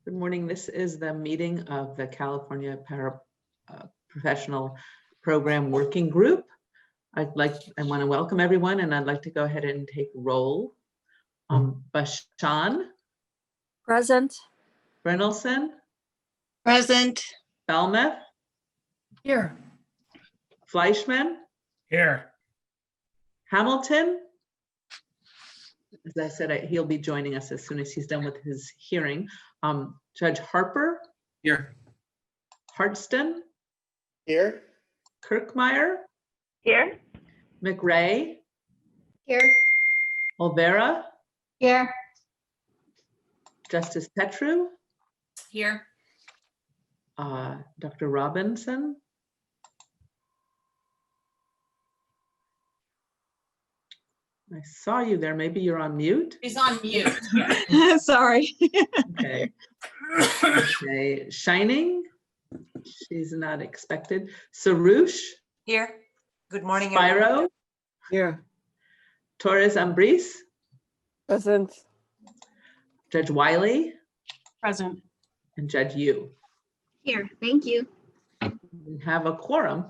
Good morning. This is the meeting of the California Paraprofessional Program Working Group. I want to welcome everyone, and I'd like to go ahead and take roll. Bashan, Present. Brynelson, Present. Belmeth, Here. Fleischman, Here. Hamilton. As I said, he'll be joining us as soon as he's done with his hearing. Judge Harper. Here. Hartston. Here. Kirkmeyer. Here. McRae. Here. Olvera. Here. Justice Petru. Here. Dr. Robinson. I saw you there. Maybe you're on mute. He's on mute. Sorry. Okay. Okay. Shining. She's not expected. Sarush. Here. Good morning. Spyro. Here. Torres Ambris. Present. Judge Wiley. Present. And Judge Yu. Here, thank you. We have a quorum.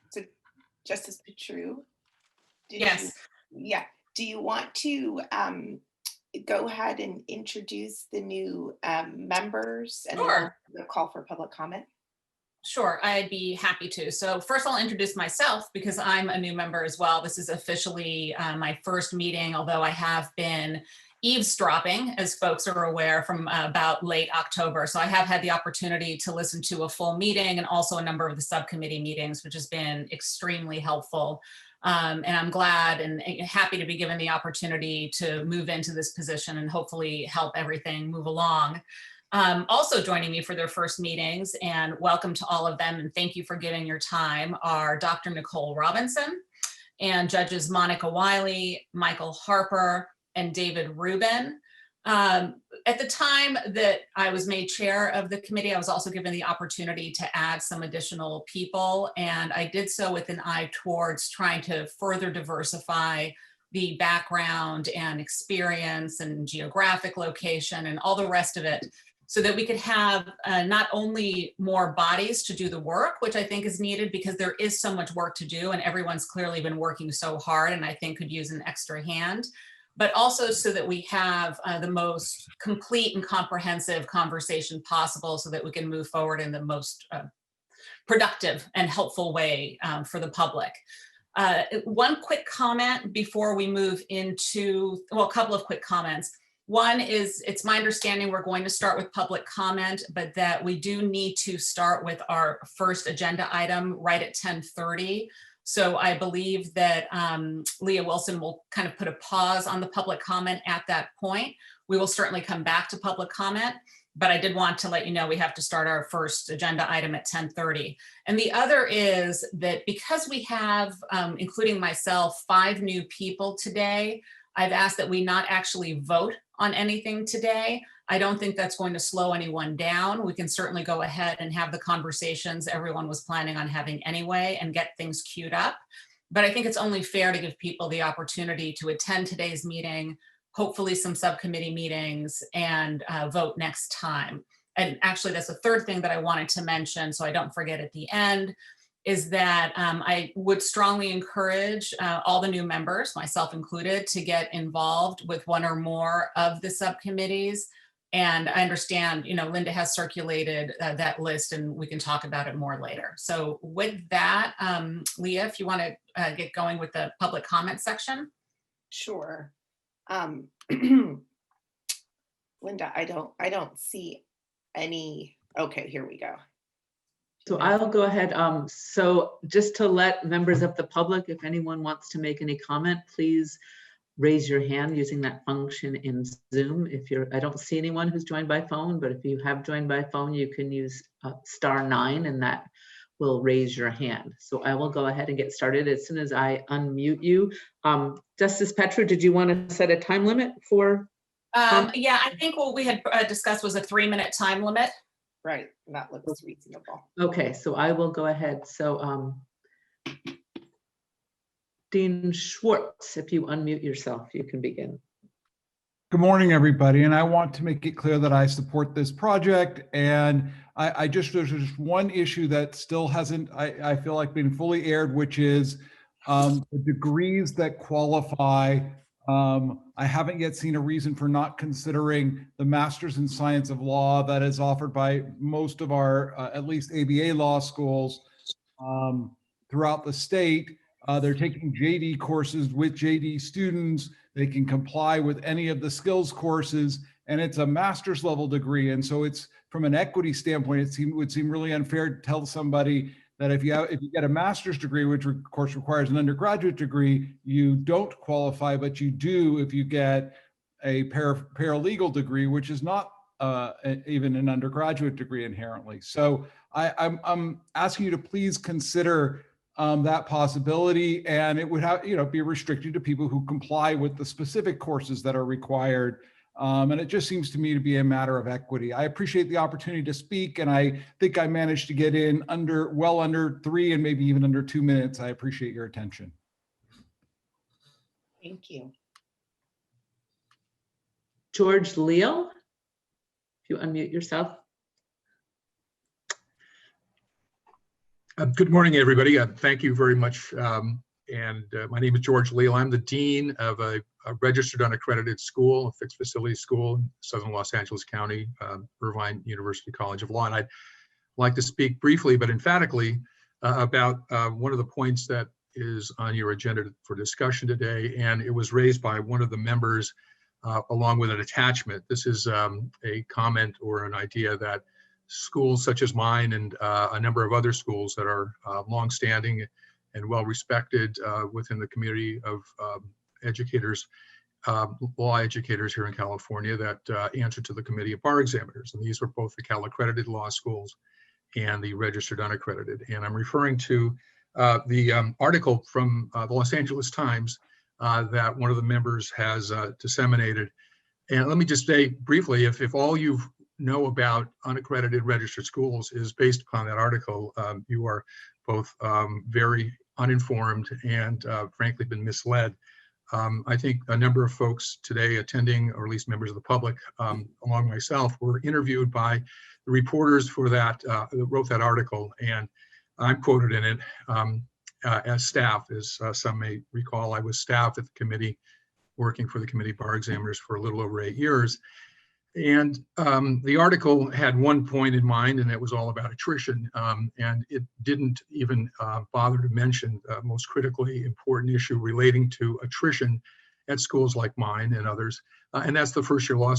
So, Justice Petru. Yes. Do you want to go ahead and introduce the new members and Sure. then call for public comment? Sure, I'd be happy to. So first I'll introduce myself because I'm a new member as well. This is officially my first meeting, although I have been eavesdropping, as folks are aware, from about late October. So I have had the opportunity to listen to a full meeting and also a number of the subcommittee meetings, which has been extremely helpful. And I'm glad and happy to be given the opportunity to move into this position and hopefully help everything move along. Also joining me for their first meetings, and welcome to all of them, and thank you for giving your time, are Dr. Nicole Robinson and Judges Monica Wiley, Michael Harper, and David Rubin. At the time that I was made chair of the committee, I was also given the opportunity to add some additional people, and I did so with an eye towards trying to further diversify the background and experience and geographic location and all the rest of it, so that we could have not only more bodies to do the work, which I think is needed because there is so much work to do and everyone's clearly been working so hard and I think could use an extra hand, but also so that we have the most complete and comprehensive conversation possible so that we can move forward in the most productive and helpful way for the public. One quick comment before we move into, well, a couple of quick comments. One is, it's my understanding we're going to start with public comment, but that we do need to start with our first agenda item right at 10:30. So I believe that Leah Wilson will kind of put a pause on the public comment at that point. We will certainly come back to public comment, but I did want to let you know we have to start our first agenda item at 10:30. And the other is that because we have, including myself, 5 new people today, I've asked that we not actually vote on anything today. I don't think that's going to slow anyone down. We can certainly go ahead and have the conversations everyone was planning on having anyway and get things queued up. But I think it's only fair to give people the opportunity to attend today's meeting, hopefully some subcommittee meetings, and vote next time. And actually, that's the third thing that I wanted to mention, so I don't forget at the end, is that I would strongly encourage all the new members, myself included, to get involved with one or more of the subcommittees. And I understand, Linda has circulated that list and we can talk about it more later. So with that, Leah, if you want to get going with the public comment section. Sure. Linda, I don't see any. Okay, here we go. So I'll go ahead. So just to let members of the public, if anyone wants to make any comment, please raise your hand using that function in Zoom. I don't see anyone who's joined by phone, but if you have joined by phone, you can use *9 and that will raise your hand. So I will go ahead and get started as soon as I unmute you. Justice Petru, did you want to set a time limit for? Yeah, I think what we had discussed was a 3-minute time limit. Right, that looks reasonable. Okay, so I will go ahead. So Dean Schwartz, if you unmute yourself, you can begin. Good morning, everybody. And I want to make it clear that I support this project. And there's just one issue that still hasn't, I feel like, been fully aired, which is the degrees that qualify. I haven't yet seen a reason for not considering the Master's in Science of Law that is offered by most of our, at least ABA law schools throughout the state. They're taking JD courses with JD students. They can comply with any of the skills courses, and it's a master's level degree. And so it's, from an equity standpoint, it would seem really unfair to tell somebody that if you get a master's degree, which of course requires an undergraduate degree, you don't qualify, but you do if you get a paralegal degree, which is not even an undergraduate degree inherently. So I'm asking you to please consider that possibility, and it would have, be restricted to people who comply with the specific courses that are required. And it just seems to me to be a matter of equity. I appreciate the opportunity to speak, and I think I managed to get in well under 3 and maybe even under 2 minutes. I appreciate your attention. Thank you. George Leo, if you unmute yourself. Good morning, everybody. Thank you very much. My name is George Leal. I'm the dean of a registered unaccredited school, a fixed facility school in southern Los Angeles County, Irvine University College of Law. And I'd like to speak briefly but emphatically about one of the points that is on your agenda for discussion today. And it was raised by one of the members along with an attachment. This is a comment or an idea that schools such as mine and a number of other schools that are longstanding and well-respected within the community of educators, law educators here in California that answer to the Committee of Bar Examiners. And these were both the Cal accredited law schools and the registered unaccredited. And I'm referring to the article from the Los Angeles Times that one of the members has disseminated. And let me just say briefly, if all you know about unaccredited registered schools is based upon that article, you are both very uninformed and frankly been misled. I think a number of folks today attending, or at least members of the public, along myself, were interviewed by the reporters for that wrote that article, and I'm quoted in it as staff. As some may recall, I was staff at the committee, working for the Committee of Bar Examiners for a little over 8 years. And the article had one point in mind, and it was all about attrition. And it didn't even bother to mention the most critically important issue relating to attrition at schools like mine and others. And that's the first year law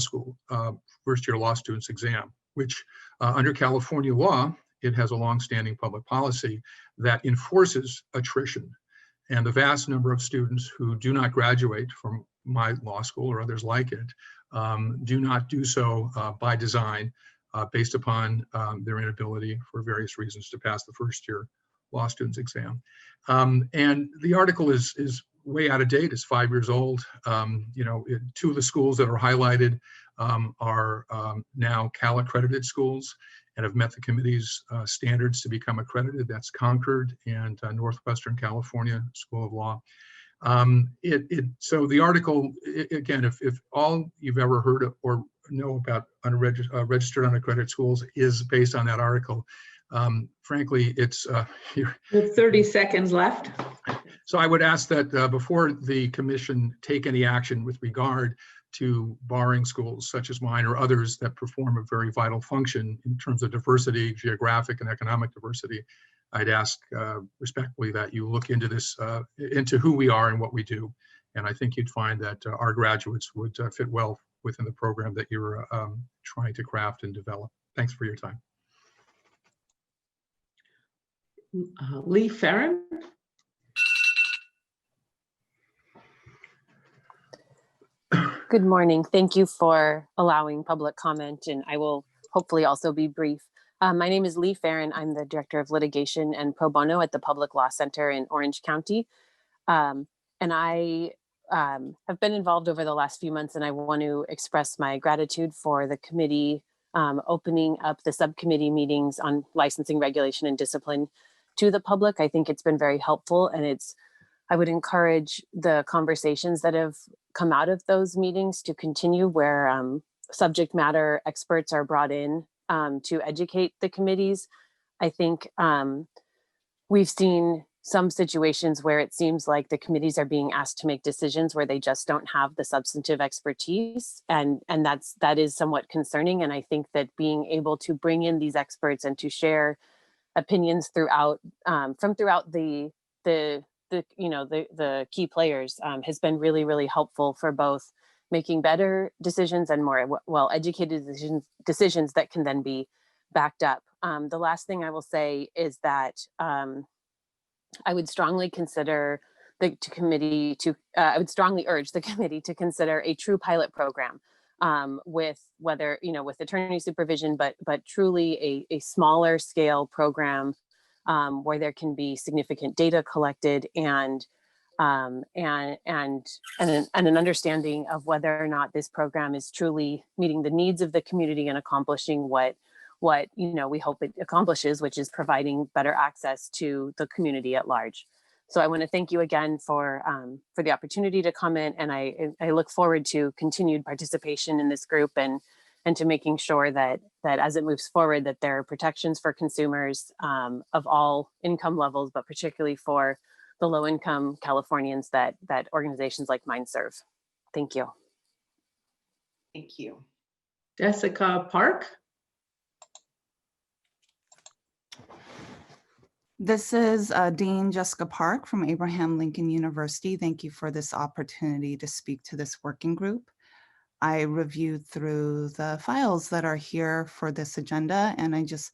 students exam, which under California law, it has a longstanding public policy that enforces attrition. And the vast number of students who do not graduate from my law school or others like it do not do so by design, based upon their inability for various reasons to pass the first year law students exam. And the article is way out of date. It's 5 years old. Two of the schools that are highlighted are now Cal accredited schools and have met the committee's standards to become accredited. That's Concord and Northwestern California School of Law. So the article, again, if all you've ever heard or know about registered unaccredited schools is based on that article, frankly, it's We have 30 seconds left. So I would ask that before the commission take any action with regard to barring schools such as mine or others that perform a very vital function in terms of diversity, geographic and economic diversity, I'd ask respectfully that you look into this, into who we are and what we do. And I think you'd find that our graduates would fit well within the program that you're trying to craft and develop. Thanks for your time. Lee Farron. Good morning. Thank you for allowing public comment, and I will hopefully also be brief. My name is Lee Farron. I'm the Director of Litigation and Pro Bono at the Public Law Center in Orange County. And I have been involved over the last few months, and I want to express my gratitude for the committee opening up the subcommittee meetings on licensing, regulation, and discipline to the public. I think it's been very helpful, and I would encourage the conversations that have come out of those meetings to continue, where subject matter experts are brought in to educate the committees. I think we've seen some situations where it seems like the committees are being asked to make decisions where they just don't have the substantive expertise, and that is somewhat concerning. And I think that being able to bring in these experts and to share opinions throughout the key players has been really, really helpful for both making better decisions and more well-educated decisions that can then be backed up. The last thing I will say is that I would strongly consider I would strongly urge the committee to consider a true pilot program with with attorney supervision, but truly a smaller scale program where there can be significant data collected and an understanding of whether or not this program is truly meeting the needs of the community and accomplishing what we hope it accomplishes, which is providing better access to the community at large. So I want to thank you again for the opportunity to comment, and I look forward to continued participation in this group and to making sure that as it moves forward, that there are protections for consumers of all income levels, but particularly for the low-income Californians that organizations like mine serve. Thank you. Thank you. Jessica Park. This is Dean Jessica Park from Abraham Lincoln University. Thank you for this opportunity to speak to this working group. I reviewed through the files that are here for this agenda, and I just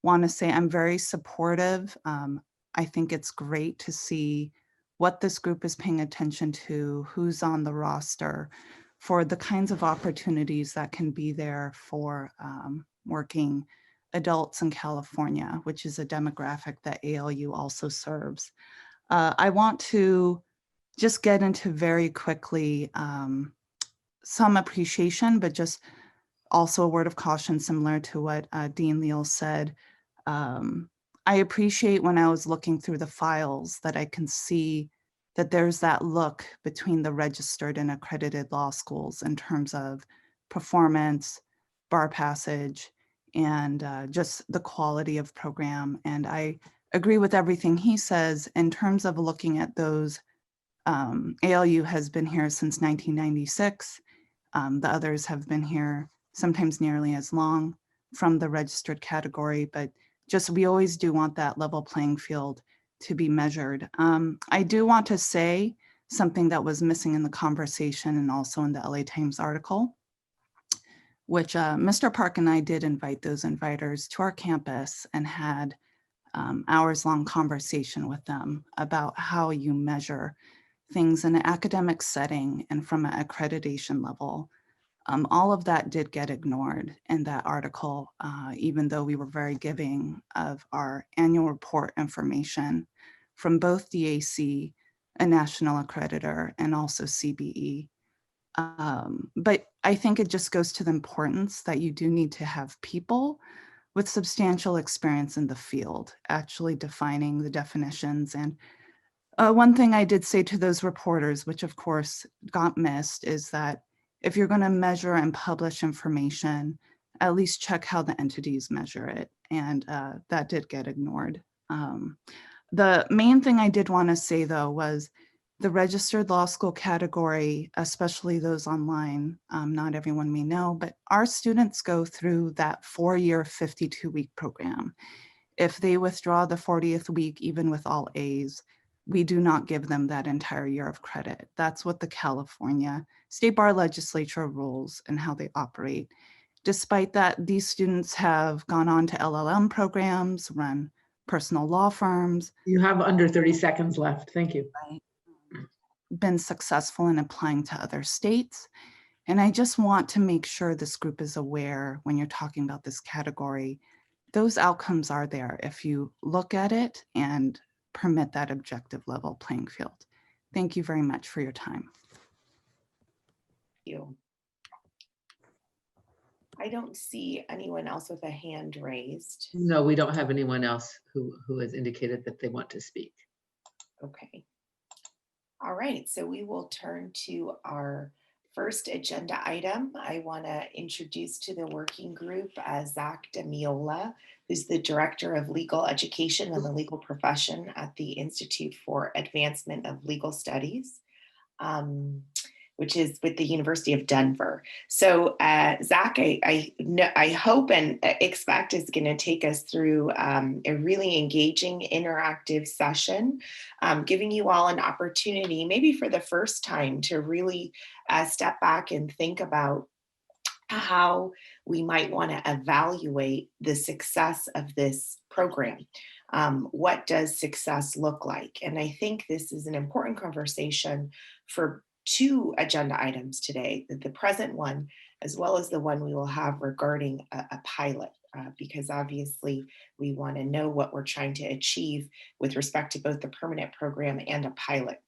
want to say I'm very supportive. I think it's great to see what this group is paying attention to, who's on the roster, for the kinds of opportunities that can be there for working adults in California, which is a demographic that ALU also serves. I want to just get into very quickly some appreciation, but just also a word of caution similar to what Dean Leal said. I appreciate when I was looking through the files that I can see that there's that look between the registered and accredited law schools in terms of performance, bar passage, and just the quality of program. And I agree with everything he says in terms of looking at those. ALU has been here since 1996. The others have been here sometimes nearly as long from the registered category, but just we always do want that level playing field to be measured. I do want to say something that was missing in the conversation and also in the LA Times article, which Mr. Park and I did invite those inviters to our campus and had hours-long conversation with them about how you measure things in an academic setting and from an accreditation level. All of that did get ignored in that article, even though we were very giving of our annual report information from both DAC, a national accreditor, and also CBE. But I think it just goes to the importance that you do need to have people with substantial experience in the field, actually defining the definitions. And one thing I did say to those reporters, which of course got missed, is that if you're going to measure and publish information, at least check how the entities measure it. And that did get ignored. The main thing I did want to say, though, was the registered law school category, especially those online, not everyone may know, but our students go through that 4-year 52-week program. If they withdraw the 40th week, even with all A's, we do not give them that entire year of credit. That's what the California State Bar Legislature rules and how they operate. Despite that, these students have gone on to LLM programs, run personal law firms. You have under 30 seconds left. Thank you. Right? Been successful in applying to other states. And I just want to make sure this group is aware when you're talking about this category, those outcomes are there if you look at it and permit that objective level playing field. Thank you very much for your time. You. I don't see anyone else with a hand raised. No, we don't have anyone else who has indicated that they want to speak. Okay. All right, so we will turn to our first agenda item. I want to introduce to the working group Zach DeMiola, who's the Director of Legal Education and the Legal Profession at the Institute for Advancement of Legal Studies, which is with the University of Denver. So Zach, I hope and expect is going to take us through a really engaging interactive session, giving you all an opportunity, maybe for the first time, to really step back and think about how we might want to evaluate the success of this program. What does success look like? And I think this is an important conversation for two agenda items today, the present one, as well as the one we will have regarding a pilot, because obviously we want to know what we're trying to achieve with respect to both the permanent program and a pilot.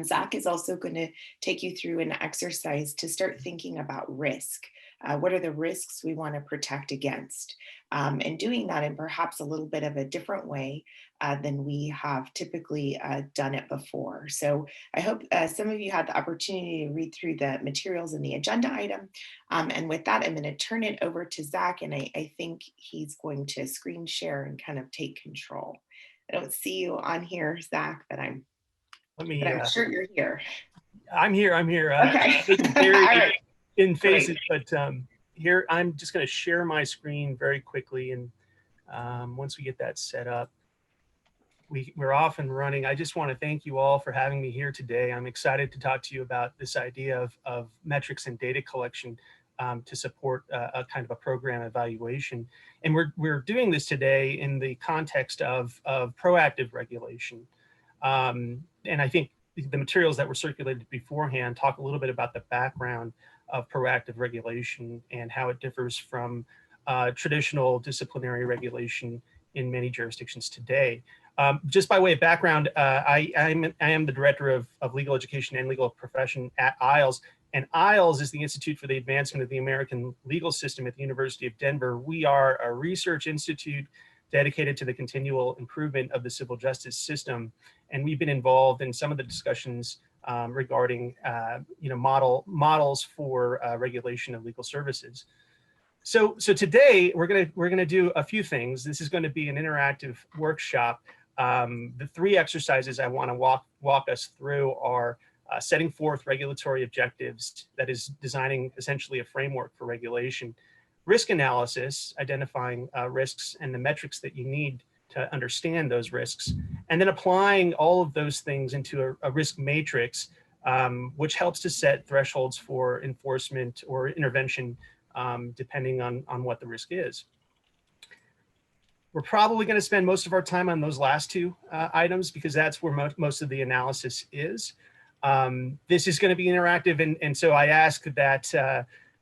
Zach is also going to take you through an exercise to start thinking about risk. What are the risks we want to protect against? And doing that in perhaps a little bit of a different way than we have typically done it before. So I hope some of you had the opportunity to read through the materials in the agenda item. And with that, I'm going to turn it over to Zach, and I think he's going to screen share and kind of take control. I don't see you on here, Zach, but I'm sure you're here. I'm here. Okay. Very All right. in phases, but here I'm just going to share my screen very quickly, and once we get that set up, we're off and running. I just want to thank you all for having me here today. I'm excited to talk to you about this idea of metrics and data collection to support a kind of a program evaluation, and we're doing this today in the context of proactive regulation. And I think the materials that were circulated beforehand talk a little bit about the background of proactive regulation and how it differs from traditional disciplinary regulation in many jurisdictions today. Just by way of background, I am the Director of Legal Education and Legal Profession at ILES, and ILES is the Institute for the Advancement of the American Legal System at the University of Denver. We are a research institute dedicated to the continual improvement of the civil justice system. And we've been involved in some of the discussions regarding models for regulation of legal services. So today we're gonna do a few things. This is going to be an interactive workshop. The three exercises I want to walk us through are setting forth regulatory objectives, that is designing essentially a framework for regulation, risk analysis, identifying risks and the metrics that you need to understand those risks, and then applying all of those things into a risk matrix, which helps to set thresholds for enforcement or intervention, depending on what the risk is. We're probably going to spend most of our time on those last two items because that's where most of the analysis is. This is going to be interactive, and so I ask that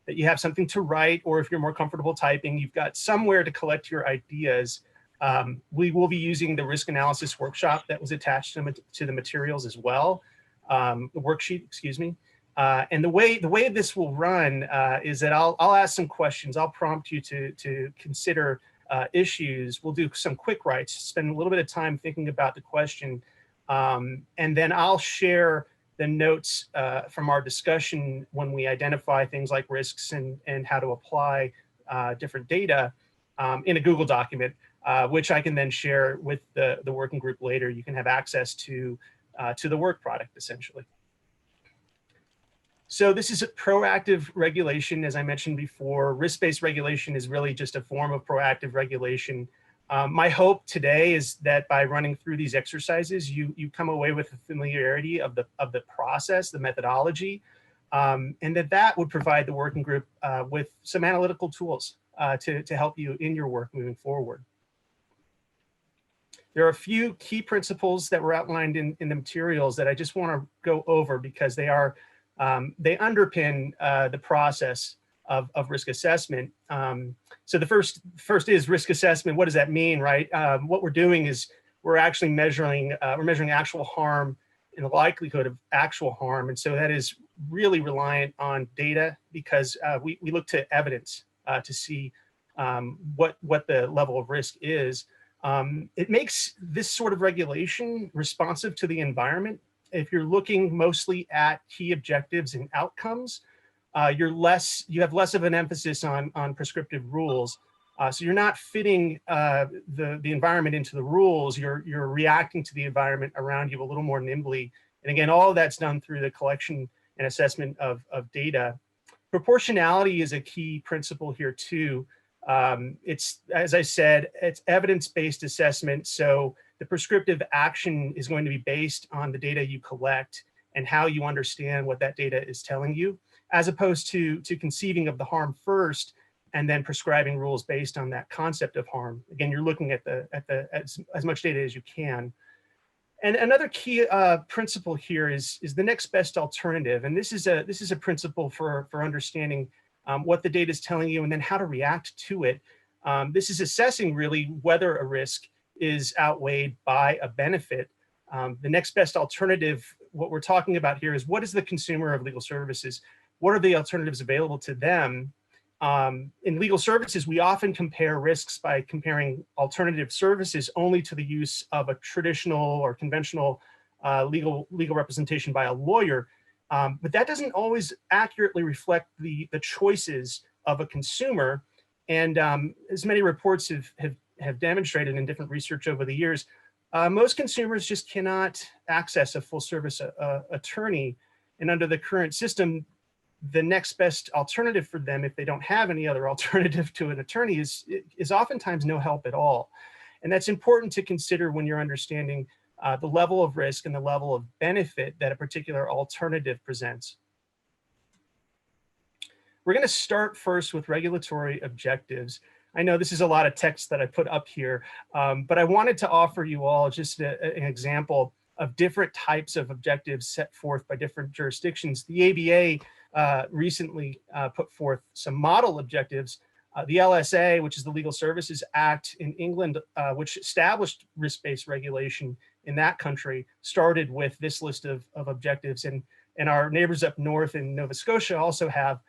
that you have something to write, or if you're more comfortable typing, you've got somewhere to collect your ideas. We will be using the risk analysis workshop that was attached to the materials as well, the worksheet, excuse me. And the way this will run is that I'll ask some questions. I'll prompt you to consider issues. We'll do some quick writes, spend a little bit of time thinking about the question, and then I'll share the notes from our discussion when we identify things like risks and how to apply different data in a Google document, which I can then share with the working group later. You can have access to the work product, essentially. So this is a proactive regulation. As I mentioned before, risk-based regulation is really just a form of proactive regulation. My hope today is that by running through these exercises, you come away with a familiarity of the process, the methodology, and that would provide the working group with some analytical tools to help you in your work moving forward. There are a few key principles that were outlined in the materials that I just want to go over because they underpin the process of risk assessment. So the first is risk assessment. What does that mean, right? What we're doing is we're actually measuring actual harm and the likelihood of actual harm. And so that is really reliant on data because we look to evidence to see what the level of risk is. It makes this sort of regulation responsive to the environment. If you're looking mostly at key objectives and outcomes, you have less of an emphasis on prescriptive rules. So you're not fitting the environment into the rules. You're reacting to the environment around you a little more nimbly. And again, all of that's done through the collection and assessment of data. Proportionality is a key principle here too. It's, as I said, it's evidence-based assessment. So the prescriptive action is going to be based on the data you collect and how you understand what that data is telling you, as opposed to conceiving of the harm first and then prescribing rules based on that concept of harm. Again, you're looking at as much data as you can. And another key principle here is the next best alternative. And this is a principle for understanding what the data is telling you and then how to react to it. This is assessing really whether a risk is outweighed by a benefit. The next best alternative, what we're talking about here is what is the consumer of legal services? What are the alternatives available to them? In legal services, we often compare risks by comparing alternative services only to the use of a traditional or conventional legal representation by a lawyer. But that doesn't always accurately reflect the choices of a consumer. And as many reports have demonstrated in different research over the years, most consumers just cannot access a full service attorney. And under the current system, the next best alternative for them, if they don't have any other alternative to an attorney, is oftentimes no help at all. And that's important to consider when you're understanding the level of risk and the level of benefit that a particular alternative presents. We're going to start first with regulatory objectives. I know this is a lot of text that I put up here, but I wanted to offer you all just an example of different types of objectives set forth by different jurisdictions. The ABA recently put forth some model objectives. The LSA, which is the Legal Services Act in England, which established risk-based regulation in that country, started with this list of objectives. And our neighbors up north in Nova Scotia also have,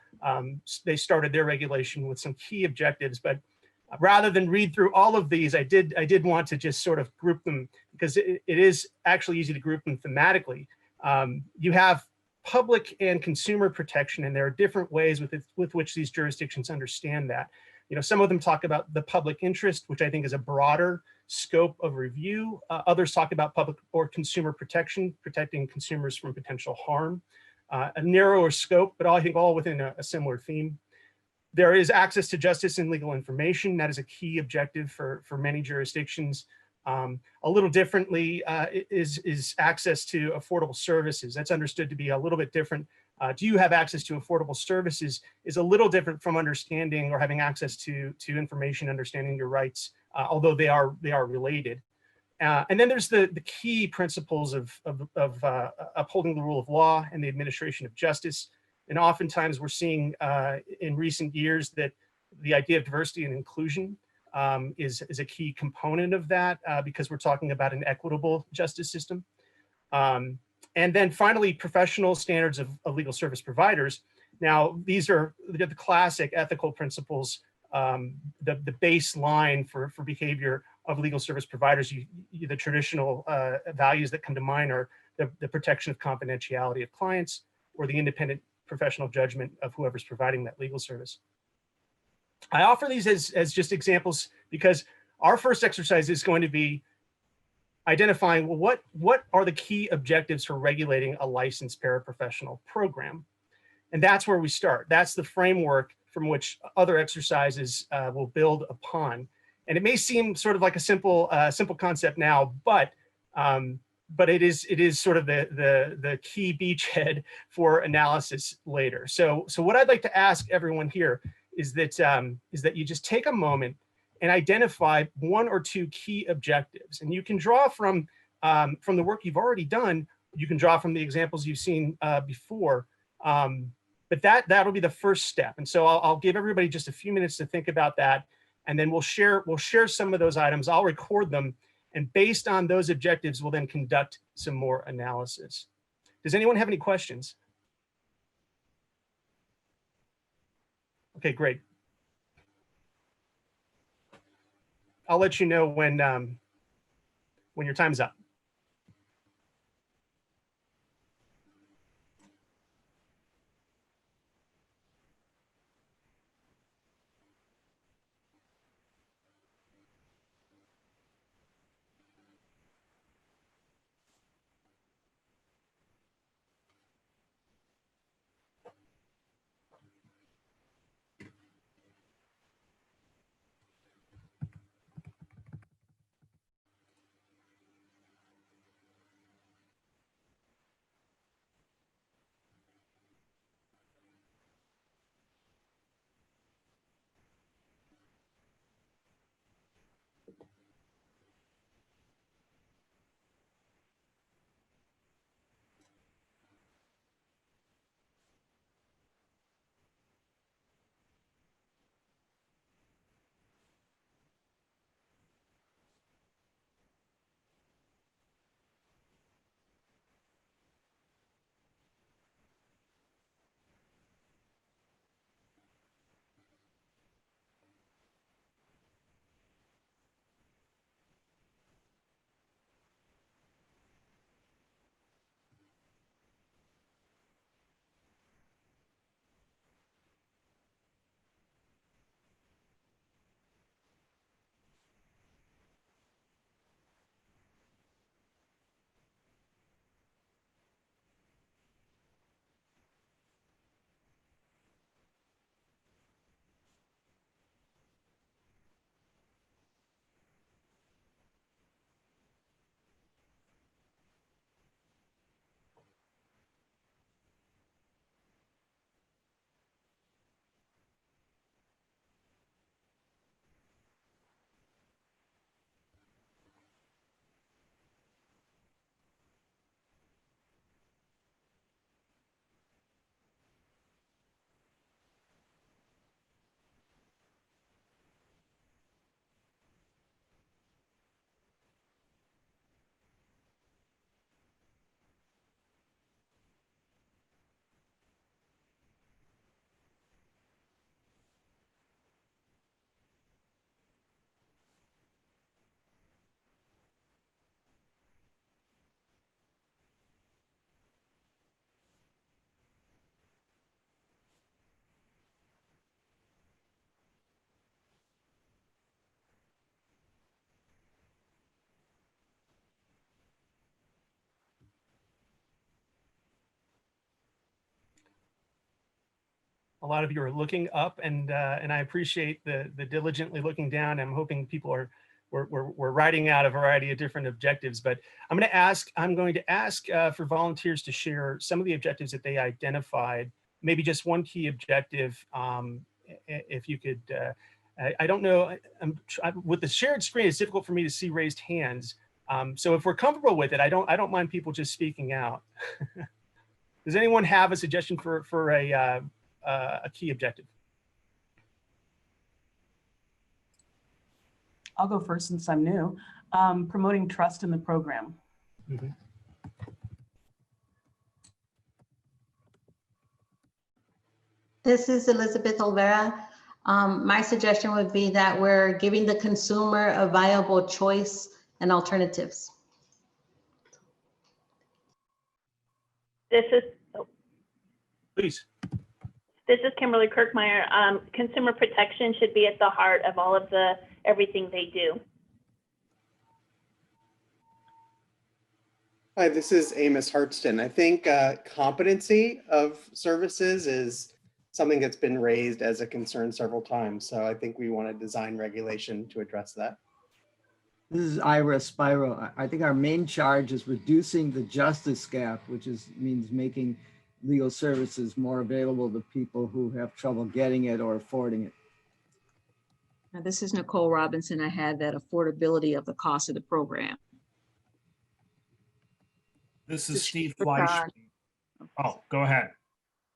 they started their regulation with some key objectives. But rather than read through all of these, I did want to just sort of group them because it is actually easy to group them thematically. You have public and consumer protection, and there are different ways with which these jurisdictions understand that. You know, some of them talk about the public interest, which I think is a broader scope of review. Others talk about public or consumer protection, protecting consumers from potential harm. A narrower scope, but I think all within a similar theme. There is access to justice and legal information. That is a key objective for many jurisdictions. A little differently is access to affordable services. That's understood to be a little bit different. Do you have access to affordable services is a little different from understanding or having access to information, understanding your rights, although they are related. And then there's the key principles of upholding the rule of law and the administration of justice. And oftentimes we're seeing in recent years that the idea of diversity and inclusion is a key component of that because we're talking about an equitable justice system. And then finally, professional standards of legal service providers. Now, these are the classic ethical principles, the baseline for behavior of legal service providers. The traditional values that come to mind are the protection of confidentiality of clients or the independent professional judgment of whoever's providing that legal service. I offer these as just examples because our first exercise is going to be identifying, well, what are the key objectives for regulating a licensed paraprofessional program? And that's where we start. That's the framework from which other exercises will build upon. And it may seem sort of like a simple concept now, but it is sort of the key beachhead for analysis later. So what I'd like to ask everyone here is that you just take a moment and identify one or two key objectives. And you can draw from the work you've already done. You can draw from the examples you've seen before. But that'll be the first step. And so I'll give everybody just a few minutes to think about that. And then we'll share some of those items. I'll record them. And based on those objectives, we'll then conduct some more analysis. Does anyone have any questions? Okay, great. I'll let you know when your time's up. A lot of you are looking up, and I appreciate the diligently looking down. I'm hoping people are we're writing out a variety of different objectives, but I'm going to ask for volunteers to share some of the objectives that they identified. Maybe just one key objective. If you could, I don't know. With the shared screen, it's difficult for me to see raised hands. So if we're comfortable with it, I don't mind people just speaking out. Does anyone have a suggestion for a key objective? I'll go first since I'm new. Promoting trust in the program. Mm-hmm. This is Elizabeth Olvera. My suggestion would be that we're giving the consumer a viable choice and alternatives. This is Please. This is Kimberly Kirkmeyer. Consumer protection should be at the heart of all of everything they do. Hi, this is Amos Hartston. I think competency of services is something that's been raised as a concern several times. So I think we want to design regulation to address that. This is Ira Spiro. I think our main charge is reducing the justice gap, which means making legal services more available to people who have trouble getting it or affording it. Now, this is Nicole Robinson. I had that affordability of the cost of the program. This is Steve Fleischman. Oh, go ahead.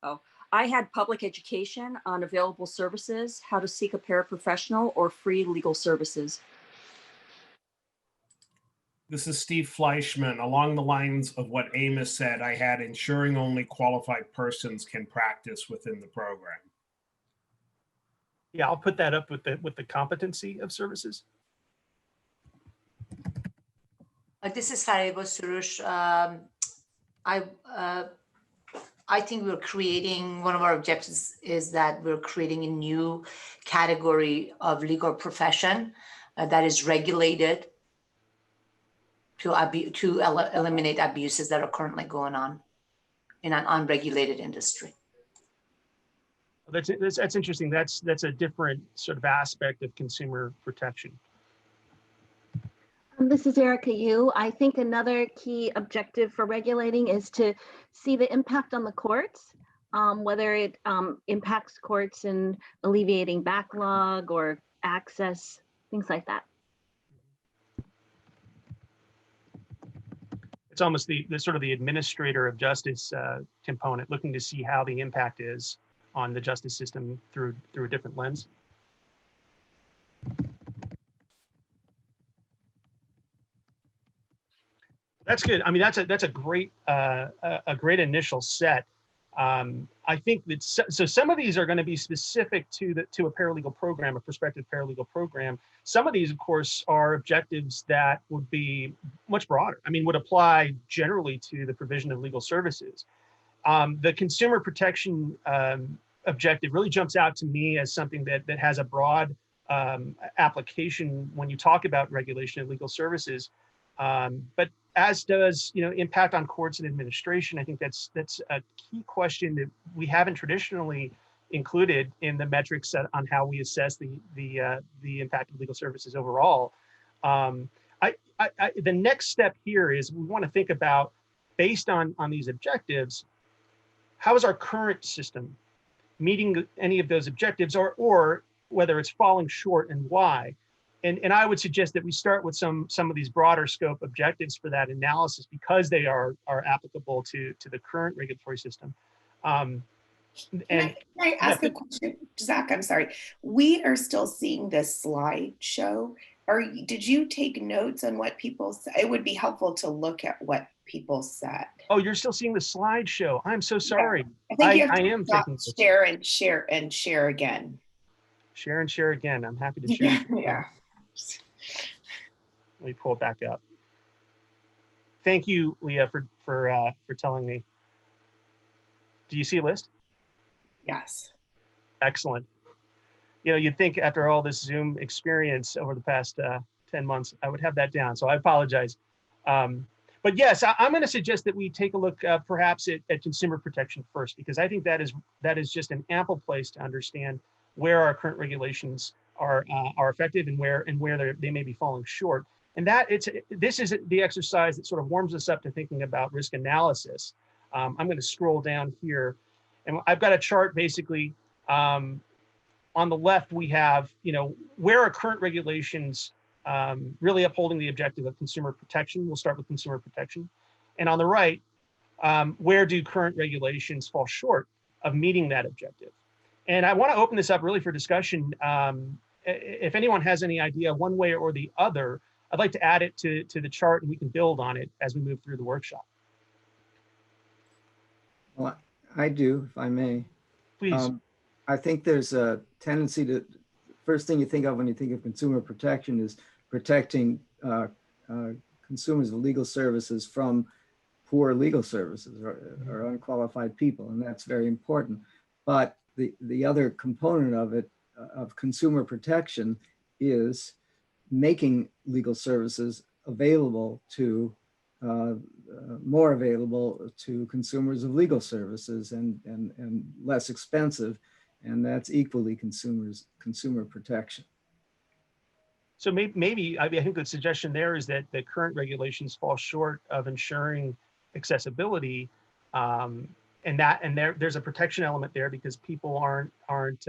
Oh, I had public education on available services, how to seek a paraprofessional or free legal services. This is Steve Fleischman. Along the lines of what Amos said, I had ensuring only qualified persons can practice within the program. Yeah, I'll put that up with the competency of services. This is Fariba Surush. I think we're creating, one of our objectives is that we're creating a new category of legal profession that is regulated to eliminate abuses that are currently going on in an unregulated industry. That's interesting. That's a different sort of aspect of consumer protection. This is Erica Yu. I think another key objective for regulating is to see the impact on the courts, whether it impacts courts in alleviating backlog or access, things like that. It's almost the sort of the administrator of justice component, looking to see how the impact is on the justice system through a different lens. That's good. I mean, that's a great initial set. I think that so some of these are going to be specific to a paralegal program, a prospective paralegal program. Some of these, of course, are objectives that would be much broader. I mean, would apply generally to the provision of legal services. The consumer protection objective really jumps out to me as something that has a broad application when you talk about regulation of legal services. But as does, impact on courts and administration. I think that's a key question that we haven't traditionally included in the metrics on how we assess the impact of legal services overall. The next step here is we want to think about, based on these objectives, how is our current system meeting any of those objectives, or whether it's falling short and why. And I would suggest that we start with some of these broader scope objectives for that analysis, because they are applicable to the current regulatory system. Can I ask a question, Zach? I'm sorry. We are still seeing this slideshow. Did you take notes on what people said? It would be helpful to look at what people said. Oh, you're still seeing the slideshow. I'm so sorry. Yeah. I think you have to am taking share and share again. Share and share again. I'm happy to share. Yeah. Let me pull it back up. Thank you, Leah, for telling me. Do you see a list? Yes. Excellent. You'd think after all this Zoom experience over the past 10 months, I would have that down. So I apologize. But yes, I'm going to suggest that we take a look perhaps at consumer protection first, because I think that is just an ample place to understand where our current regulations are effective and where they may be falling short. And this is the exercise that sort of warms us up to thinking about risk analysis. I'm going to scroll down here, and I've got a chart basically. On the left, we have, where are current regulations really upholding the objective of consumer protection. We'll start with consumer protection. And on the right, where do current regulations fall short of meeting that objective? And I want to open this up really for discussion. If anyone has any idea one way or the other, I'd like to add it to the chart, and we can build on it as we move through the workshop. Well, I do, if I may. Please. I think there's a tendency to, first thing you think of when you think of consumer protection is protecting consumers of legal services from poor legal services or unqualified people, and that's very important. But the other component of it, of consumer protection, is making legal services available to more available to consumers of legal services and less expensive, and that's equally consumer protection. So maybe I think the suggestion there is that the current regulations fall short of ensuring accessibility, and there's a protection element there because people aren't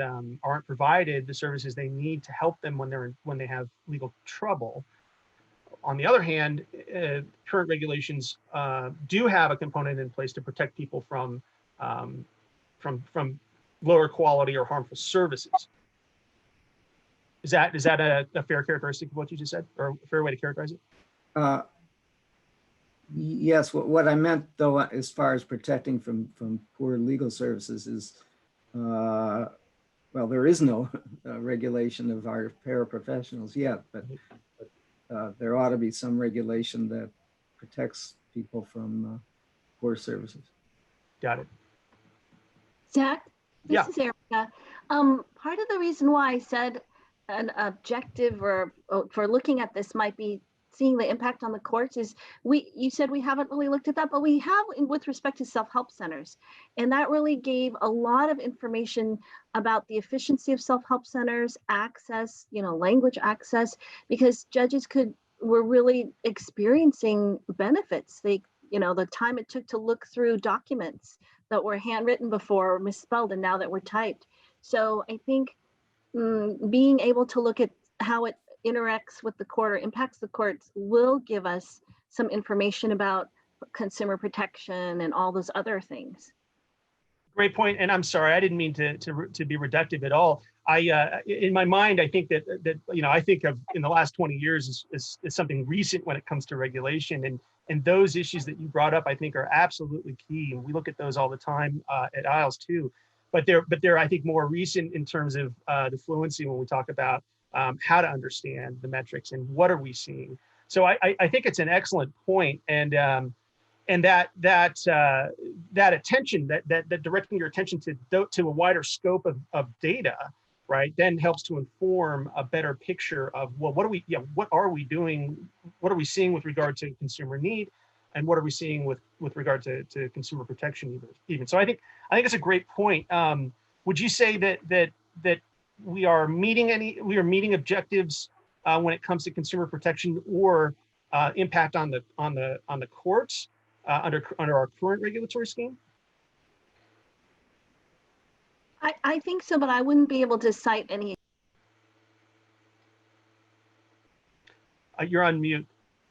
provided the services they need to help them when they have legal trouble. On the other hand, current regulations do have a component in place to protect people from lower quality or harmful services. Is that a fair characteristic of what you just said, or a fair way to characterize it? Yes, what I meant though, as far as protecting from poor legal services is, well, there is no regulation of our paraprofessionals yet, but there ought to be some regulation protects people from poor services. Got it. Zach, this Yeah. is Erica. Part of the reason why I said an objective or for looking at this might be seeing the impact on the courts is you said we haven't really looked at that, but we have with respect to self-help centers. And that really gave a lot of information about the efficiency of self-help centers, access, language access, because judges were really experiencing benefits. The time it took to look through documents that were handwritten before or misspelled and now that were typed. So I think being able to look at how it interacts with the court or impacts the courts will give us some information about consumer protection and all those other things. Great point. And I'm sorry, I didn't mean to be reductive at all. In my mind, I think that I think of in the last 20 years is something recent when it comes to regulation, and those issues that you brought up, I think, are absolutely key. And we look at those all the time at ILS too. But they're I think more recent in terms of the fluency when we talk about how to understand the metrics and what are we seeing. So I think it's an excellent point, and that attention, that directing your attention to a wider scope of data, right, then helps to inform a better picture of, well, what are we doing, what are we seeing with regard to consumer need, and what are we seeing with regard to consumer protection even. So I think it's a great point. Would you say that we are meeting objectives when it comes to consumer protection or impact on the courts under our current regulatory scheme? I think so, but I wouldn't be able to cite any. You're on mute.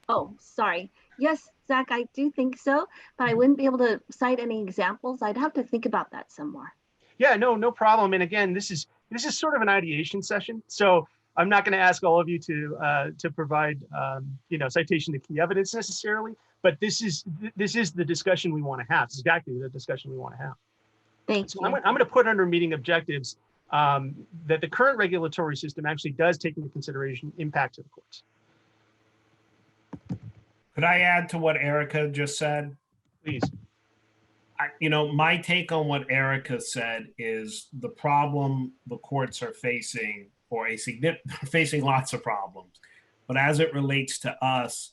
Oh, sorry. Yes, Zach, I do think so, but I wouldn't be able to cite any examples. I'd have to think about that some more. Yeah, no problem. And again, this is sort of an ideation session, so I'm not going to ask all of you to provide citation to key evidence necessarily, but this is the discussion we want to have. It's exactly the discussion we want to have. Thank you. I'm going to put under meeting objectives that the current regulatory system actually does take into consideration impact to the courts. Could I add to what Erica just said? Please. My take on what Erica said is the problem the courts are facing, facing lots of problems. But as it relates to us,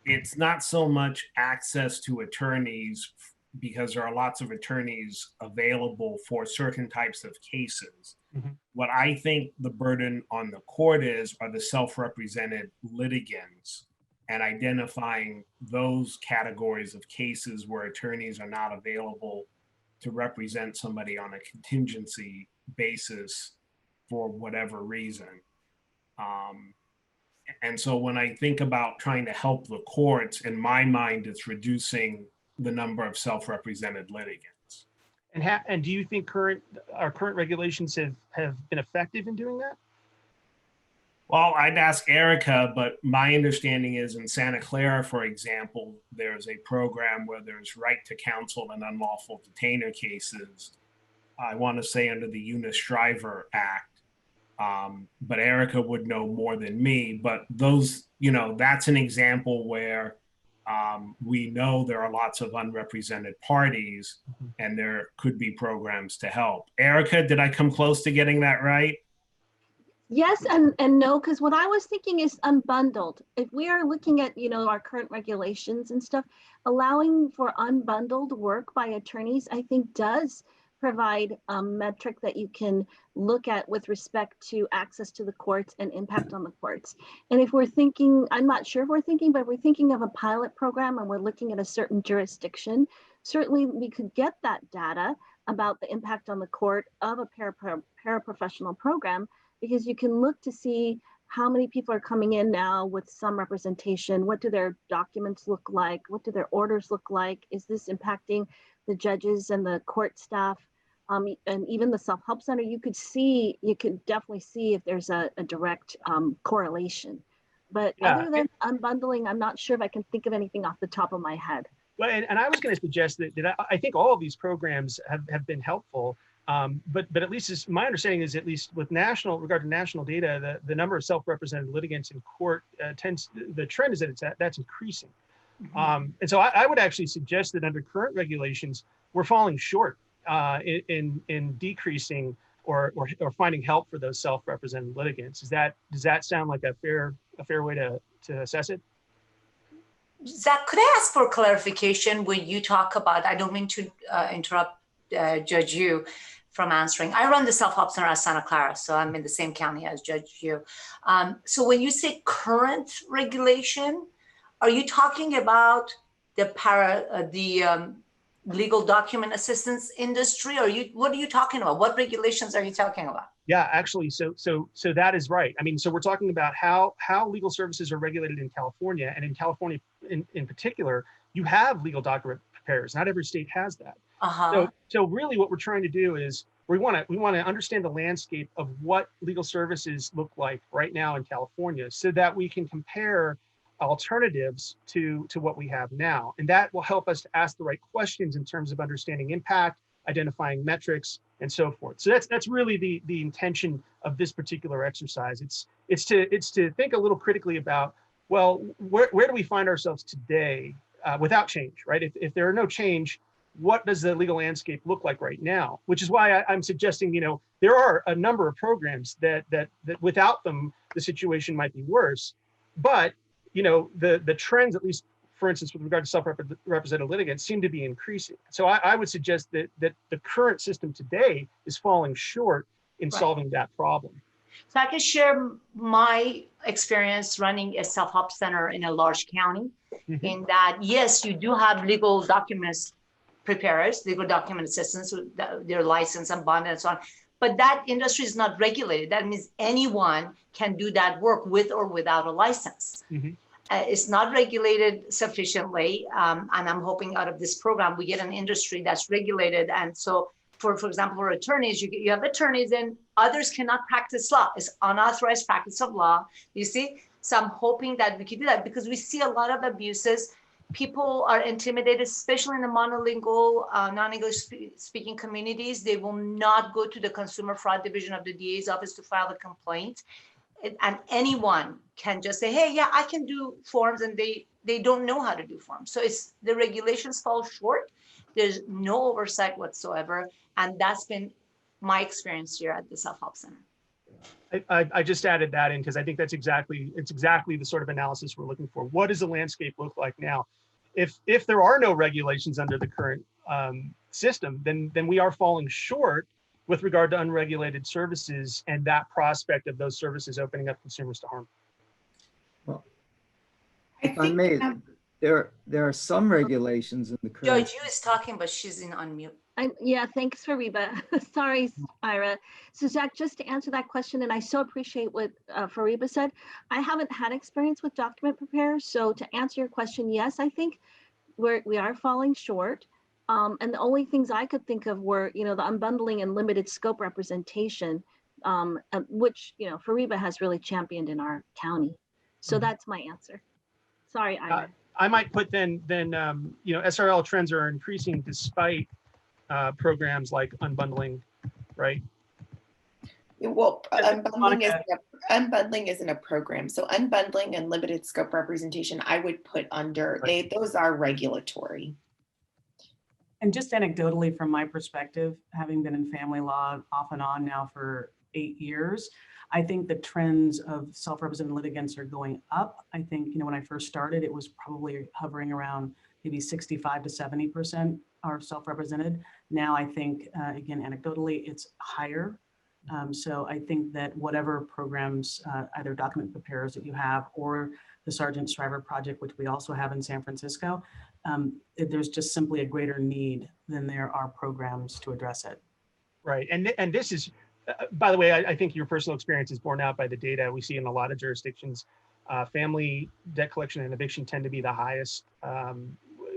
it's not so much access to attorneys, because there are lots of attorneys available for certain types of cases. Mm-hmm. What I think the burden on the court are the self-represented litigants, and identifying those categories of cases where attorneys are not available to represent somebody on a contingency basis for whatever reason. And so when I think about trying to help the courts, in my mind, it's reducing the number of self-represented litigants. And do you think our current regulations have been effective in doing that? Well, I'd ask Erica, but my understanding is in Santa Clara, for example, there's a program where there's right to counsel in unlawful detainer cases. I want to say under the Eunice Shriver Act, but Erica would know more than me. But those, that's an example where we know there are lots of unrepresented parties, and there could be programs to help. Erica, did I come close to getting that right? Yes and no, because what I was thinking is unbundled. If we are looking at, our current regulations and stuff, allowing for unbundled work by attorneys, I think does provide a metric that you can look at with respect to access to the courts and impact on the courts. And if we're thinking, I'm not sure if we're thinking, but if we're thinking of a pilot program and we're looking at a certain jurisdiction, certainly we could get that data about the impact on the court of a paraprofessional program, because you can look to see how many people are coming in now with some representation. What do their documents look like? What do their orders look like? Is this impacting the judges and the court staff? And even the self-help center, you could definitely see if there's a direct correlation. But other than unbundling, I'm not sure if I can think of anything off the top of my head. Well, and I was going to suggest that I think all of these programs have been helpful. But at least my understanding is, at least with regard to national data, the number of self-represented litigants in court the trend is that that's increasing. And so I would actually suggest that under current regulations, we're falling short in decreasing or finding help for those self-represented litigants. Does that sound like a fair way to assess it? Zach, could I ask for clarification when you talk about, I don't mean to interrupt Judge Yu from answering. I run the self-help center at Santa Clara, so I'm in the same county as Judge Yu. So when you say current regulation, are you talking about the legal document assistance industry? Or what are you talking about? What regulations are you talking about? Yeah, actually, so that is right. I mean, so we're talking about how legal services are regulated in California, and in California in particular, you have legal document preparers. Not every state has that. So really, what we're trying to do is we want to understand the landscape of what legal services look like right now in California, so that we can compare alternatives to what we have now, and that will help us to ask the right questions in terms of understanding impact, identifying metrics, and so forth. So that's really the intention of this particular exercise. It's to think a little critically about, well, where do we find ourselves today without change, right? If there are no change, what does the legal landscape look like right now? Which is why I'm suggesting, there are a number of programs that without them, the situation might be worse. But the trends, at least for instance, with regard to self-represented litigants, seem to be increasing. So I would suggest that the current system today is falling short in solving that problem. So I can share my experience running a self-help center in a large county, in that, yes, you do have legal documents preparers, legal document assistants, their license and bond and so on. But that industry is not regulated. That means anyone can do that work with or without a license. It's not regulated sufficiently, and I'm hoping out of this program we get an industry that's regulated. And so, for example, for attorneys, you have attorneys and others cannot practice law. It's unauthorized practice of law. You see, so I'm hoping that we can do that, because we see a lot of abuses. People are intimidated, especially in the monolingual, non-English speaking communities. They will not go to the Consumer Fraud Division of the DA's office to file a complaint. And anyone can just say, hey, yeah, I can do forms, and they don't know how to do forms. So the regulations fall short. There's no oversight whatsoever. And that's been my experience here at the Self-Help Center. I just added that in because I think it's exactly the sort of analysis we're looking for. What does the landscape look like now? If there are no regulations under the current system, then we are falling short with regard to unregulated services and that prospect of those services opening up consumers to harm. Well, if I may, there are some regulations in the current. Judge Yu is talking, but she's in unmute. Yeah, thanks, Fariba. Sorry, Ira. So Zach, just to answer that question, and I so appreciate what Fariba said, I haven't had experience with document preparers. So to answer your question, yes, I think we are falling short. And the only things I could think of were, the unbundling and limited scope representation, which, Fariba has really championed in our county. So that's my answer. Sorry, Ira. I might put then SRL trends are increasing despite programs like unbundling, right? Well, unbundling isn't a program. So unbundling and limited scope representation, I would put under, those are regulatory. And just anecdotally, from my perspective, having been in family law off and on now for 8 years, I think the trends of self-represented litigants are going up. I think, when I first started, it was probably hovering around maybe 65 to 70% are self-represented. Now I think, again, anecdotally, it's higher. So I think that whatever programs, either document preparers that you have or the Sergeant Shriver Project, which we also have in San Francisco, there's just simply a greater need than there are programs to address it. Right, and this is, by the way, I think your personal experience is borne out by the data we see in a lot of jurisdictions. Family debt collection and eviction tend to be the highest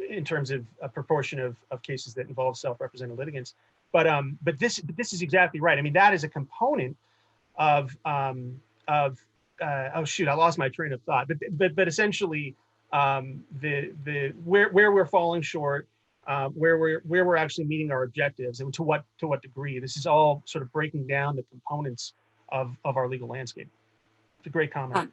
in terms of a proportion of cases that involve self-represented litigants. But this is exactly right. I mean, that is a component of oh shoot, I lost my train of thought. But essentially, where we're falling short, where we're actually meeting our objectives, and to what degree. This is all sort of breaking down the components of our legal landscape. It's a great comment.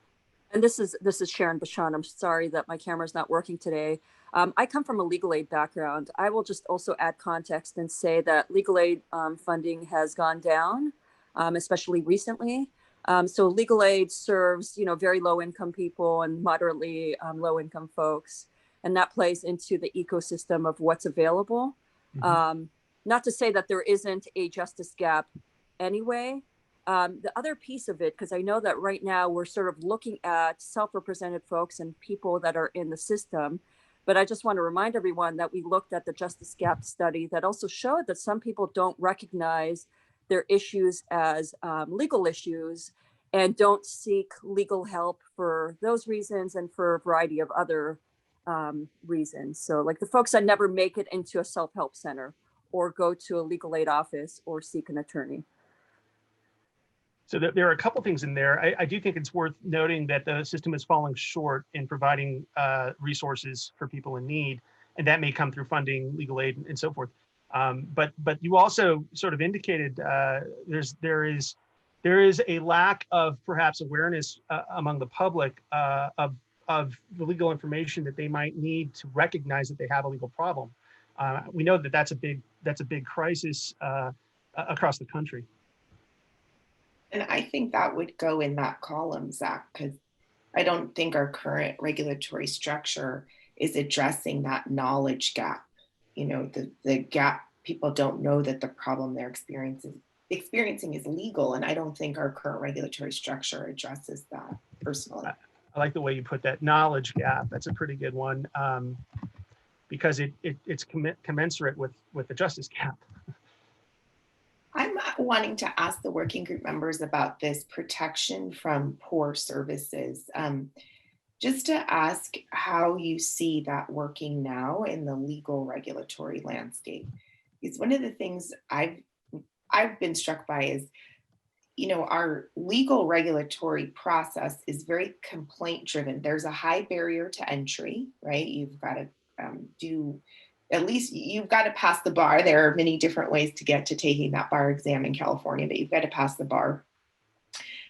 And this is Sharon Bashan. I'm sorry that my camera's not working today. I come from a legal aid background. I will just also add context and say that legal aid funding has gone down, especially recently. So legal aid serves, very low income people and moderately low income folks. And that plays into the ecosystem of what's available. Not to say that there isn't a justice gap anyway. The other piece of it, because I know that right now we're sort of looking at self-represented folks and people that are in the system, but I just want to remind everyone that we looked at the justice gap study that also showed that some people don't recognize their issues as legal issues and don't seek legal help for those reasons and for a variety of other reasons. So like the folks that never make it into a self-help center or go to a legal aid office or seek an attorney. So there are a couple things in there. I do think it's worth noting that the system is falling short in providing resources for people in need, and that may come through funding, legal aid, and so forth. But you also sort of indicated there is a lack of perhaps awareness among the public of the legal information that they might need to recognize that they have a legal problem. We know that that's a big crisis across the country. And I think that would go in that column, Zach, because I don't think our current regulatory structure is addressing that knowledge gap. The gap, people don't know that the problem they're experiencing is legal. And I don't think our current regulatory structure addresses that personally. I like the way you put that, knowledge gap. That's a pretty good one, because it's commensurate with the justice gap. I'm wanting to ask the working group members about this protection from poor services. Just to ask how you see that working now in the legal regulatory landscape. Because one of the things I've been struck by is, our legal regulatory process is very complaint driven. There's a high barrier to entry, right? You've got to you've got to pass the bar. There are many different ways to get to taking that bar exam in California, but you've got to pass the bar.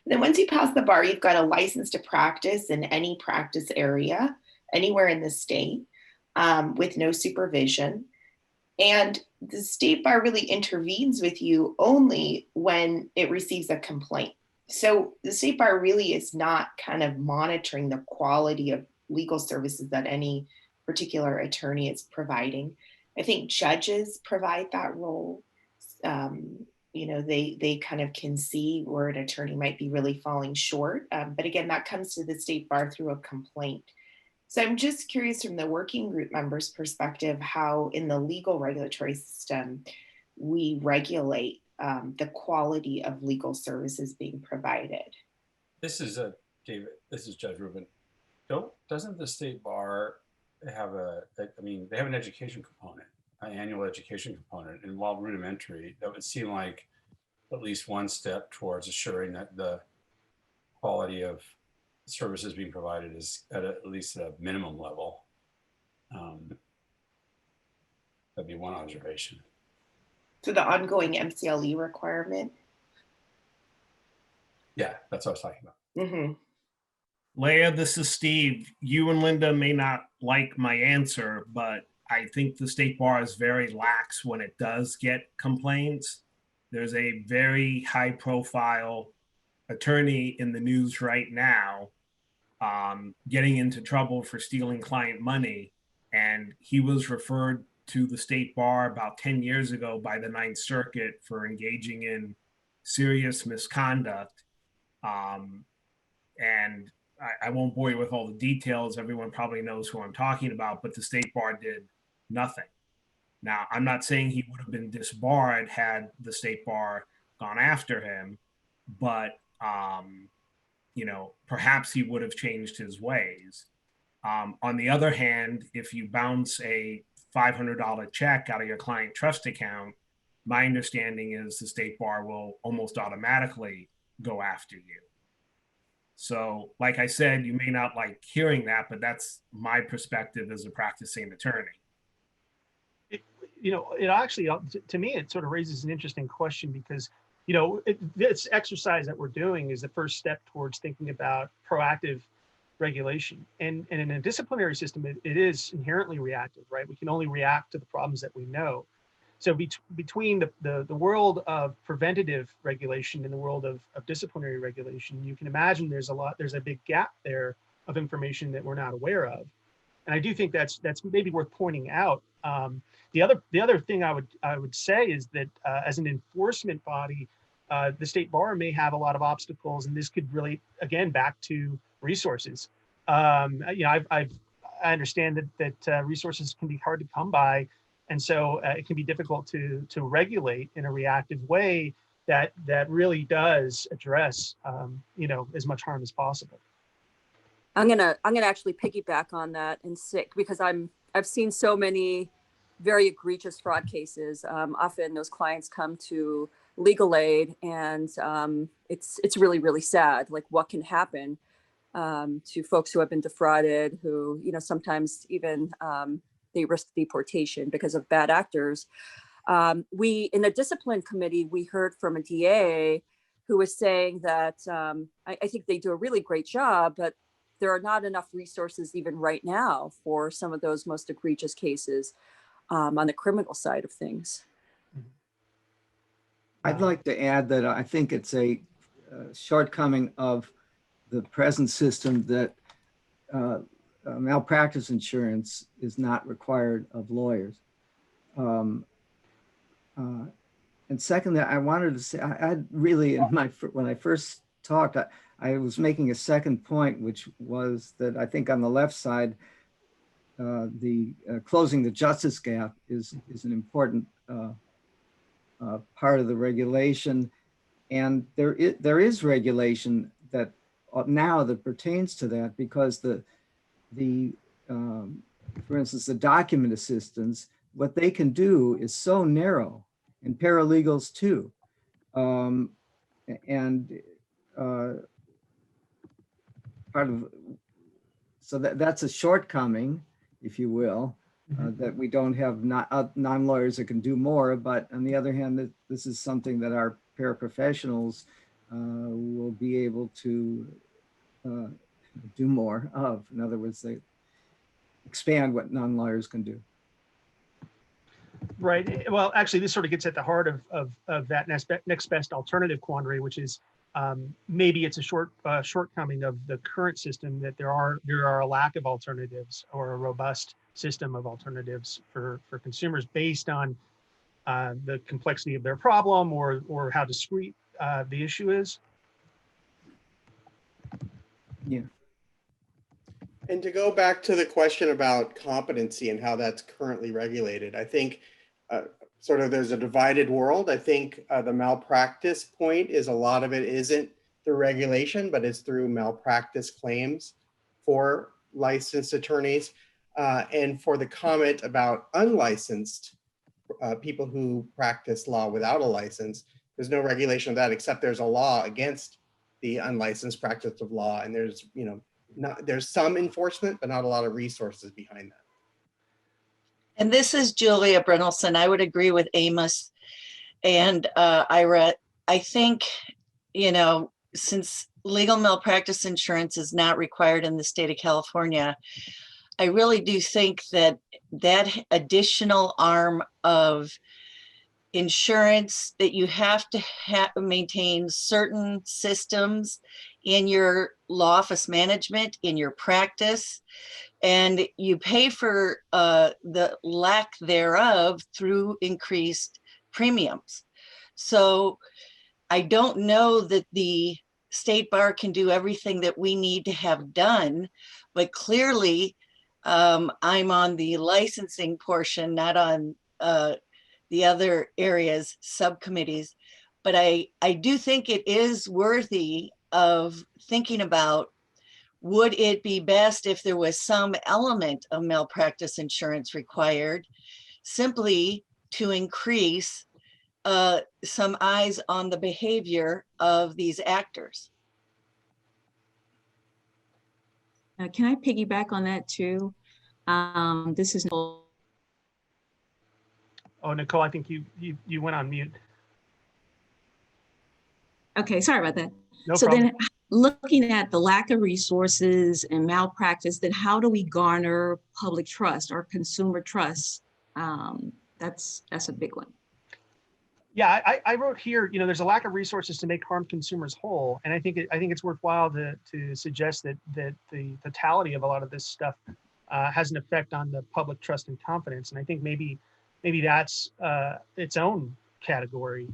And then once you pass the bar, you've got a license to practice in any practice area, anywhere in the state, with no supervision. And the state bar really intervenes with you only when it receives a complaint. So the state bar really is not kind of monitoring the quality of legal services that any particular attorney is providing. I think judges provide that role. They kind of can see where an attorney might be really falling short. But again, that comes to the state bar through a complaint. So I'm just curious from the working group members' perspective, how in the legal regulatory system, we regulate the quality of legal services being provided. This is David, this is Judge Rubin. Doesn't the state bar have they have an education component, an annual education component, and while rudimentary, that would seem like at least one step towards assuring that the quality of services being provided is at least at a minimum level. That'd be one observation. So the ongoing MCLE requirement? Yeah, that's what I was talking about. Mm-hmm. Leah, this is Steve. You and Linda may not like my answer, but I think the state bar is very lax when it does get complaints. There's a very high profile attorney in the news right now getting into trouble for stealing client money. And he was referred to the state bar about 10 years ago by the Ninth Circuit for engaging in serious misconduct. And I won't bore you with all the details. Everyone probably knows who I'm talking about, but the state bar did nothing. Now, I'm not saying he would have been disbarred had the state bar gone after him, but perhaps he would have changed his ways. On the other hand, if you bounce a $500 check out of your client trust account, my understanding is the state bar will almost automatically go after you. So, like I said, you may not like hearing that, but that's my perspective as a practicing attorney. It actually, to me, it sort of raises an interesting question because, this exercise that we're doing is the first step towards thinking about proactive regulation. And in a disciplinary system, it is inherently reactive, right? We can only react to the problems that we know. So between the world of preventative regulation and the world of disciplinary regulation, you can imagine there's a big gap there of information that we're not aware of. And I do think that's maybe worth pointing out. The other thing I would say is that as an enforcement body, the state bar may have a lot of obstacles, and this could really, again, back to resources. I understand that resources can be hard to come by, and so it can be difficult to regulate in a reactive way that really does address as much harm as possible. I'm gonna actually piggyback on that and say, because I've seen so many very egregious fraud cases. Often those clients come to legal aid, and it's really, really sad. Like, what can happen to folks who have been defrauded, who sometimes even they risk deportation because of bad actors. We, in a discipline committee, we heard from a DA who was saying that I think they do a really great job, but there are not enough resources even right now for some of those most egregious cases on the criminal side of things. I'd like to add that I think it's a shortcoming of the present system that malpractice insurance is not required of lawyers. And secondly, I wanted to say, I really, when I first talked, I was making a second point, which was that I think on the left side, the closing the justice gap is an important part of the regulation. And there is regulation that now that pertains to that, because for instance, the document assistants, what they can do is so narrow, and paralegals too. So that's a shortcoming, if you will, that we don't have non-lawyers that can do more. But on the other hand, this is something that our paraprofessionals will be able to do more of. In other words, they expand what non-lawyers can do. Right. Well, actually, this sort of gets at the heart of that next best alternative quandary, which is maybe it's a shortcoming of the current system, that there are a lack of alternatives or a robust system of alternatives for consumers based on the complexity of their problem or how discrete the issue is. Yeah. And to go back to the question about competency and how that's currently regulated, I think sort of there's a divided world. I think the malpractice point is a lot of it isn't through regulation, but it's through malpractice claims for licensed attorneys. And for the comment about unlicensed people who practice law without a license, there's no regulation of that, except there's a law against the unlicensed practice of law. And there's, there's some enforcement, but not a lot of resources behind that. And this is Julia Brynelson. I would agree with Amos and Ira. I think, since legal malpractice insurance is not required in the state of California, I really do think that additional arm of insurance, that you have to maintain certain systems in your law office management, in your practice, and you pay for the lack thereof through increased premiums. So I don't know that the state bar can do everything that we need to have done, but clearly I'm on the licensing portion, not on the other areas, subcommittees. But I do think it is worthy of thinking about, would it be best if there was some element of malpractice insurance required, simply to increase some eyes on the behavior of these actors? Can I piggyback on that too? This is Nicole. Oh, Nicole, I think you went on mute. Okay, sorry about that. No So problem. then looking at the lack of resources and malpractice, then how do we garner public trust or consumer trust? That's a big one. Yeah, I wrote here, you know, there's a lack of resources to make harmed consumers whole. And I think it's worthwhile to suggest that the totality of a lot of this stuff has an effect on the public trust and confidence. And I think maybe that's its own category.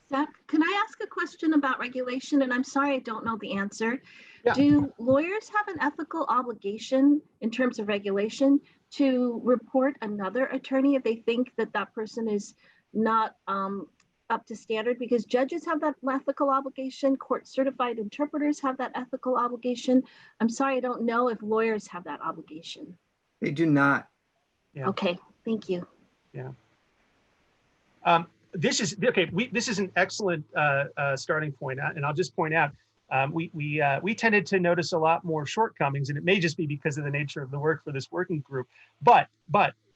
Zach, can I ask a question about regulation? And I'm sorry, I don't know the answer. Yeah. Do lawyers have an ethical obligation in terms of regulation to report another attorney if they think that that person is not up to standard? Because judges have that ethical obligation, court certified interpreters have that ethical obligation. I'm sorry, I don't know if lawyers have that obligation. They do not. Yeah. Okay, thank you. Yeah. This is okay. This is an excellent starting point, and I'll just point out we tended to notice a lot more shortcomings, and it may just be because of the nature of the work for this working group. But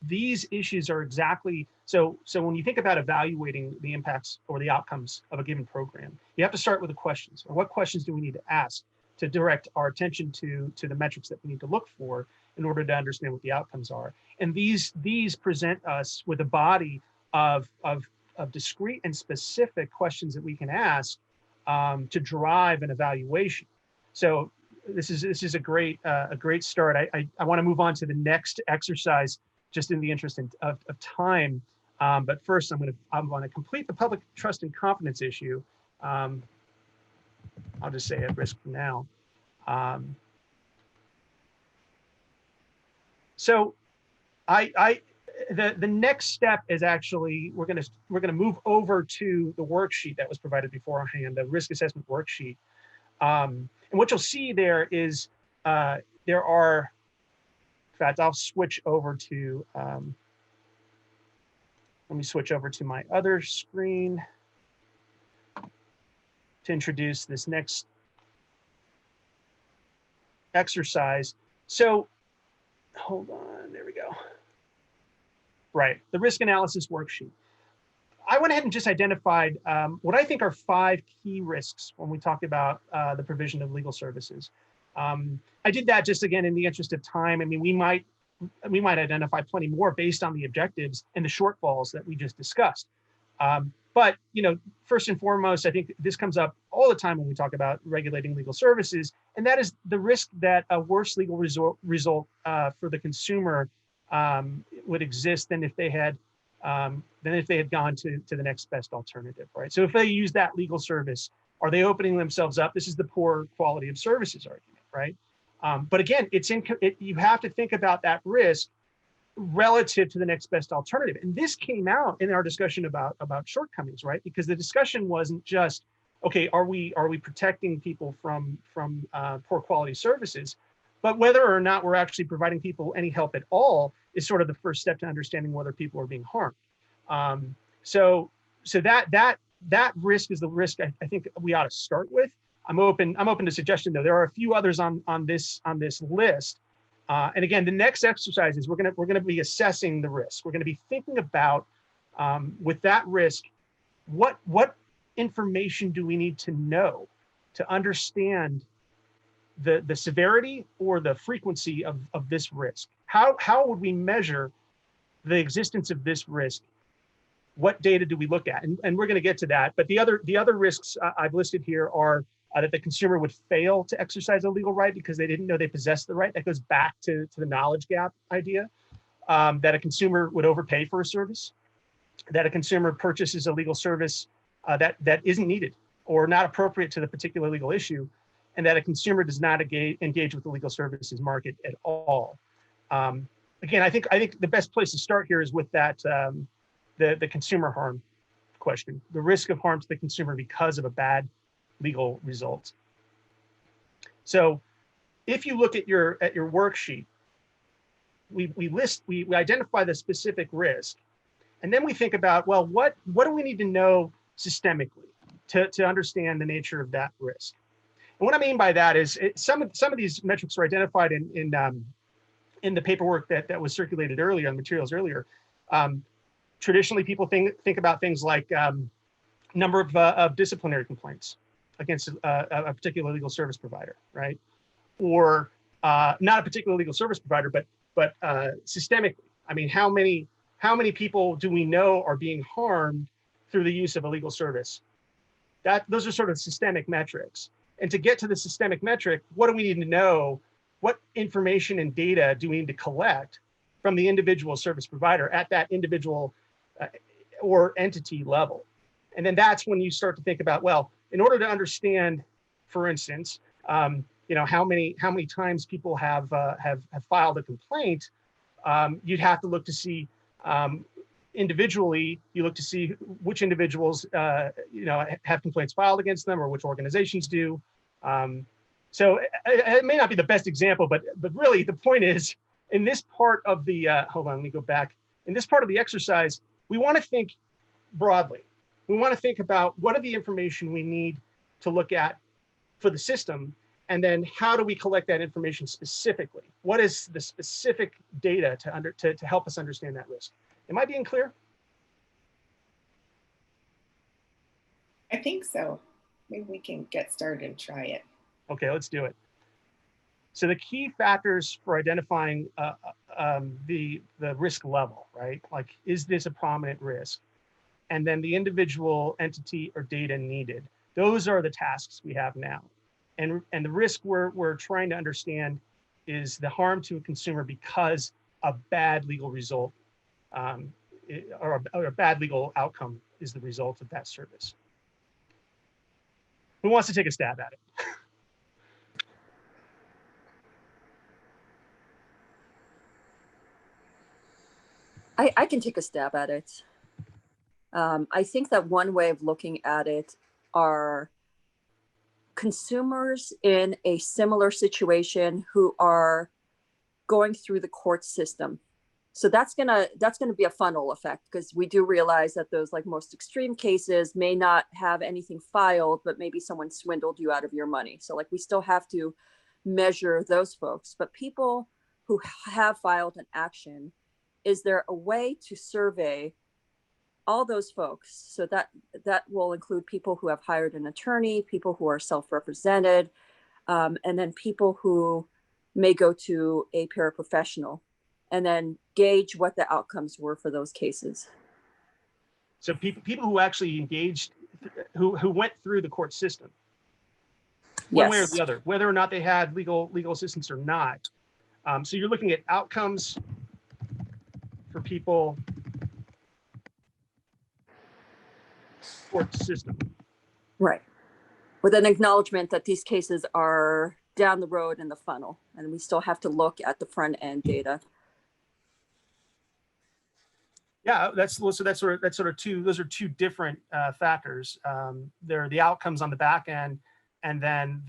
these issues are exactly so. So when you think about evaluating the impacts or the outcomes of a given program, you have to start with the questions. Or what questions do we need to ask to direct our attention to the metrics that we need to look for in order to understand what the outcomes are? And these present us with a body of discrete and specific questions that we can ask to drive an evaluation. So this is a great start. I want to move on to the next exercise just in the interest of time. But first, I'm going to complete the public trust and confidence issue. I'll just say at risk for now. So the next step is actually we're gonna move over to the worksheet that was provided beforehand, the risk assessment worksheet. And what you'll see there is there are, in fact, I'll switch over to let me switch over to my other screen to introduce this next exercise. So hold on, there we go. Right, the risk analysis worksheet. I went ahead and just identified what I think are 5 key risks when we talk about the provision of legal services. I did that just again in the interest of time. I mean, we might identify plenty more based on the objectives and the shortfalls that we just discussed. But you know, first and foremost, I think this comes up all the time when we talk about regulating legal services, and that is the risk that a worse legal result for the consumer would exist than if they had gone to the next best alternative, right? So if they use that legal service, are they opening themselves up? This is the poor quality of services argument, right? But again, you have to think about that risk relative to the next best alternative. And this came out in our discussion about shortcomings, right? Because the discussion wasn't just, okay, are we protecting people from poor quality services? But whether or not we're actually providing people any help at all is sort of the first step to understanding whether people are being harmed. So that risk is the risk I think we ought to start with. I'm open to suggestion though. There are a few others on this list. And again, the next exercise is we're gonna be assessing the risk. We're gonna be thinking about with that risk, what information do we need to know to understand the severity or the frequency of this risk? How would we measure the existence of this risk? What data do we look at? And we're going to get to that. But the other risks I've listed here are that the consumer would fail to exercise a legal right because they didn't know they possessed the right. That goes back to the knowledge gap idea. That a consumer would overpay for a service. That a consumer purchases a legal service that isn't needed or not appropriate to the particular legal issue, and that a consumer does not engage with the legal services market at all. Again, I think the best place to start here is with that the consumer harm question, the risk of harm to the consumer because of a bad legal result. So, if you look at your worksheet, we identify the specific risk, and then we think about, well, what do we need to know systemically to understand the nature of that risk? And what I mean by that is some of these metrics were identified in the paperwork that was circulated earlier, on materials earlier. Traditionally, people think about things like number of disciplinary complaints, against a particular legal service provider, right? Or not a particular legal service provider, but systemically. I mean, how many people do we know are being harmed through the use of a legal service? Those are sort of systemic metrics. And to get to the systemic metric, what do we need to know? What information and data do we need to collect from the individual service provider at that individual or entity level? And then that's when you start to think about, well, in order to understand, for instance, how many times people have filed a complaint, you'd have to look to see individually. You look to see which individuals have complaints filed against them, or which organizations do. So it may not be the best example, but really the point is, in this part of the hold on, let me go back. In this part of the exercise, we want to think broadly. We want to think about what are the information we need to look at for the system, and then how do we collect that information specifically? What is the specific data to help us understand that risk? Am I being clear? I think so. Maybe we can get started and try it. Okay, let's do it. So the key factors for identifying the risk level, right? Like, is this a prominent risk? And then the individual entity or data needed. Those are the tasks we have now. And the risk we're trying to understand is the harm to a consumer because a bad legal result or a bad legal outcome is the result of that service. Who wants to take a stab at it? I can take a stab at it. I think that one way of looking at it are consumers in a similar situation who are going through the court system. So that's gonna be a funnel effect, because we do realize that those like most extreme cases may not have anything filed, but maybe someone swindled you out of your money. So like we still have to measure those folks, but people who have filed an action, is there a way to survey all those folks? So that will include people who have hired an attorney, people who are self-represented, and then people who may go to a paraprofessional, and then gauge what the outcomes were for those cases. So people who actually engaged, who went through the court system, one way or the other, whether or not they had legal assistance or not. So you're looking at outcomes for people court system. Right. With an acknowledgement that these cases are down the road in the funnel, and we still have to look at the front end data. Yeah, those are two different factors. There are the outcomes on the back end, and then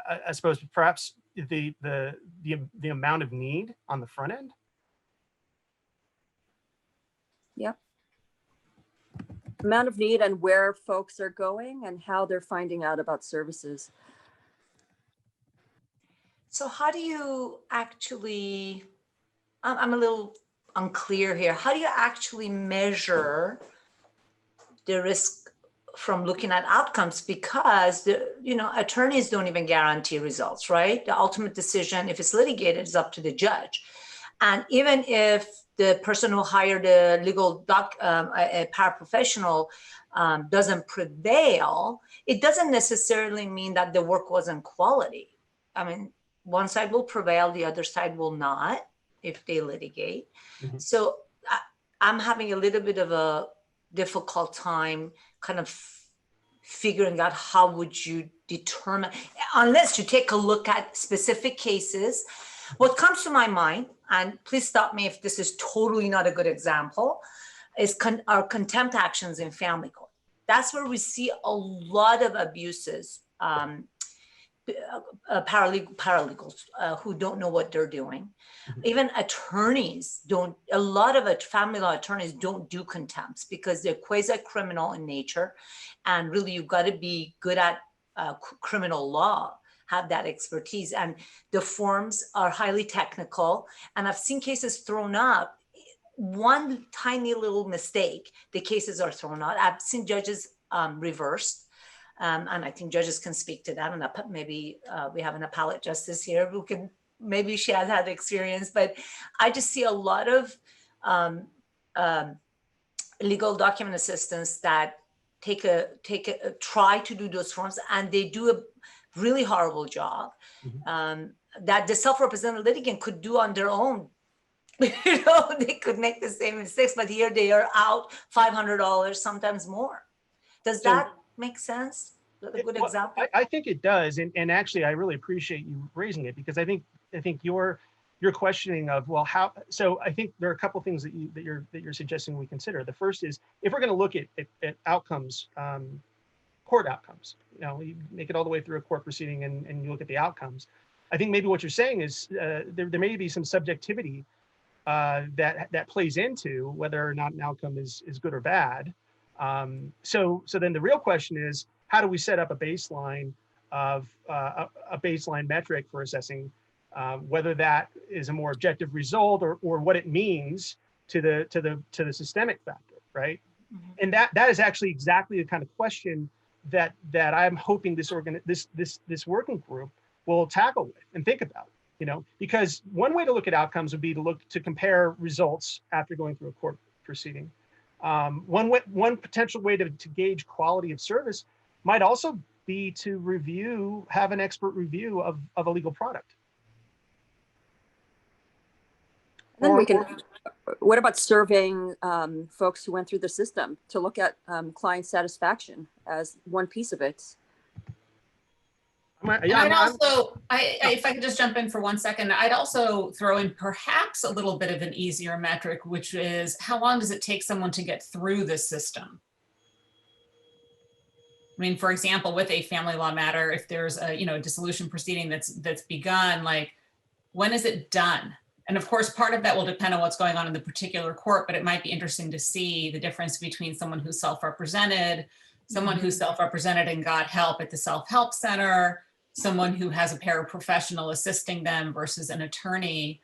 I suppose perhaps the amount of need on the front end. Yep. Amount of need and where folks are going and how they're finding out about services. So how do you actually, I'm a little unclear here. How do you actually measure the risk from looking at outcomes? Because attorneys don't even guarantee results, right? The ultimate decision, if it's litigated, is up to the judge. And even if the person who hired a a paraprofessional doesn't prevail, it doesn't necessarily mean that the work wasn't quality. I mean, one side will prevail, the other side will not if they litigate. Mm-hmm. So I'm having a little bit of a difficult time kind of figuring out how would you determine, unless you take a look at specific cases. What comes to my mind, and please stop me if this is totally not a good example, is our contempt actions in family court. That's where we see a lot of abuses, paralegals who don't know what they're doing. Mm-hmm. Even attorneys don't, a lot of family law attorneys don't do contempts because they're quasi-criminal in nature. And really, you've got to be good at criminal law, have that expertise. And the forms are highly technical. And I've seen cases thrown up. One tiny little mistake, the cases are thrown out. I've seen judges reversed And I think judges can speak to that. And maybe we have an appellate justice here who can, maybe she has had experience, but I just see a lot of legal document assistants that try to do those forms, and they do a really horrible job that the self-represented litigant could do on their own. You know, they could make the same mistakes, but here they are out $500, sometimes more. Does that make sense? A good example. I think it does, and actually, I really appreciate you raising it, because I think your questioning of, well, how. So I think there are a couple of things that you're suggesting we consider. The first is, if we're going to look at outcomes, court outcomes, you know, you make it all the way through a court proceeding and you look at the outcomes. I think maybe what you're saying is there may be some subjectivity that plays into whether or not an outcome is good or bad. So then the real question is, how do we set up a baseline of a baseline metric for assessing whether that is a more objective result or what it means to the systemic factor, right? And that is actually exactly the kind of question that I'm hoping this working group will tackle with and think about. You know, because one way to look at outcomes would be to compare results after going through a court proceeding. One potential way to gauge quality of service might also be to have an expert review of a legal product. Then we can, what about surveying folks who went through the system to look at client satisfaction as one piece of it? If I could just jump in for 1 second, I'd also throw in perhaps a little bit of an easier metric, which is how long does it take someone to get through the system? I mean, for example, with a family law matter, if there's a dissolution proceeding that's begun, like, when is it done? And of course, part of that will depend on what's going on in the particular court, but it might be interesting to see the difference between someone who's self-represented, someone who's self-represented and got help at the self-help center, someone who has a paraprofessional assisting them versus an attorney.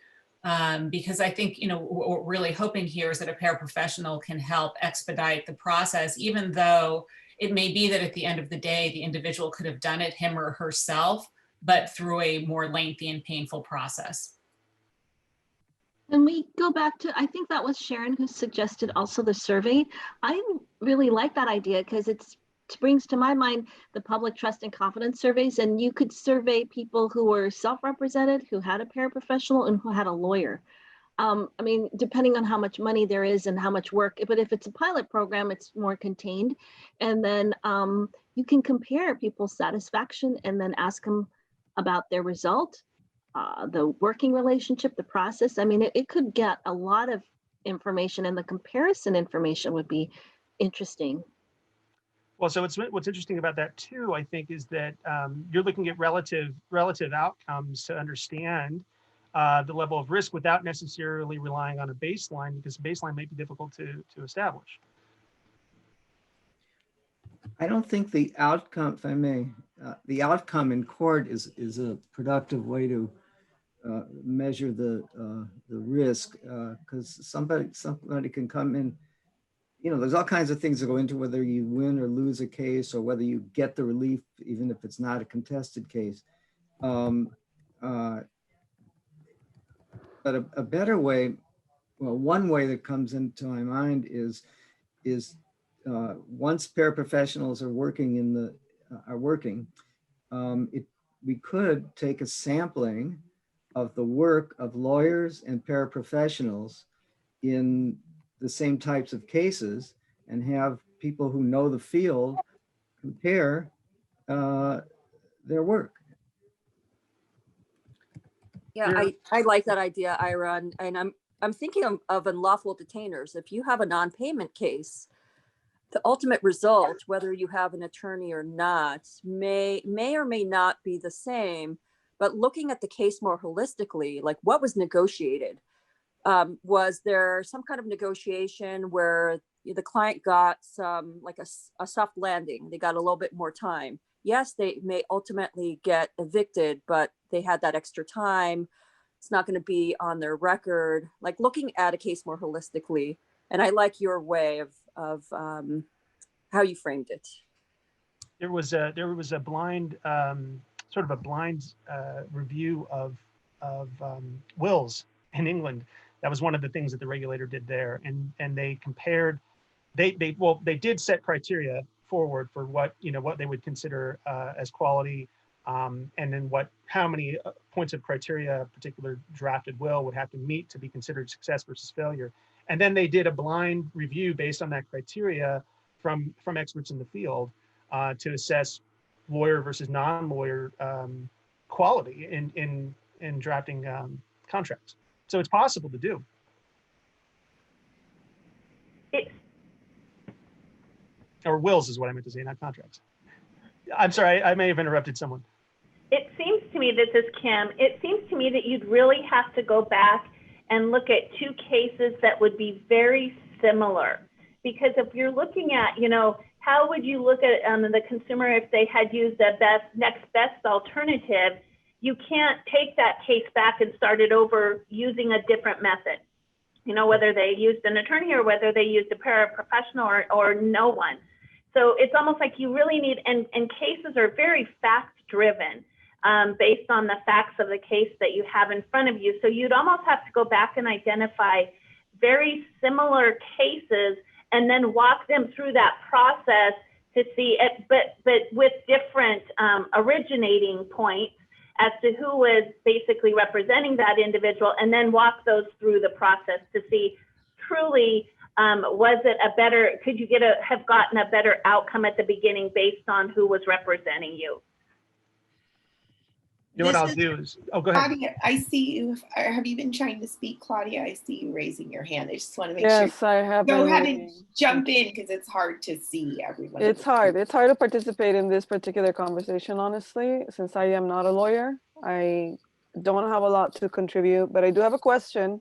Because I think, what we're really hoping here is that a paraprofessional can help expedite the process, even though it may be that at the end of the day, the individual could have done it him or herself, but through a more lengthy and painful process. Can we go back to, I think that was Sharon who suggested also the survey. I really like that idea because it brings to my mind the public trust and confidence surveys, and you could survey people who were self-represented, who had a paraprofessional, and who had a lawyer. I mean, depending on how much money there is and how much work, but if it's a pilot program, it's more contained. And then you can compare people's satisfaction and then ask them about their result, the working relationship, the process. I mean, it could get a lot of information, and the comparison information would be interesting. Well, so what's interesting about that too, I think, is that you're looking at relative outcomes to understand the level of risk without necessarily relying on a baseline, because baseline may be difficult to establish. I don't think the outcome, if I may, the outcome in court is a productive way to measure the risk, because somebody can come in. There's all kinds of things that go into whether you win or lose a case, or whether you get the relief, even if it's not a contested case. But a better way, well, one way that comes into my mind is once paraprofessionals are working we could take a sampling of the work of lawyers and paraprofessionals in the same types of cases and have people who know the field compare their work. Yeah, I like that idea, Ira, and I'm thinking of unlawful detainers. If you have a non-payment case, the ultimate result, whether you have an attorney or not, may or may not be the same. But looking at the case more holistically, like what was negotiated? Was there some kind of negotiation where the client got some, like a soft landing? They got a little bit more time. Yes, they may ultimately get evicted, but they had that extra time. It's not going to be on their record. Like looking at a case more holistically. And I like your way of how you framed it. there was a blind sort of a blind review of wills in England. That was one of the things that the regulator did there, and they compared. They did set criteria forward for what they would consider as quality, and then how many points of criteria a particular drafted will would have to meet to be considered success versus failure. And then they did a blind review based on that criteria from experts in the field to assess lawyer versus non-lawyer quality in drafting contracts. So it's possible to do. Or wills is what I meant to say, not contracts. I'm sorry, I may have interrupted someone. It seems to me, this is Kim, it seems to me that you'd really have to go back and look at two cases that would be very similar. Because if you're looking at, how would you look at the consumer if they had used the next best alternative? You can't take that case back and start it over using a different method. Whether they used an attorney or whether they used a paraprofessional or no one. So it's almost like you really need, and cases are very fact driven based on the facts of the case that you have in front of you. So you'd almost have to go back and identify very similar cases and then walk them through that process to see it, but with different originating points as to who was basically representing that individual, and then walk those through the process to see truly, was it a better, could you have gotten a better outcome at the beginning based on who was representing you? What I'll do is, go ahead. Claudia, I see you. Have you been trying to speak, Claudia? I see you raising your hand. I just want to make sure. Yes, I have. Go ahead and jump in because it's hard to see everyone. It's hard. It's hard to participate in this particular conversation, honestly, since I am not a lawyer. I don't have a lot to contribute, but I do have a question.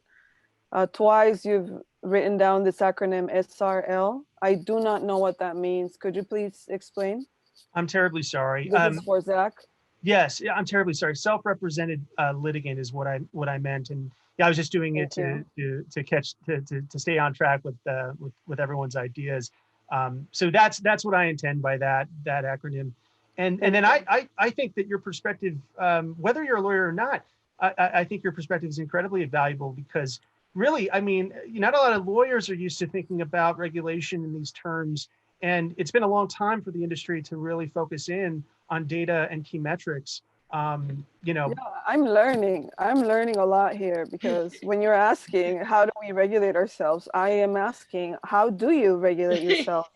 Twice you've written down this acronym SRL. I do not know what that means. Could you please explain? I'm terribly sorry. This is for Zach. Yes, I'm terribly sorry. Self-represented litigant is what I meant, and yeah, I was just doing it to stay on track with everyone's ideas. So that's what I intend by that acronym, and then I think that your perspective, whether you're a lawyer or not, I think your perspective is incredibly valuable because really, I mean, not a lot of lawyers are used to thinking about regulation in these terms, and it's been a long time for the industry to really focus in on data and key metrics. Yeah, I'm learning a lot here because when you're asking how do we regulate ourselves, I am asking how do you regulate yourself?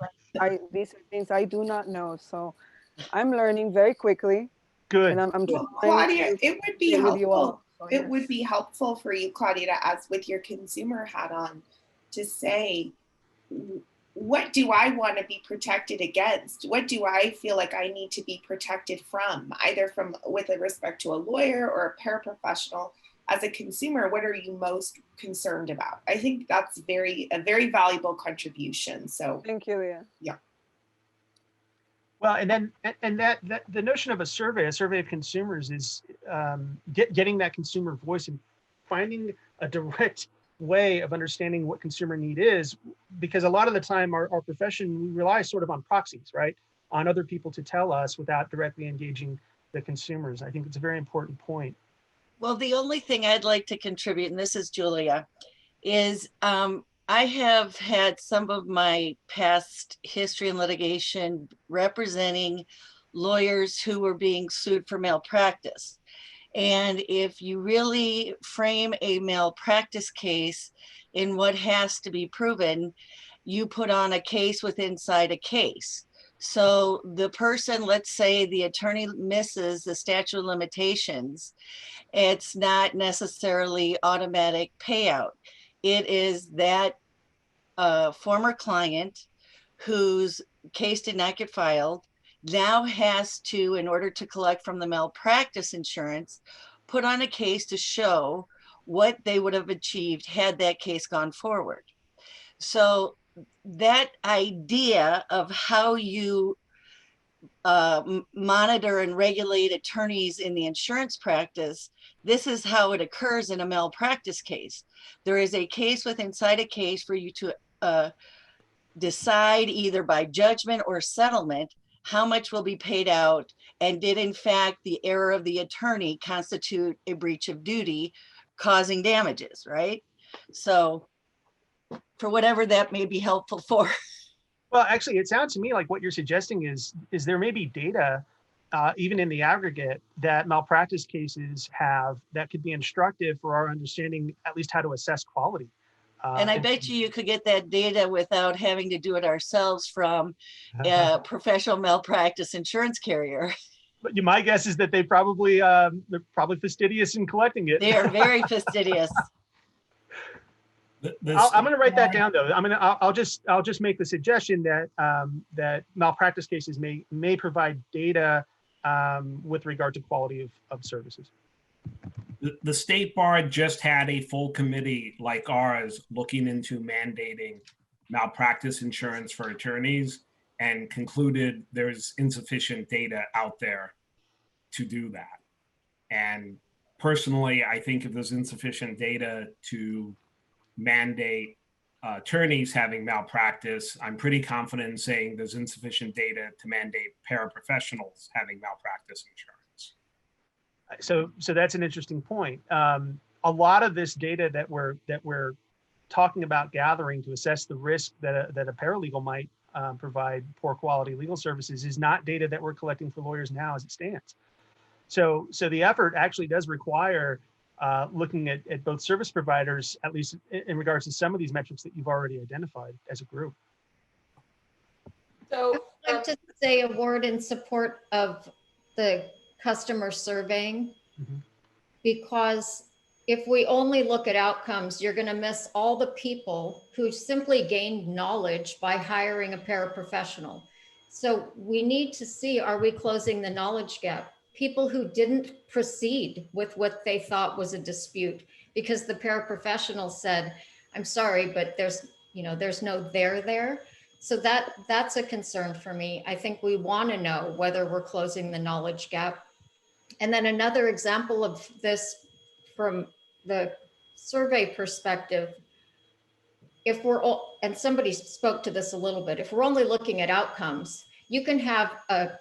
These are things I do not know, so I'm learning very quickly. Good. And I'm well, Claudia, it would be helpful. It would be helpful for you, Claudia, to ask with your consumer hat on to say, what do I want to be protected against? What do I feel like I need to be protected from, either from with respect to a lawyer or a paraprofessional? As a consumer, what are you most concerned about? I think that's a very valuable contribution. So thank you, Leah. Yeah. Well, and that the notion of a survey of consumers is getting that consumer voice and finding a direct way of understanding what consumer need is, because a lot of the time our profession, we rely sort of on proxies, right? On other people to tell us without directly engaging the consumers. I think it's a very important point. Well, the only thing I'd like to contribute, and this is Julia, is I have had some of my past history in litigation representing lawyers who were being sued for malpractice. And if you really frame a malpractice case in what has to be proven, you put on a case inside a case. So the person, let's say the attorney misses the statute of limitations, it's not necessarily automatic payout. It is that former client whose case did not get filed now has to, in order to collect from the malpractice insurance, put on a case to show what they would have achieved had that case gone forward. So that idea of how you monitor and regulate attorneys in the insurance practice, this is how it occurs in a malpractice case. There is a case inside a case for you to decide either by judgment or settlement how much will be paid out, and did in fact the error of the attorney constitute a breach of duty causing damages, right? So for whatever that may be helpful for. Well, actually, it sounds to me like what you're suggesting is there may be data, even in the aggregate, that malpractice cases have that could be instructive for our understanding at least how to assess quality. And I bet you could get that data without having to do it ourselves from a professional malpractice insurance carrier. But my guess is that they're probably fastidious in collecting it. They are very fastidious. I'm going to write that down, though. I'll just make the suggestion that that malpractice cases may provide data with regard to quality of services. The state bar just had a full committee like ours looking into mandating malpractice insurance for attorneys and concluded there's insufficient data out there to do that. And personally, I think if there's insufficient data to mandate attorneys having malpractice, I'm pretty confident in saying there's insufficient data to mandate paraprofessionals having malpractice insurance. So that's an interesting point. A lot of this data that we're talking about gathering to assess the risk that a paralegal might provide poor quality legal services is not data that we're collecting for lawyers now as it stands. So the effort actually does require looking at both service providers, at least in regards to some of these metrics that you've already identified as a group. So I'd like to say a word in support of the customer surveying, because if we only look at outcomes, you're going to miss all the people who simply gained knowledge by hiring a paraprofessional. So we need to see, are we closing the knowledge gap? People who didn't proceed with what they thought was a dispute because the paraprofessional said, I'm sorry, but there's no there. So that's a concern for me. I think we want to know whether we're closing the knowledge gap. And then another example of this from the survey perspective, if we're all, and somebody spoke to this a little bit, if we're only looking at outcomes, you can have a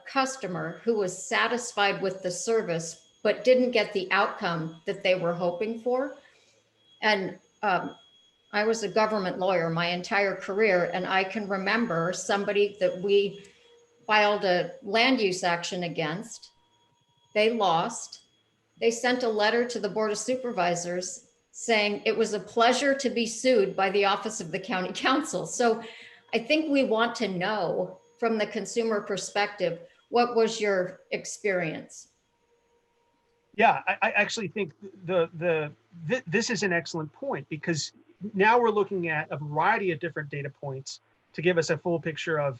customer who was satisfied with the service, but didn't get the outcome that they were hoping for. And I was a government lawyer my entire career, and I can remember somebody that we filed a land use action against. They lost. They sent a letter to the Board of Supervisors saying it was a pleasure to be sued by the Office of the County Council. So I think we want to know from the consumer perspective, what was your experience? Yeah, I actually think this is an excellent point, because now we're looking at a variety of different data points to give us a full picture of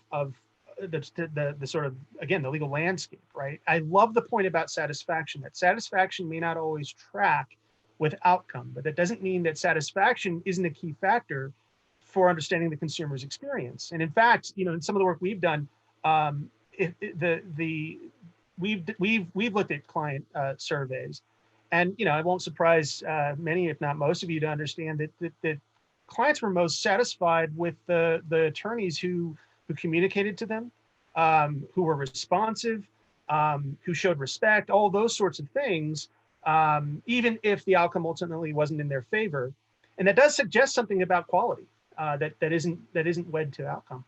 the sort of, again, the legal landscape, right? I love the point about satisfaction, that satisfaction may not always track with outcome, but that doesn't mean that satisfaction isn't a key factor for understanding the consumer's experience. And in fact, in some of the work we've done, we've looked at client surveys, and it won't surprise many, if not most of you, to understand that clients were most satisfied with the attorneys who communicated to them, who were responsive, who showed respect, all those sorts of things, even if the outcome ultimately wasn't in their favor. And that does suggest something about quality that isn't wed to outcome.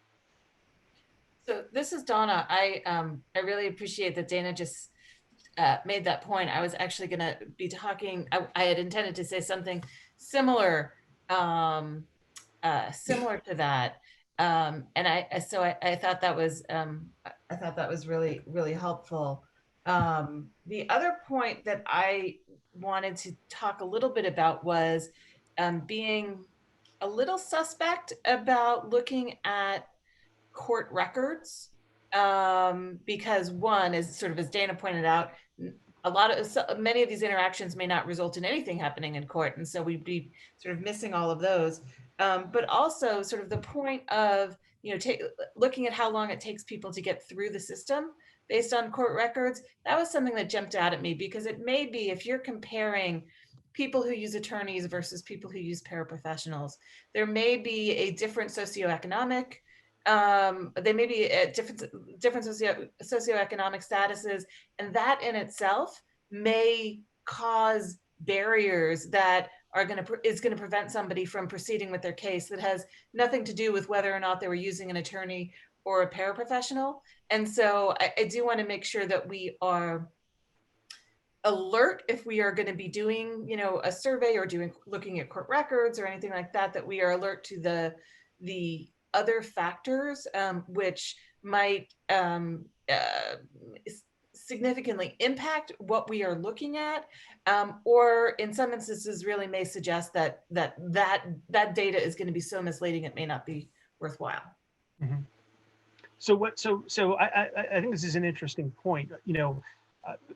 So this is Donna. I really appreciate that Dana just made that point. I was actually going to be talking. I had intended to say something similar, similar to that. And I thought that was really, really helpful. The other point that I wanted to talk a little bit about was being a little suspect about looking at court records, because one is sort of, as Dana pointed out, many of these interactions may not result in anything happening in court, and so we'd be sort of missing all of those. But also sort of the point of looking at how long it takes people to get through the system based on court records. That was something that jumped out at me, because it may be, if you're comparing people who use attorneys versus people who use paraprofessionals, there may be a different socioeconomic they may be at different socioeconomic statuses, and that in itself may cause barriers that is going to prevent somebody from proceeding with their case, that has nothing to do with whether or not they were using an attorney or a paraprofessional. And so I do want to make sure that we are alert if we are going to be doing, a survey or looking at court records or anything like that, that we are alert to the other factors which might significantly impact what we are looking at, or in some instances really may suggest that data is going to be so misleading it may not be worthwhile. Mm-hmm. So I think this is an interesting point.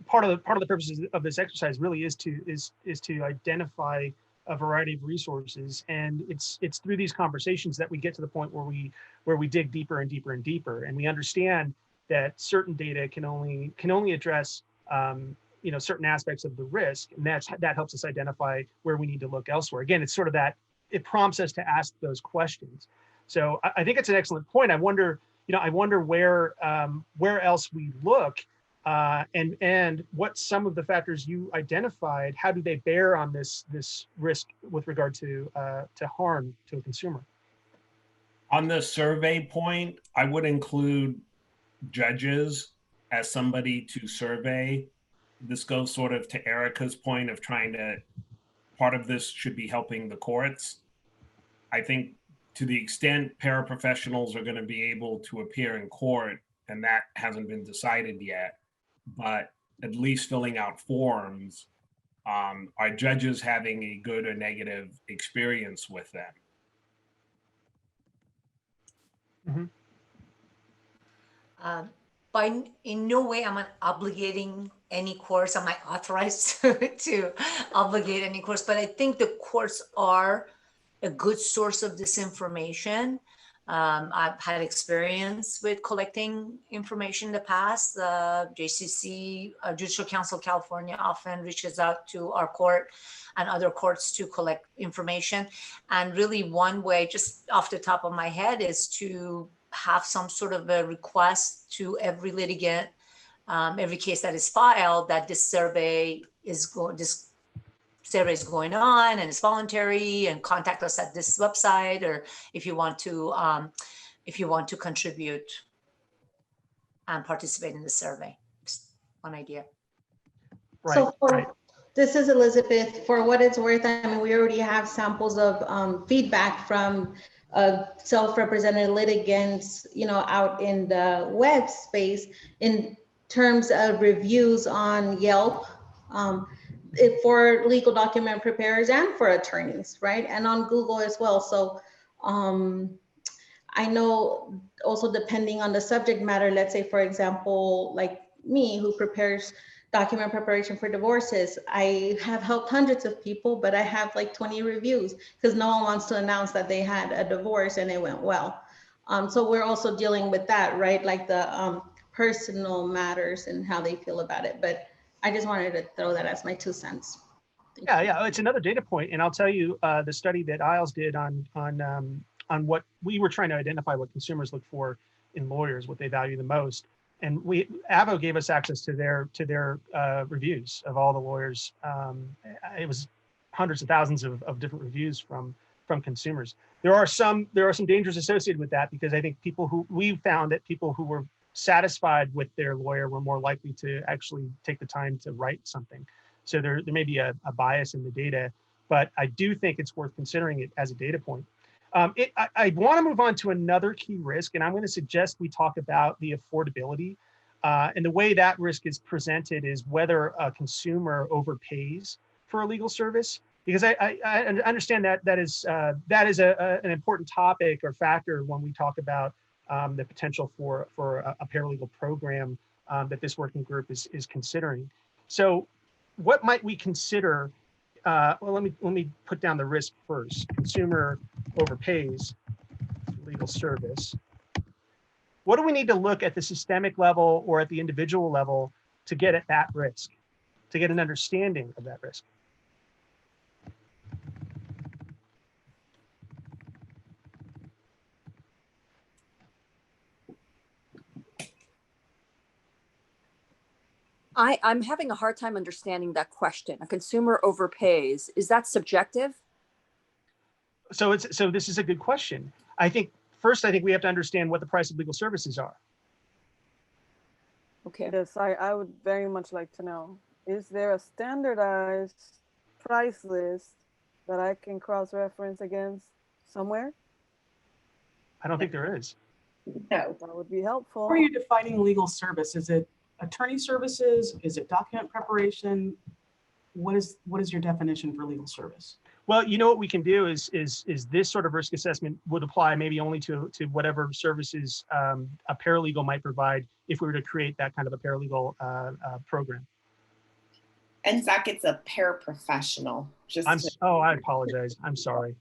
Part of the purposes of this exercise really is to identify a variety of resources, and it's through these conversations that we get to the point where we dig deeper and deeper and deeper, and we understand that certain data can only address certain aspects of the risk, and that helps us identify where we need to look elsewhere. Again, it's sort of that it prompts us to ask those questions. So I think it's an excellent point. I wonder where else we look. And what some of the factors you identified, how do they bear on this risk with regard to harm to a consumer? On the survey point, I would include judges as somebody to survey. This goes sort of to Erica's point of part of this should be helping the courts. I think to the extent paraprofessionals are going to be able to appear in court, and that hasn't been decided yet, but at least filling out forms, are judges having a good or negative experience with them? Mm-hmm. By in no way am I obligating any course. Am I authorized to obligate any course? But I think the courts are a good source of this information. I've had experience with collecting information in the past. JCC, Judicial Council of California, often reaches out to our court and other courts to collect information. And really one way, just off the top of my head, is to have some sort of a request to every litigant, every case that is filed, that this survey is going on and it's voluntary, and contact us at this website, or if you want to contribute and participate in the survey. Just one idea. Right. So right. This is Elizabeth. For what it's worth, I mean, we already have samples of feedback from self-represented litigants, out in the web space in terms of reviews on Yelp, for legal document preparers and for attorneys, right? And on Google as well. So I know also depending on the subject matter, let's say, for example, like me, who prepares document preparation for divorces, I have helped hundreds of people, but I have like 20 reviews because no one wants to announce that they had a divorce and it went well. So we're also dealing with that, right? Like the personal matters and how they feel about it. But I just wanted to throw that as my 2 cents. Yeah, it's another data point, and I'll tell you the study that Isles did on what we were trying to identify what consumers look for in lawyers, what they value the most, and AVO gave us access to their reviews of all the lawyers. It was hundreds of thousands of different reviews from consumers. There are some dangers associated with that, because I think we found that people who were satisfied with their lawyer were more likely to actually take the time to write something. So there may be a bias in the data, but I do think it's worth considering it as a data point. I want to move on to another key risk, and I'm going to suggest we talk about the affordability. And the way that risk is presented is whether a consumer overpays for a legal service, because I understand that is an important topic or factor when we talk about the potential for a paralegal program that this working group is considering. So what might we consider? Well, let me put down the risk first. Consumer overpays legal service. What do we need to look at the systemic level or at the individual level to get at that risk, to get an understanding of that risk? I'm having a hard time understanding that question. A consumer overpays. Is that subjective? So this is a good question. I think we have to understand what the price of legal services are. Okay. Yes, I would very much like to know, is there a standardized price list that I can cross-reference against somewhere? I don't think there is. No. That would be helpful. How are you defining legal service? Is it attorney services? Is it document preparation? What is your definition for legal service? Well, you know what we can do is this sort of risk assessment would apply maybe only to whatever services a paralegal might provide if we were to create that kind of a paralegal program. And Zach, it's a paraprofessional. I apologize. I'm sorry.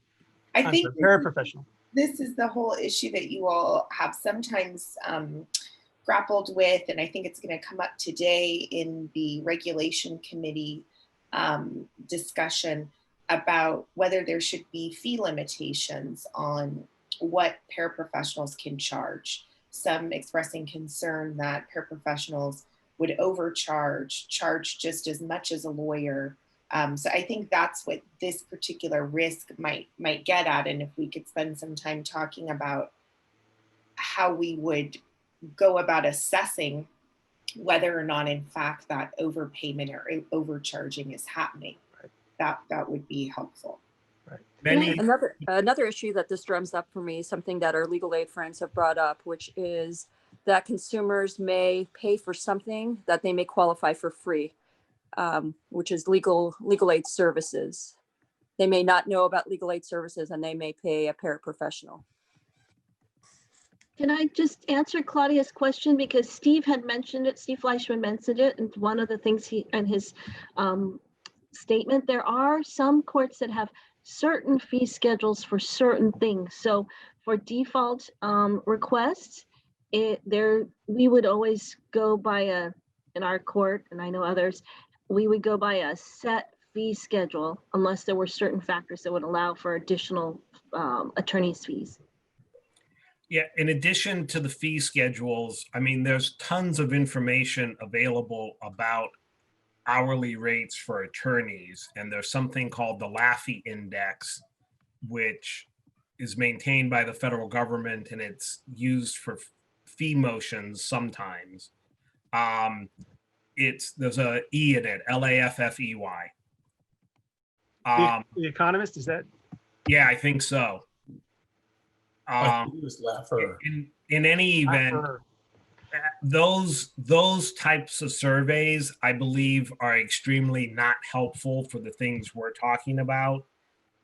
I think paraprofessional. This is the whole issue that you all have sometimes grappled with, and I think it's going to come up today in the regulation committee discussion about whether there should be fee limitations on what paraprofessionals can charge. Some expressing concern that paraprofessionals would charge just as much as a lawyer. So I think that's what this particular risk might get at. And if we could spend some time talking about how we would go about assessing whether or not in fact that overpayment or overcharging is happening, that would be helpful. Another issue that this drums up for me, something that our legal aid friends have brought up, which is that consumers may pay for something that they may qualify for free, which is legal aid services. They may not know about legal aid services and they may pay a paraprofessional. Can I just answer Claudia's question? Because Steve had mentioned it, Steve Fleischman mentioned it, and one of the things he, in his statement, there are some courts that have certain fee schedules for certain things. So for default requests, we would always go by in our court, and I know others, we would go by a set fee schedule unless there were certain factors that would allow for additional attorney's fees. Yeah, in addition to the fee schedules, I mean, there's tons of information available about hourly rates for attorneys. And there's something called the Laffey Index, which is maintained by the federal government and it's used for fee motions sometimes. There's a E in it, Laffey. The Economist, is that? Yeah, I think so. In any event, those types of surveys, I believe, are extremely not helpful for the things we're talking about.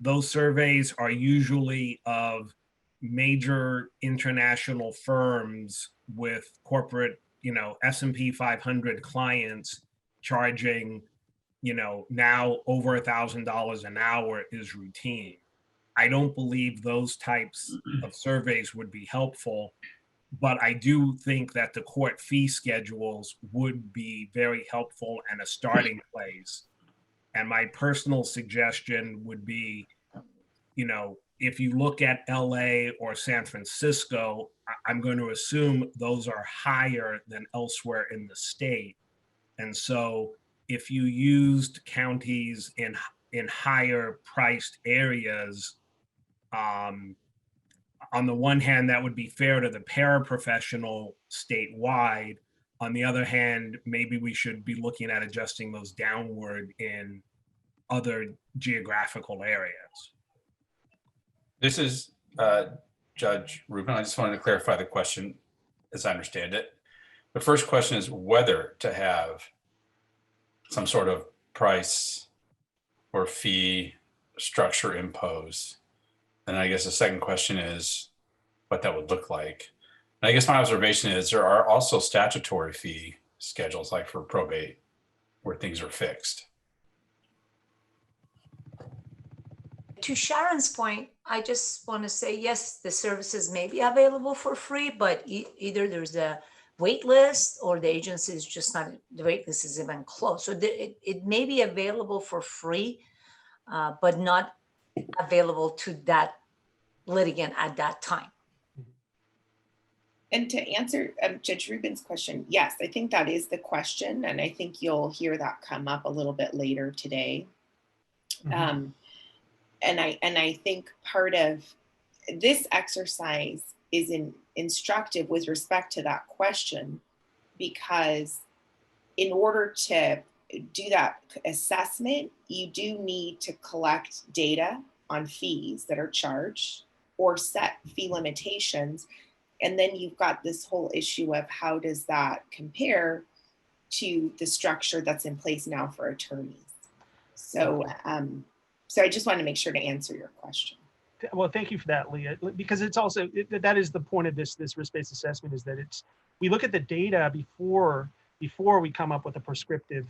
Those surveys are usually of major international firms with corporate, S&P 500 clients charging, now over $1,000 an hour is routine. I don't believe those types of surveys would be helpful, but I do think that the court fee schedules would be very helpful and a starting place. And my personal suggestion would be, if you look at LA or San Francisco, I'm going to assume those are higher than elsewhere in the state. And so if you used counties in higher priced areas, on the one hand, that would be fair to the paraprofessional statewide. On the other hand, maybe we should be looking at adjusting those downward in other geographical areas. This is Judge Rubin. I just wanted to clarify the question as I understand it. The first question is whether to have some sort of price or fee structure imposed. And I guess the second question is what that would look like. And I guess my observation is there are also statutory fee schedules, like for probate, where things are fixed. To Sharon's point, I just want to say, yes, the services may be available for free, but either there's a wait list or the agency is just not, the wait list is even closed. So it may be available for free, but not available to that litigant at that time. And to answer Judge Rubin's question, yes, I think that is the question. And I think you'll hear that come up a little bit later today. And I think part of this exercise is instructive with respect to that question, because in order to do that assessment, you do need to collect data on fees that are charged or set fee limitations. And then you've got this whole issue of how does that compare to the structure that's in place now for attorneys. So, so I just wanted to make sure to answer your question. Well, thank you for that, Leah, because it's also, that is the point of this risk-based assessment, is that we look at the data before we come up with a prescriptive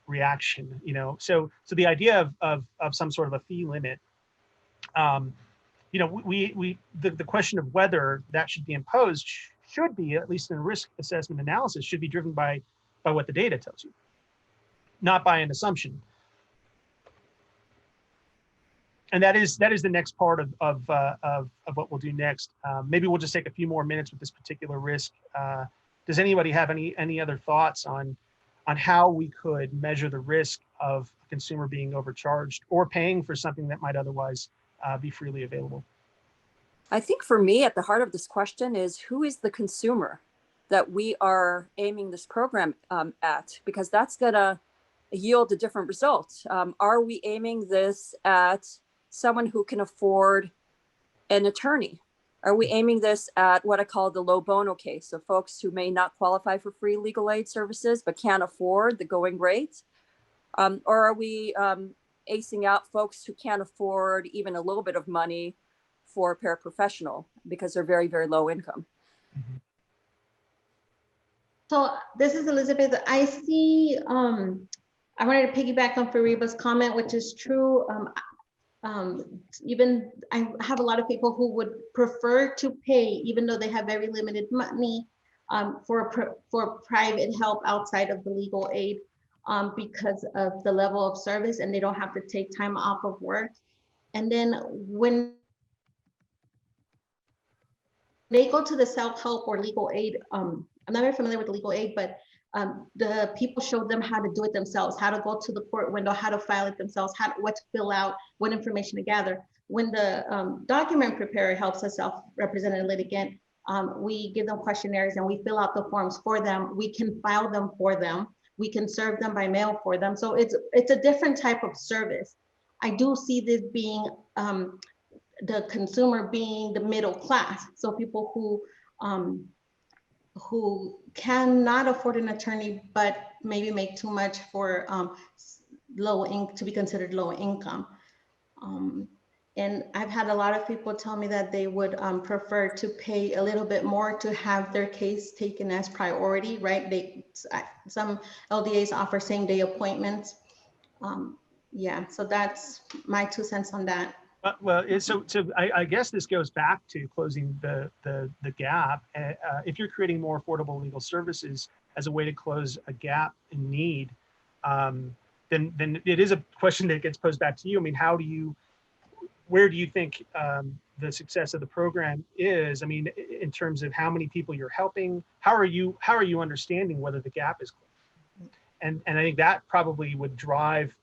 reaction, you know. So the idea of some sort of a fee limit, you know, the question of whether that should be imposed should be, at least in a risk assessment analysis, should be driven by what the data tells you, not by an assumption. And that is the next part of what we'll do next. Maybe we'll just take a few more minutes with this particular risk. Does anybody have any other thoughts on how we could measure the risk of a consumer being overcharged or paying for something that might otherwise be freely available? I think for me, at the heart of this question is, who is the consumer that we are aiming this program at? Because that's gonna yield a different result. Are we aiming this at someone who can afford an attorney? Are we aiming this at what I call the low bono case, so folks who may not qualify for free legal aid services but can't afford the going rate? Or are we acing out folks who can't afford even a little bit of money for paraprofessional because they're very, very low income? So this is Elizabeth. I see, I wanted to piggyback on Fariba's comment, which is true. Even I have a lot of people who would prefer to pay, even though they have very limited money, for private help outside of the legal aid, because of the level of service, and they don't have to take time off of work. And then when they go to the self-help or legal aid, I'm not very familiar with legal aid, but the people show them how to do it themselves, how to go to the court window, how to file it themselves, what to fill out, what information to gather. When the document preparer helps a self-represented litigant, we give them questionnaires and we fill out the forms for them. We can file them for them. We can serve them by mail for them. So it's a different type of service. I do see this being the consumer being the middle class. So people who cannot afford an attorney, but maybe make too much for to be considered low income. And I've had a lot of people tell me that they would prefer to pay a little bit more to have their case taken as priority, right? Some LDAs offer same-day appointments. Yeah, so that's my 2 cents on that. Well, so I guess this goes back to closing the gap. If you're creating more affordable legal services as a way to close a gap in need, then it is a question that gets posed back to you. I mean, where do you think the success of the program is? I mean, in terms of how many people you're helping, how are you understanding whether the gap is closed? And I think that probably would drive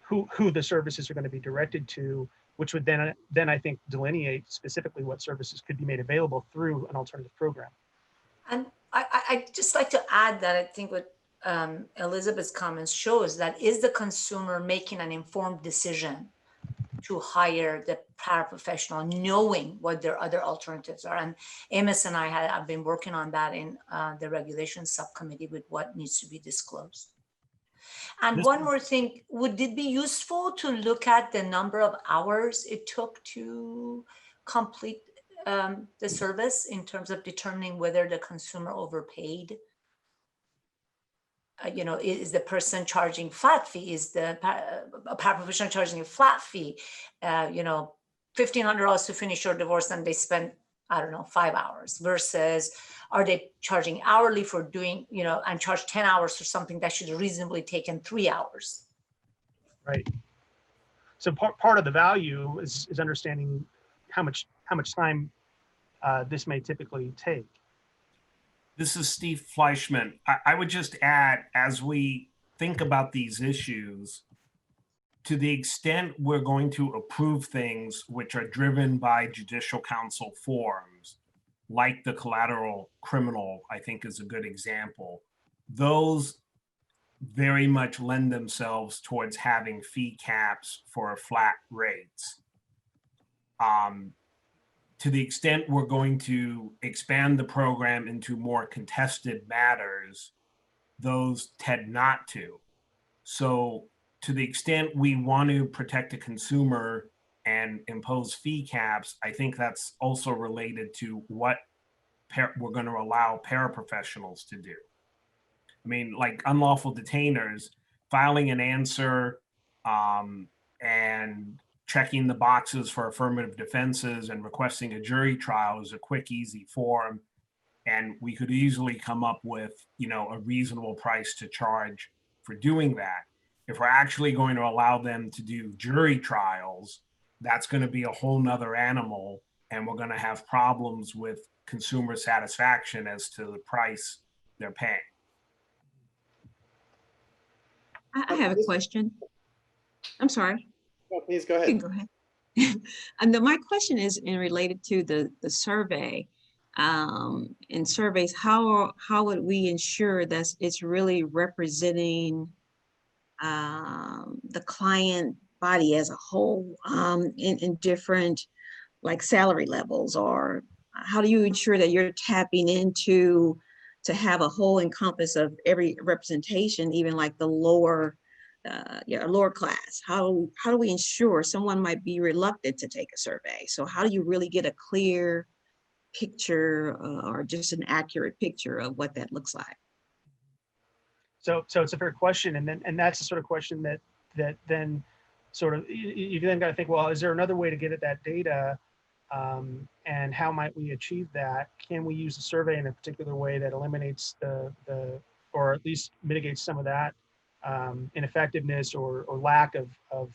who the services are going to be directed to, which would then I think delineate specifically what services could be made available through an alternative program. And I'd just like to add that I think what Elizabeth's comments shows that is the consumer making an informed decision to hire the paraprofessional, knowing what their other alternatives are. And Amos and I have been working on that in the regulations subcommittee with what needs to be disclosed. And one more thing, would it be useful to look at the number of hours it took to complete the service in terms of determining whether the consumer overpaid? You know, is the person charging flat fee? Is the paraprofessional charging a flat fee? You know, $1,500 to finish your divorce and they spend, I don't know, 5 hours, versus are they charging hourly for doing, you know, and charge 10 hours for something that should have reasonably taken 3 hours? Right. So part of the value is understanding how much time this may typically take. This is Steve Fleischman. I would just add, as we think about these issues, to the extent we're going to approve things which are driven by judicial council forums, like the collateral criminal, I think is a good example. Those very much lend themselves towards having fee caps for flat rates. To the extent we're going to expand the program into more contested matters, those tend not to. So to the extent we want to protect the consumer and impose fee caps, I think that's also related to what we're going to allow paraprofessionals to do. I mean, like unlawful detainers, filing an answer and checking the boxes for affirmative defenses and requesting a jury trial is a quick, easy form. And we could easily come up with, a reasonable price to charge for doing that. If we're actually going to allow them to do jury trials, that's going to be a whole nother animal. And we're going to have problems with consumer satisfaction as to the price they're paying. I have a question. I'm sorry. No, please go ahead. You can go ahead. And my question is related to the survey. In surveys, how would we ensure that it's really representing the client body as a whole in different like salary levels, or how do you ensure that you're tapping into to have a whole encompass of every representation, even like the lower class? How do we ensure someone might be reluctant to take a survey? So how do you really get a clear picture or just an accurate picture of what that looks like? So it's a fair question, and that's the sort of question that then sort of you then got to think, well, is there another way to get at that data, and how might we achieve that? Can we use the survey in a particular way that eliminates the or at least mitigates some of that ineffectiveness or lack of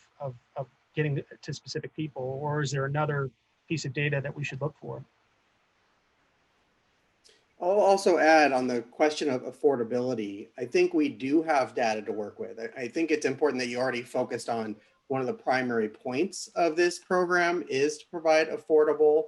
getting to specific people, or is there another piece of data that we should look for? I'll also add on the question of affordability. I think we do have data to work with. I think it's important that you already focused on one of the primary points of this program is to provide affordable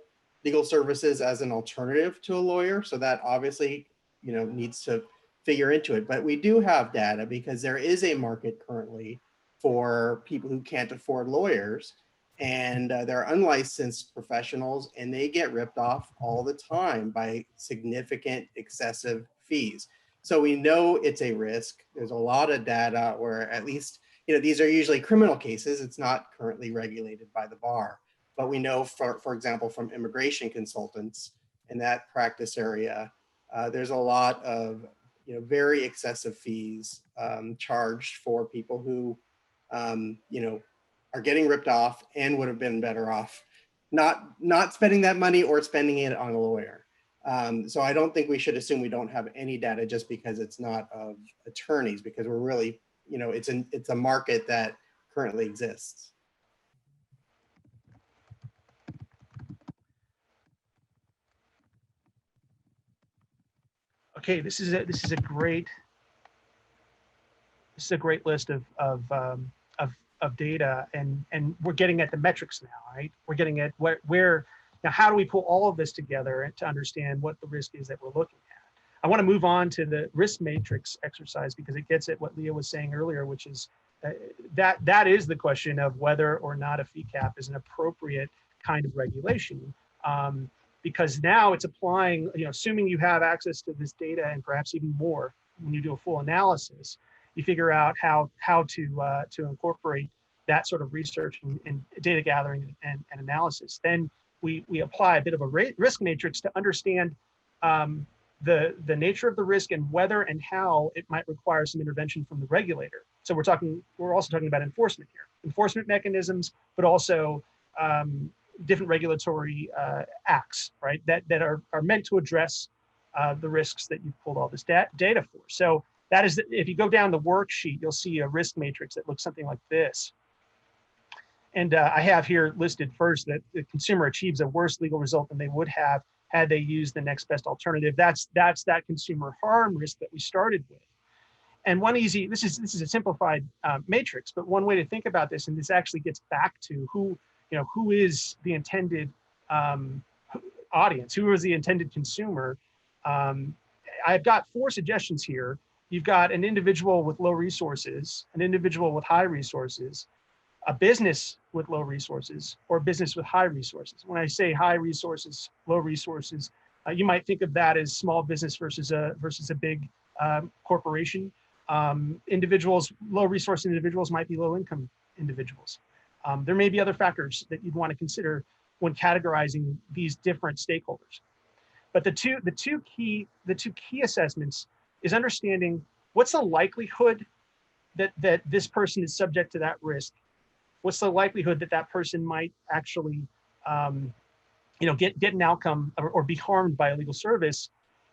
legal services as an alternative to a lawyer. So that obviously, needs to figure into it. But we do have data because there is a market currently for people who can't afford lawyers. And they're unlicensed professionals, and they get ripped off all the time by significant excessive fees. So we know it's a risk. There's a lot of data where at least, these are usually criminal cases. It's not currently regulated by the bar. But we know, for example, from immigration consultants in that practice area, there's a lot of very excessive fees charged for people who, are getting ripped off and would have been better off not spending that money or spending it on a lawyer. So I don't think we should assume we don't have any data just because it's not of attorneys, because we're really, it's a market that currently exists. Okay, this is a great list of data, and we're getting at the metrics now, right? We're getting at where now, how do we pull all of this together to understand what the risk is that we're looking at? I want to move on to the risk matrix exercise because it gets at what Leah was saying earlier, which is that is the question of whether or not a fee cap is an appropriate kind of regulation. Because now it's applying, assuming you have access to this data and perhaps even more when you do a full analysis, you figure out how to incorporate that sort of research and data gathering and analysis. Then we apply a bit of a risk matrix to understand the nature of the risk and whether and how it might require some intervention from the regulator. So we're also talking about enforcement here, enforcement mechanisms, but also different regulatory acts, right? That are meant to address the risks that you've pulled all this data for. So that is, if you go down the worksheet, you'll see a risk matrix that looks something like this. And I have here listed first that the consumer achieves a worse legal result than they would have had they used the next best alternative. That's that consumer harm risk that we started with. And one easy, this is a simplified matrix, but one way to think about this, and this actually gets back to who is the intended audience, who is the intended consumer. I've got 4 suggestions here. You've got an individual with low resources, an individual with high resources, a business with low resources, or a business with high resources. When I say high resources, low resources, you might think of that as small business versus a big corporation. Individuals, low resource individuals might be low income individuals. There may be other factors that you'd want to consider when categorizing these different stakeholders. But the two key assessments is understanding what's the likelihood that this person is subject to that risk. What's the likelihood that that person might actually get an outcome or be harmed by a legal service?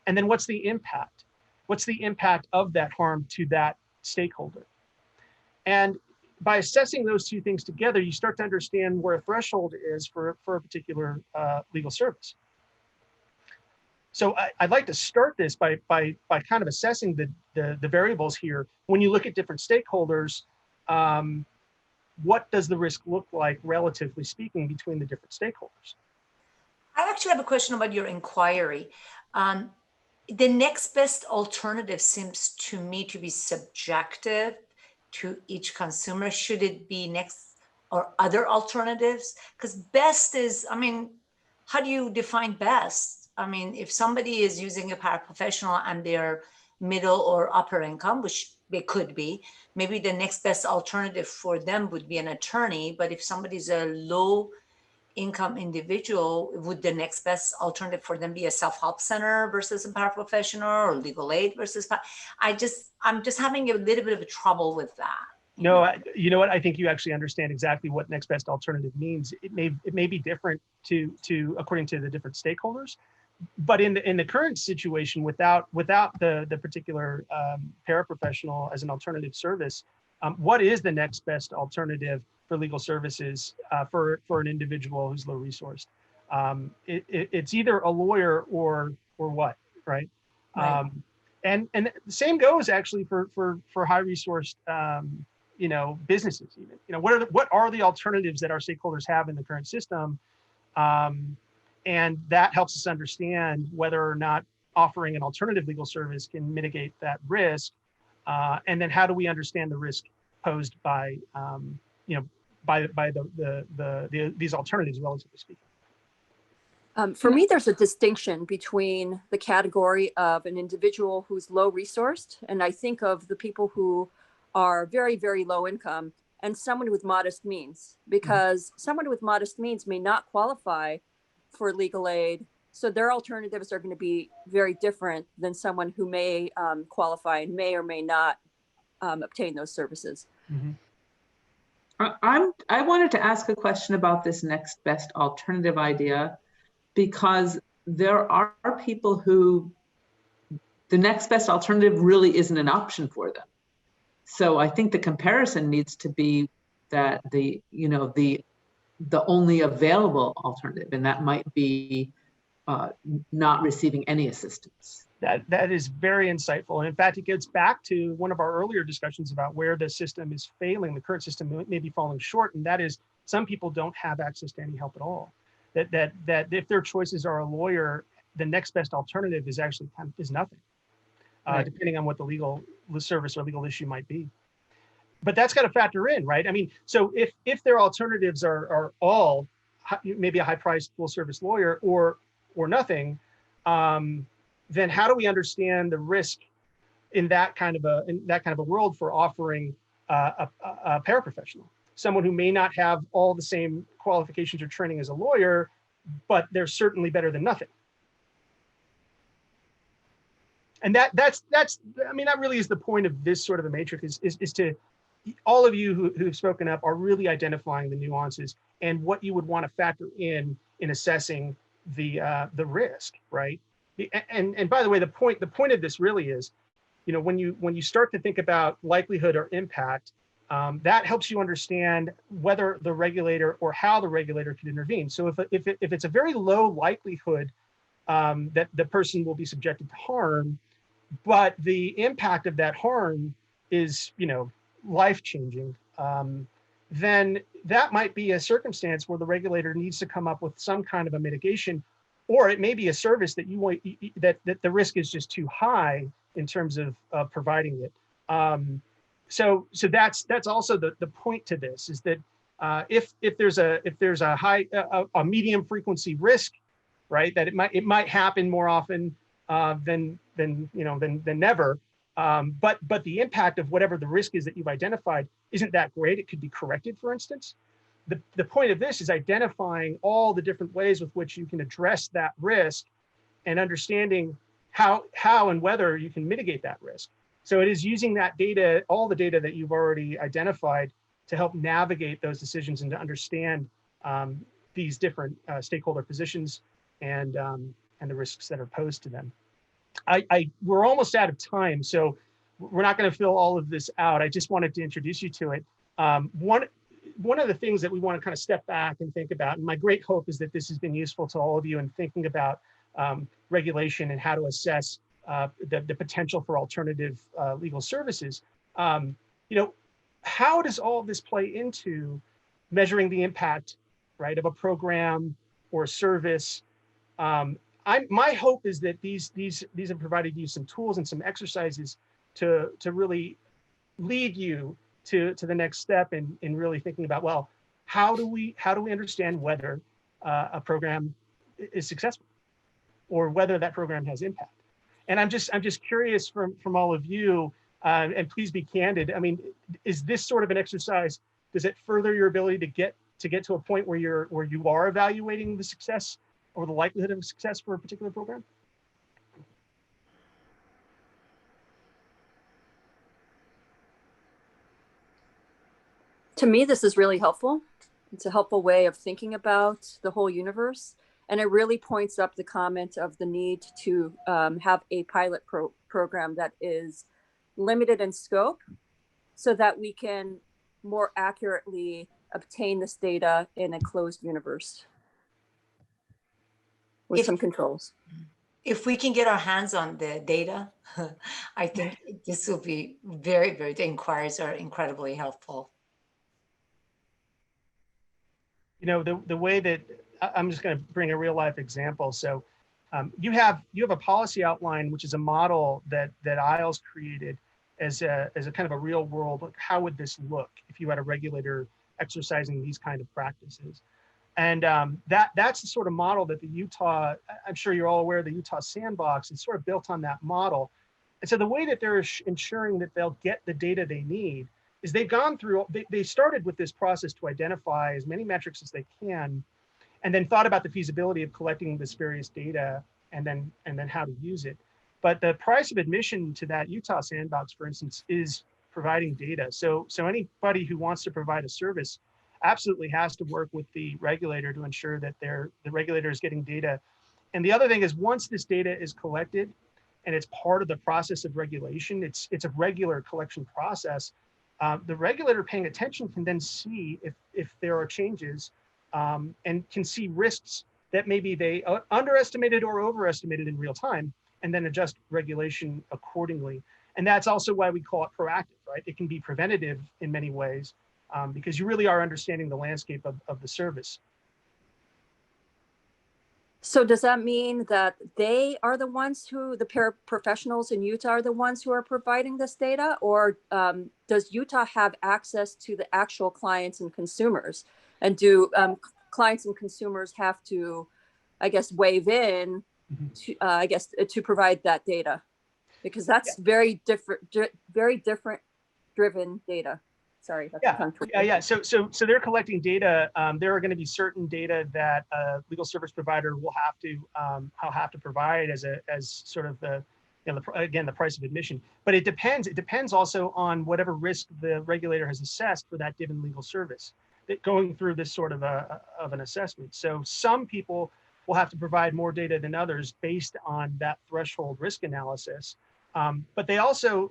And then what's the impact? What's the impact of that harm to that stakeholder? And by assessing those two things together, you start to understand where a threshold is for a particular legal service. So I'd like to start this by kind of assessing the variables here. When you look at different stakeholders, what does the risk look like, relatively speaking, between the different stakeholders? I actually have a question about your inquiry. The next best alternative seems to me to be subjective to each consumer. Should it be next or other alternatives? Because best is, how do you define best? If somebody is using a paraprofessional and they're middle or upper income, which they could be, maybe the next best alternative for them would be an attorney. But if somebody's a low income individual, would the next best alternative for them be a self-help center versus a paraprofessional, or legal aid versus? I'm just having a little bit of trouble with that. No, you know what? I think you actually understand exactly what next best alternative means. It may be different to according to the different stakeholders, but in the current situation, without the particular paraprofessional as an alternative service, what is the next best alternative for legal services for an individual who's low resourced? It's either a lawyer or what, right? Right. And the same goes actually for high resourced businesses even. What are the alternatives that our stakeholders have in the current system? And that helps us understand whether or not offering an alternative legal service can mitigate that risk. And then how do we understand the risk posed by these alternatives, relatively speaking? For me, there's a distinction between the category of an individual who's low resourced, and I think of the people who are very, very low income, and someone with modest means, because someone with modest means may not qualify for legal aid. So their alternatives are going to be very different than someone who may qualify and may or may not obtain those services. I wanted to ask a question about this next best alternative idea, because there are people who the next best alternative really isn't an option for them. So I think the comparison needs to be that the only available alternative, and that might be not receiving any assistance. That is very insightful. And in fact, it gets back to one of our earlier discussions about where the system is failing. The current system may be falling short, and that is some people don't have access to any help at all. That if their choices are a lawyer, the next best alternative is actually is nothing, depending on what the legal service or legal issue might be. But that's got to factor in, right? So if their alternatives are all maybe a high-priced full-service lawyer or nothing, then how do we understand the risk in that kind of a world for offering a paraprofessional, someone who may not have all the same qualifications or training as a lawyer, but they're certainly better than nothing? And that really is the point of this sort of a matrix, is to all of you who've spoken up are really identifying the nuances and what you would want to factor in assessing the risk, right? And by the way, the point of this really is, when you start to think about likelihood or impact, that helps you understand whether the regulator or how the regulator can intervene. So if it's a very low likelihood that the person will be subjected to harm, but the impact of that harm is, life-changing, then that might be a circumstance where the regulator needs to come up with some kind of a mitigation, or it may be a service that you want, that the risk is just too high in terms of providing it. So that's also the point to this, is that if there's a high a medium frequency risk, right, that it might happen more often than never. But the impact of whatever the risk is that you've identified isn't that great. It could be corrected, for instance. The point of this is identifying all the different ways with which you can address that risk and understanding how and whether you can mitigate that risk. So it is using that data, all the data that you've already identified, to help navigate those decisions and to understand these different stakeholder positions and the risks that are posed to them. We're almost out of time, so we're not going to fill all of this out. I just wanted to introduce you to it. One of the things that we want to kind of step back and think about, and my great hope is that this has been useful to all of you in thinking about regulation and how to assess the potential for alternative legal services. How does all of this play into measuring the impact, right, of a program or a service? My hope is that these have provided you some tools and some exercises to really lead you to the next step in really thinking about, well, how do we understand whether a program is successful or whether that program has impact? And I'm just curious from all of you, and please be candid. I mean, is this sort of an exercise, does it further your ability to get to a point where you are evaluating the success or the likelihood of success for a particular program? To me, this is really helpful. It's a helpful way of thinking about the whole universe. And it really points up the comment of the need to have a pilot program that is limited in scope so that we can more accurately obtain this data in a closed universe with some controls. If we can get our hands on the data, I think this will be the inquiries are incredibly helpful. The way that I'm just going to bring a real life example. So you have a policy outline, which is a model that ILS created as a kind of a real world. Like, how would this look if you had a regulator exercising these kind of practices? And that's the sort of model that the Utah, I'm sure you're all aware of the Utah sandbox, is sort of built on that model. And so the way that they're ensuring that they'll get the data they need is they've gone through, they started with this process to identify as many metrics as they can, and then thought about the feasibility of collecting this various data and then how to use it. But the price of admission to that Utah sandbox, for instance, is providing data. So anybody who wants to provide a service absolutely has to work with the regulator to ensure that the regulator is getting data. And the other thing is, once this data is collected and it's part of the process of regulation, it's a regular collection process. The regulator paying attention can then see if there are changes and can see risks that maybe they underestimated or overestimated in real time, and then adjust regulation accordingly. And that's also why we call it proactive, right? It can be preventative in many ways because you really are understanding the landscape of the service. So does that mean that they are the ones who, the paraprofessionals in Utah are the ones who are providing this data? Or does Utah have access to the actual clients and consumers? And do clients and consumers have to, I guess, wave in to, to provide that data? Because that's very different driven data. Sorry. Yeah. So they're collecting data. There are going to be certain data that a legal service provider will have to provide as sort of the price of admission. But it depends. It depends also on whatever risk the regulator has assessed for that given legal service. That going through this sort of an assessment. So some people will have to provide more data than others based on that threshold risk analysis. But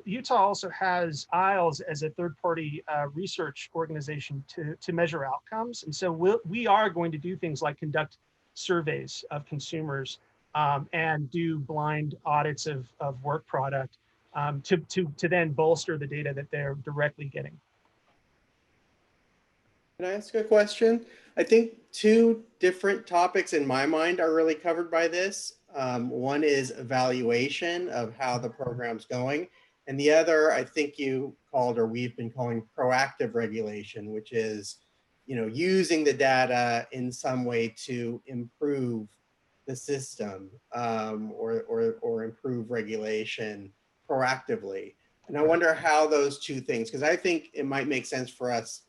Utah also has ILS as a third-party research organization to measure outcomes. And so we are going to do things like conduct surveys of consumers and do blind audits of work product to then bolster the data that they're directly getting. Can I ask a question? I think two different topics in my mind are really covered by this. One is evaluation of how the program's going. And the other, I think you called, or we've been calling, proactive regulation, which is, using the data in some way to improve the system or improve regulation proactively. And I wonder how those two things, because I think it might make sense for us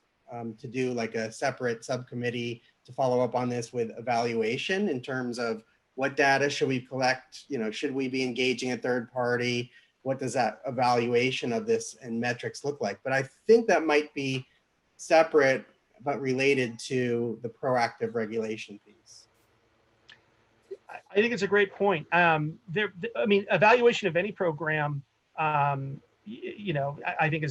to do like a separate subcommittee to follow up on this with evaluation in terms of what data should we collect, should we be engaging a third party? What does that evaluation of this and metrics look like? But I think that might be separate but related to the proactive regulation piece. I think it's a great point. Evaluation of any program, I think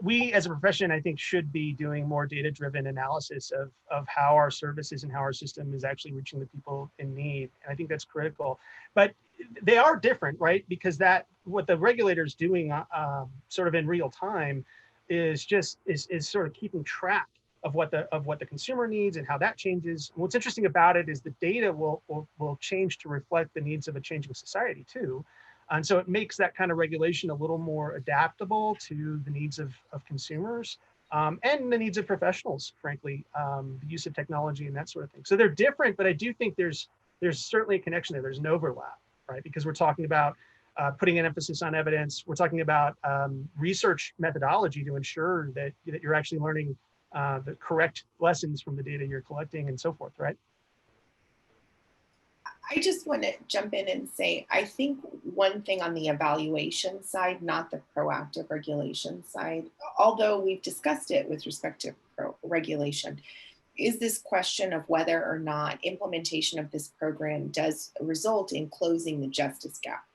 we as a profession, I think, should be doing more data-driven analysis of how our services and how our system is actually reaching the people in need. And I think that's critical. But they are different, right? Because what the regulator's doing sort of in real time is sort of keeping track of what the consumer needs and how that changes. And what's interesting about it is the data will change to reflect the needs of a changing society too. And so it makes that kind of regulation a little more adaptable to the needs of consumers and the needs of professionals, frankly, the use of technology and that sort of thing. So they're different, but I do think there's certainly a connection there. There's an overlap, right? Because we're talking about putting an emphasis on evidence. We're talking about research methodology to ensure that you're actually learning the correct lessons from the data you're collecting and so forth, right? I just want to jump in and say, I think one thing on the evaluation side, not the proactive regulation side, although we've discussed it with respect to regulation, is this question of whether or not implementation of this program does result in closing the justice gap.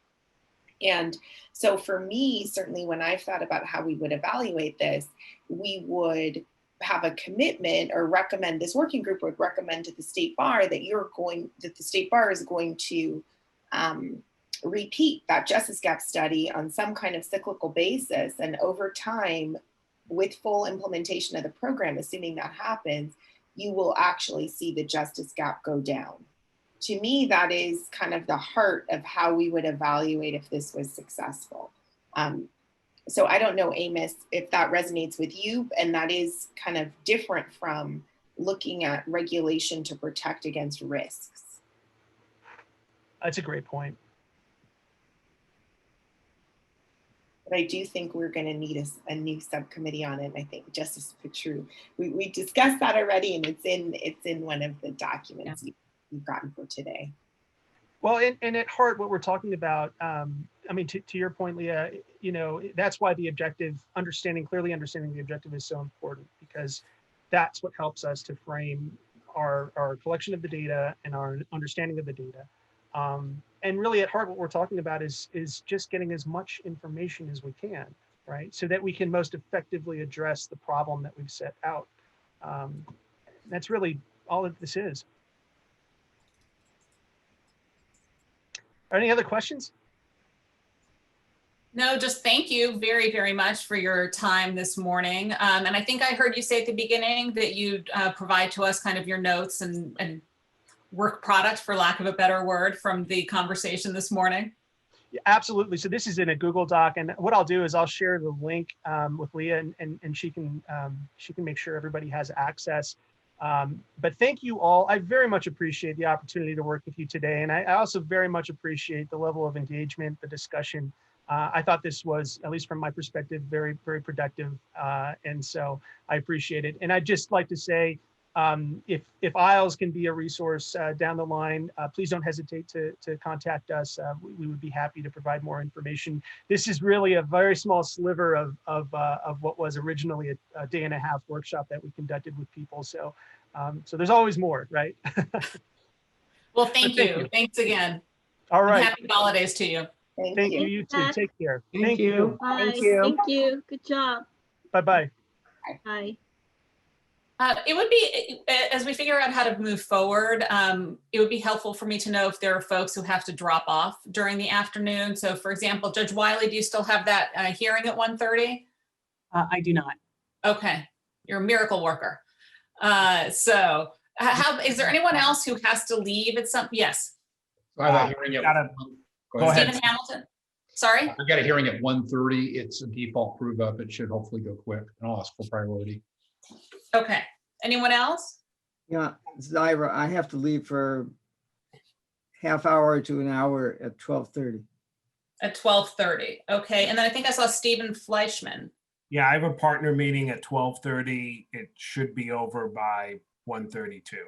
And so for me, certainly when I've thought about how we would evaluate this, we would have a commitment or recommend, this working group would recommend to the state bar that the state bar is going to repeat that justice gap study on some kind of cyclical basis. And over time, with full implementation of the program, assuming that happens, you will actually see the justice gap go down. To me, that is kind of the heart of how we would evaluate if this was successful. So I don't know, Amos, if that resonates with you, and that is kind of different from looking at regulation to protect against risks. That's a great point. But I do think we're going to need a new subcommittee on it. I think Justice Petru, we discussed that already, and it's in one of the documents you've gotten for today. Well, and at heart, what we're talking about, to your point, Leah, that's why the objective, clearly understanding the objective is so important, because that's what helps us to frame our collection of the data and our understanding of the data. And really at heart, what we're talking about is just getting as much information as we can, right? So that we can most effectively address the problem that we've set out. That's really all that this is. Any other questions? No, just thank you very, very much for your time this morning. And I think I heard you say at the beginning that you'd provide to us kind of your notes and work product, for lack of a better word, from the conversation this morning. Yeah, absolutely. So this is in a Google Doc, and what I'll do is I'll share the link with Leah, and she can make sure everybody has access. But thank you all. I very much appreciate the opportunity to work with you today. And I also very much appreciate the level of engagement, the discussion. I thought this was, at least from my perspective, very, very productive. And so I appreciate it. And I'd just like to say, if ISLES can be a resource down the line, please don't hesitate to contact us. We would be happy to provide more information. This is really a very small sliver of what was originally a day-and-a-half workshop that we conducted with people. So, so there's always more, right? Well, thank you. Thanks again. All right. And happy holidays to you. Thank you. You too. Take care. Thank you. Bye. Thank you. Good job. Bye-bye. Bye. It would be, as we figure out how to move forward, it would be helpful for me to know if there are folks who have to drop off during the afternoon. So for example, Judge Wiley, do you still have that hearing at 1:30? I do not. Okay, you're a miracle worker. So is there anyone else who has to leave at some, yes? I have a hearing at, Go ahead. Stephen Hamilton, sorry? I got a hearing at 1:30. It's a default prove up. It should hopefully go quick, and I'll ask for priority. Okay, anyone else? Yeah, Zyra, I have to leave for half hour to an hour at 12:30. At 12:30, okay. And then I think I saw Stephen Fleischman. Yeah, I have a partner meeting at 12:30. It should be over by 1:32.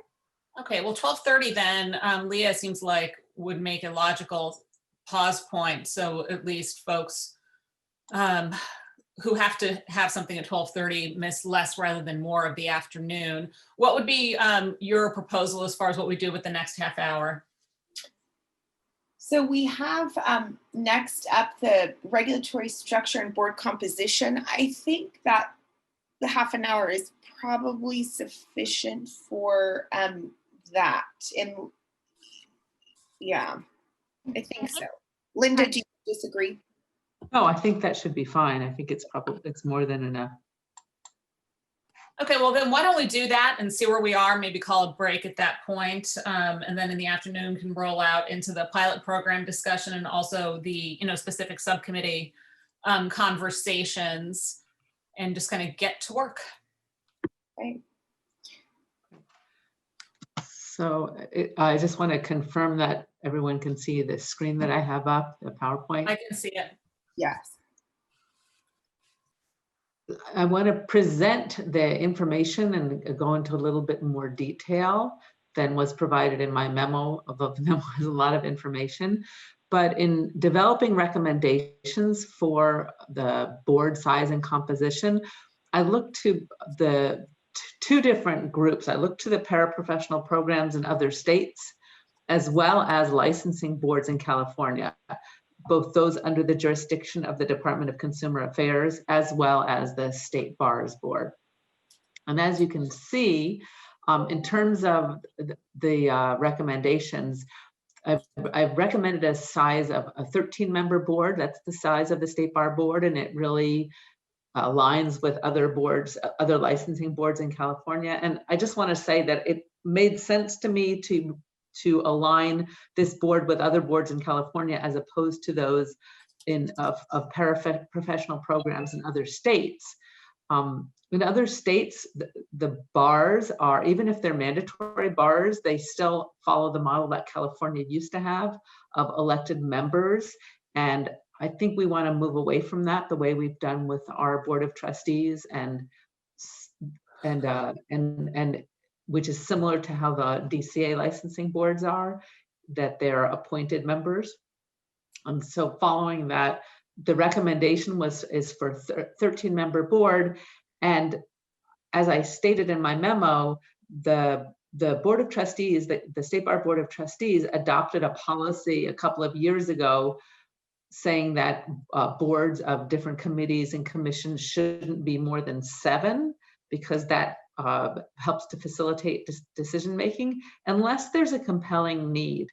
Okay, well, 12:30 then, Leah seems like would make a logical pause point. So at least folks who have to have something at 12:30 miss less rather than more of the afternoon. What would be your proposal as far as what we do with the next half hour? So we have next up the regulatory structure and board composition. I think that the half an hour is probably sufficient for that. And yeah, I think so. Linda, do you disagree? Oh, I think that should be fine. I think it's more than enough. Okay, well then why don't we do that and see where we are, maybe call a break at that point, and then in the afternoon can roll out into the pilot program discussion and also the specific subcommittee conversations and just kind of get to work. Right. So I just want to confirm that everyone can see the screen that I have up, the PowerPoint. I can see it. Yes. I want to present the information and go into a little bit more detail than was provided in my memo, although the memo has a lot of information. But in developing recommendations for the board size and composition, I looked to the two different groups. I looked to the paraprofessional programs in other states, as well as licensing boards in California, both those under the jurisdiction of the Department of Consumer Affairs, as well as the State Bars Board. And as you can see, in terms of the recommendations, I've recommended a size of a 13-member board. That's the size of the State Bar Board, and it really aligns with other boards, other licensing boards in California. And I just want to say that it made sense to me to align this board with other boards in California as opposed to those of paraprofessional programs in other states. In other states, the bars are, even if they're mandatory bars, they still follow the model that California used to have of elected members. And I think we want to move away from that the way we've done with our Board of Trustees and which is similar to how the DCA licensing boards are, that they're appointed members. And so following that, the recommendation is for 13-member board. And as I stated in my memo, the Board of Trustees, the State Bar Board of Trustees adopted a policy a couple of years ago saying that boards of different committees and commissions shouldn't be more than 7, because that helps to facilitate decision-making, unless there's a compelling need,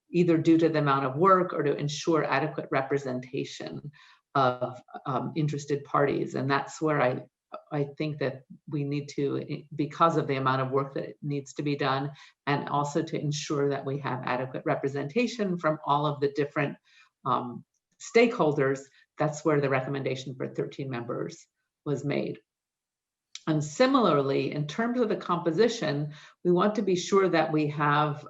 either due to the amount of work or to ensure adequate representation of interested parties. And that's where I think that we need to, because of the amount of work that needs to be done, and also to ensure that we have adequate representation from all of the different stakeholders, that's where the recommendation for 13 members was made. And similarly, in terms of the composition, we want to be sure that we have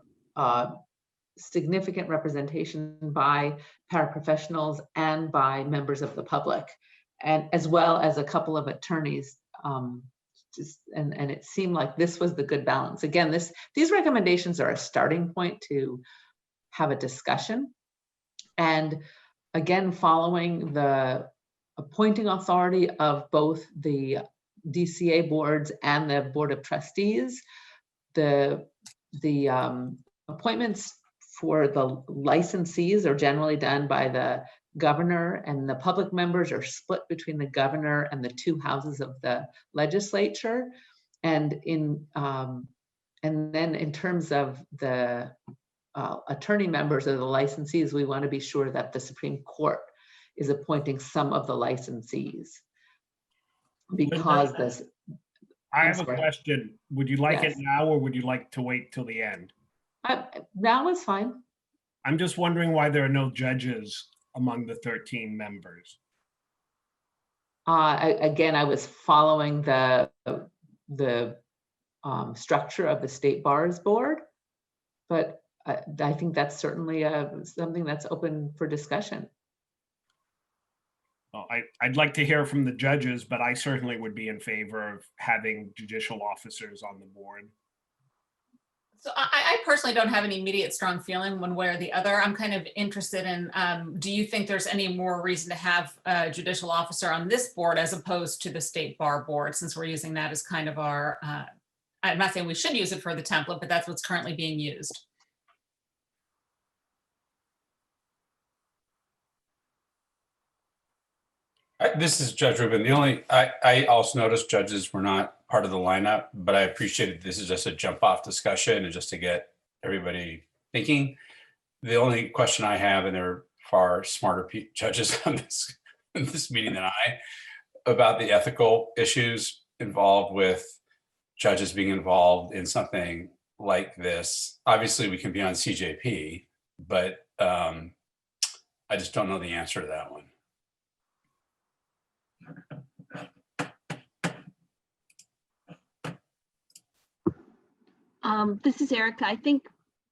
significant representation by paraprofessionals and by members of the public, and as well as a couple of attorneys. And it seemed like this was the good balance. Again, these recommendations are a starting point to have a discussion. And again, following the appointing authority of both the DCA boards and the Board of Trustees, the appointments for the licensees are generally done by the governor, and the public members are split between the governor and the 2 houses of the legislature. And then in terms of the attorney members or the licensees, we want to be sure that the Supreme Court is appointing some of the licensees, because this. I have a question. Would you like it Yes. now, or would you like to wait till the end? Now is fine. I'm just wondering why there are no judges among the 13 members. Again, I was following the structure of the State Bars Board, but I think that's certainly something that's open for discussion. Well, I'd like to hear from the judges, but I certainly would be in favor of having judicial officers on the board. So I personally don't have an immediate strong feeling one way or the other. I'm kind of interested in, do you think there's any more reason to have a judicial officer on this board as opposed to the State Bar Board, since we're using that as kind of our, I'm not saying we should use it for the template, but that's what's currently being used. This is Judge Rubin. I also noticed judges were not part of the lineup, but I appreciated this is just a jump off discussion and just to get everybody thinking. The only question I have, and there are far smarter judges on this meeting than I, about the ethical issues involved with judges being involved in something like this. Obviously, we can be on CJP, but I just don't know the answer to that one. This is Erica. I think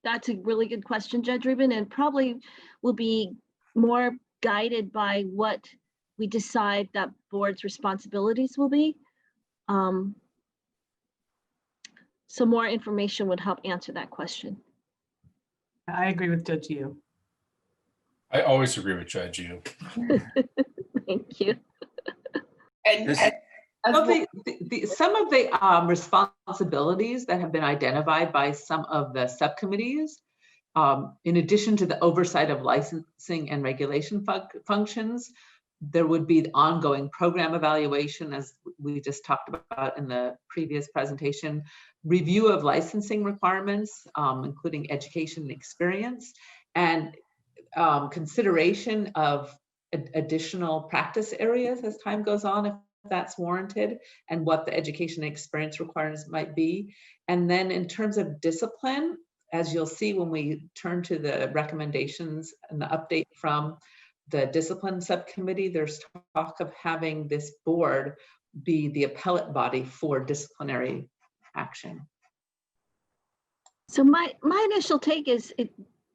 that's a really good question, Judge Rubin, and probably will be more guided by what we decide that board's responsibilities will be. So more information would help answer that question. I agree with Judge Yu. I always agree with Judge Yu. Thank you. Some of the responsibilities that have been identified by some of the subcommittees, in addition to the oversight of licensing and regulation functions, there would be the ongoing program evaluation, as we just talked about in the previous presentation, review of licensing requirements, including education and experience, and consideration of additional practice areas as time goes on, if that's warranted, and what the education and experience requirements might be. And then in terms of discipline, as you'll see when we turn to the recommendations and the update from the discipline subcommittee, there's talk of having this board be the appellate body for disciplinary action. So my initial take is,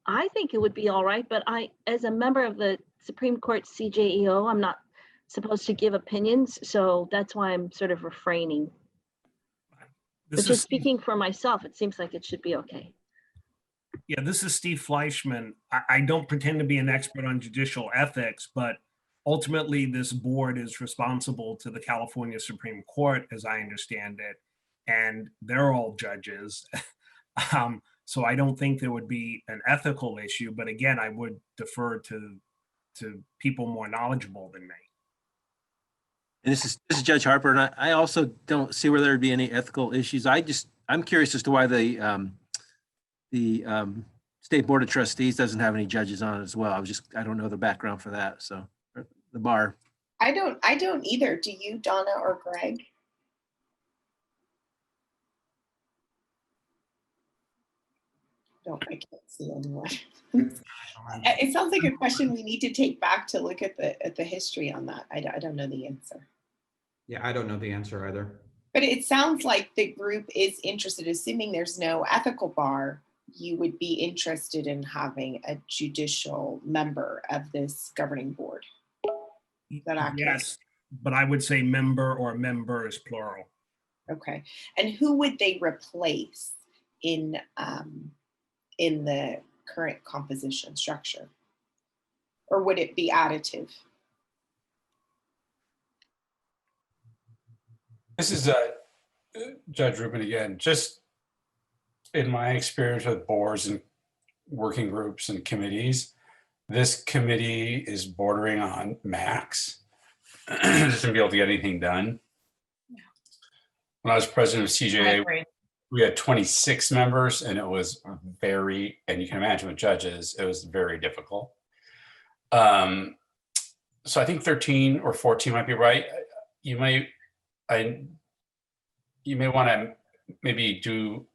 I think it would be all right, but as a member of the Supreme Court CJEO, I'm not supposed to give opinions, so that's why I'm sort of refraining. But just speaking for myself, it seems like it should be okay. Yeah, this is Steve Fleischman. I don't pretend to be an expert on judicial ethics, but ultimately this board is responsible to the California Supreme Court, as I understand it, and they're all judges. So I don't think there would be an ethical issue, but again, I would defer to people more knowledgeable than me. And this is Judge Harper, and I also don't see where there'd be any ethical issues. I'm curious as to why the State Board of Trustees doesn't have any judges on it as well. I don't know the background for that. So the bar. I don't either. Do you, Donna or Greg? I can't see anyone. It sounds like a question we need to take back to look at the history on that. I don't know the answer. Yeah, I don't know the answer either. But it sounds like the group is interested, assuming there's no ethical bar, you would be interested in having a judicial member of this governing board. Is that accurate? Yes, but I would say member or members plural. Okay. And who would they replace in the current composition structure? Or would it be additive? This is Judge Rubin again. Just in my experience with boards and working groups and committees, this committee is bordering on max just to be able to get anything done. When I was president of I CJA, agree. we had 26 members, and it was very, and you can imagine with judges, it was very difficult. So I think 13 or 14 might be right. You may want to maybe do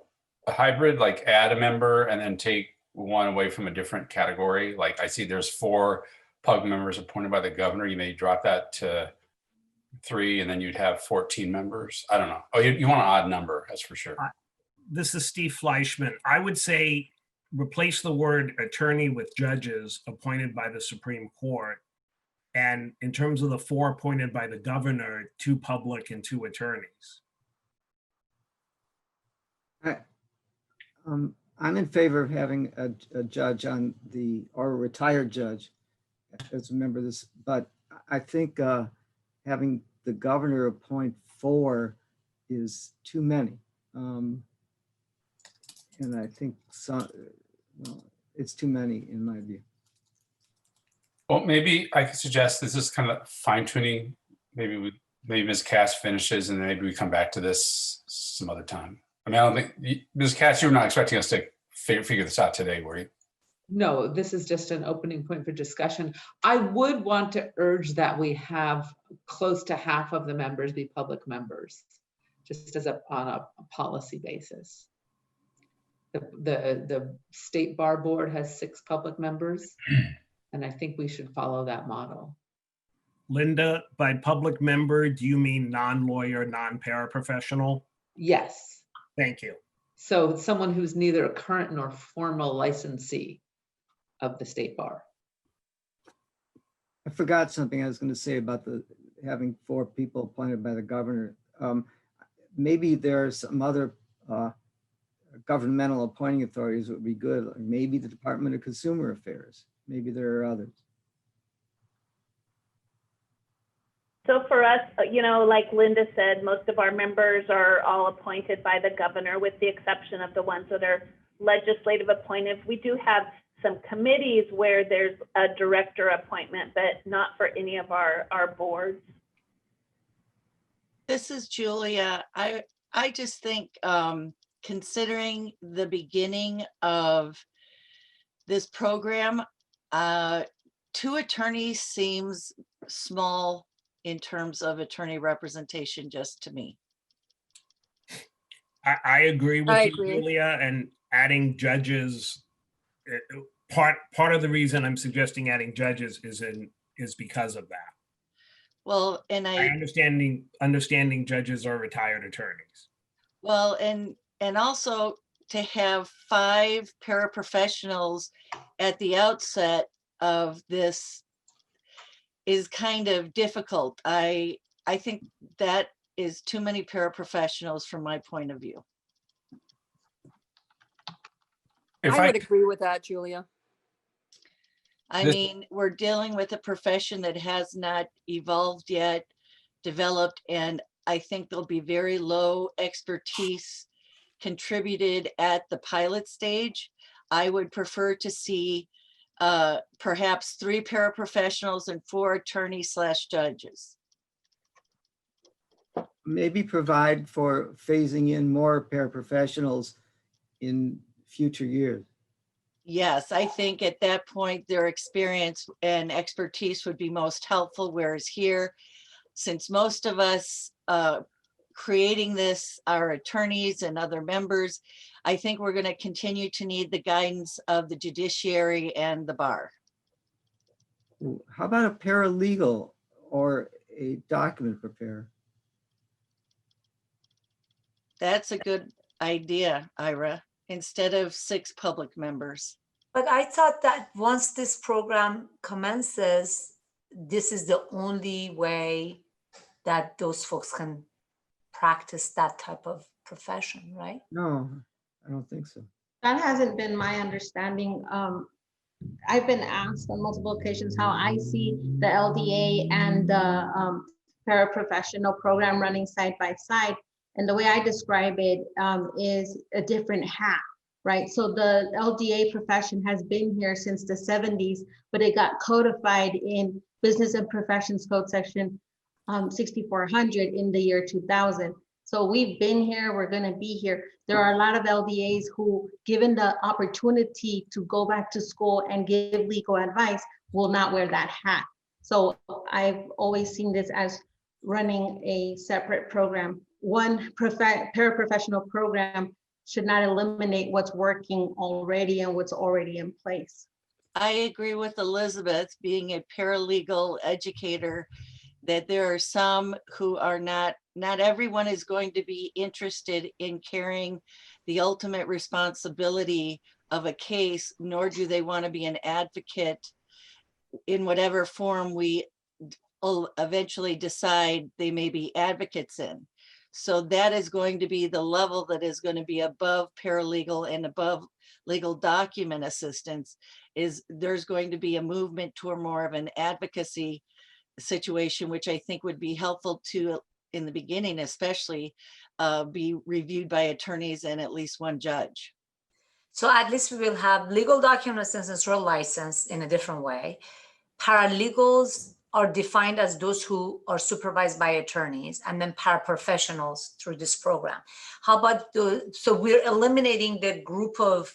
a hybrid, like add a member and then take one away from a different category. Like I see there's 4 PUG members appointed by the governor. You may drop that to 3, and then you'd have 14 members. I don't know. Oh, you want an odd number, that's for sure. This is Steve Fleischman. I would say replace the word attorney with judges appointed by the Supreme Court. And in terms of the 4 appointed by the governor, 2 public and 2 attorneys. I'm in favor of having a judge on or a retired judge as a member of this, but I think having the governor appoint 4 is too many. And I think it's too many in my view. Well, maybe I could suggest this is kind of fine tuning. Maybe Ms. Cass finishes, and then maybe we come back to this some other time. I mean, I don't think, Ms. Cass, you were not expecting us to figure this out today, were you? No, this is just an opening point for discussion. I would want to urge that we have close to half of the members be public members, just as on a policy basis. The State Bar Board has 6 public members, and I think we should follow that model. Linda, by public member, do you mean non-lawyer, non-paraprofessional? Yes. Thank you. So someone who's neither a current nor formal licensee of the State Bar. I forgot something I was going to say about having 4 people appointed by the governor. Maybe there are some other governmental appointing authorities that would be good. Like maybe the Department of Consumer Affairs. Maybe there are others. So for us, like Linda said, most of our members are all appointed by the governor, with the exception of the ones that are legislative appointed. We do have some committees where there's a director appointment, but not for any of our boards. This is Julia. I just think considering the beginning of this program, 2 attorneys seems small in terms of attorney representation, just to me. I agree with you, Julia, and adding judges. Part of the reason I'm suggesting adding judges is because of that. Well, and I understanding judges are retired attorneys. Well, and also to have 5 paraprofessionals at the outset of this is kind of difficult. I think that is too many paraprofessionals from my point of view. I would agree with that, Julia. I mean, we're dealing with a profession that has not evolved yet, developed, and I think there'll be very low expertise contributed at the pilot stage. I would prefer to see perhaps 3 paraprofessionals and 4 attorneys/judges. Maybe provide for phasing in more paraprofessionals in future years. Yes, I think at that point, their experience and expertise would be most helpful, whereas here, since most of us creating this are attorneys and other members, I think we're going to continue to need the guidance of the judiciary and the bar. How about a paralegal or a document preparer? That's a good idea, Ira, instead of 6 public members. But I thought that once this program commences, this is the only way that those folks can practice that type of profession, right? No, I don't think so. That hasn't been my understanding. I've been asked on multiple occasions how I see the LDA and the paraprofessional program running side by side. And the way I describe it is a different hat, right? So the LDA profession has been here since the 70s, but it got codified in Business and Professions Code section 6400 in the year 2000. So we've been here, we're gonna be here. There are a lot of LDAs who, given the opportunity to go back to school and give legal advice, will not wear that hat. So I've always seen this as running a separate program. One paraprofessional program should not eliminate what's working already and what's already in place. I agree with Elizabeth, being a paralegal educator, that there are some who are not everyone is going to be interested in carrying the ultimate responsibility of a case, nor do they want to be an advocate in whatever form we will eventually decide they may be advocates in. So that is going to be the level that is going to be above paralegal and above legal document assistance. Is there's going to be a movement toward more of an advocacy situation, which I think would be helpful to, in the beginning especially, be reviewed by attorneys and at least one judge. So at least we will have legal document assistance or license in a different way. Paralegals are defined as those who are supervised by attorneys, and then paraprofessionals through this program. How about so we're eliminating the group of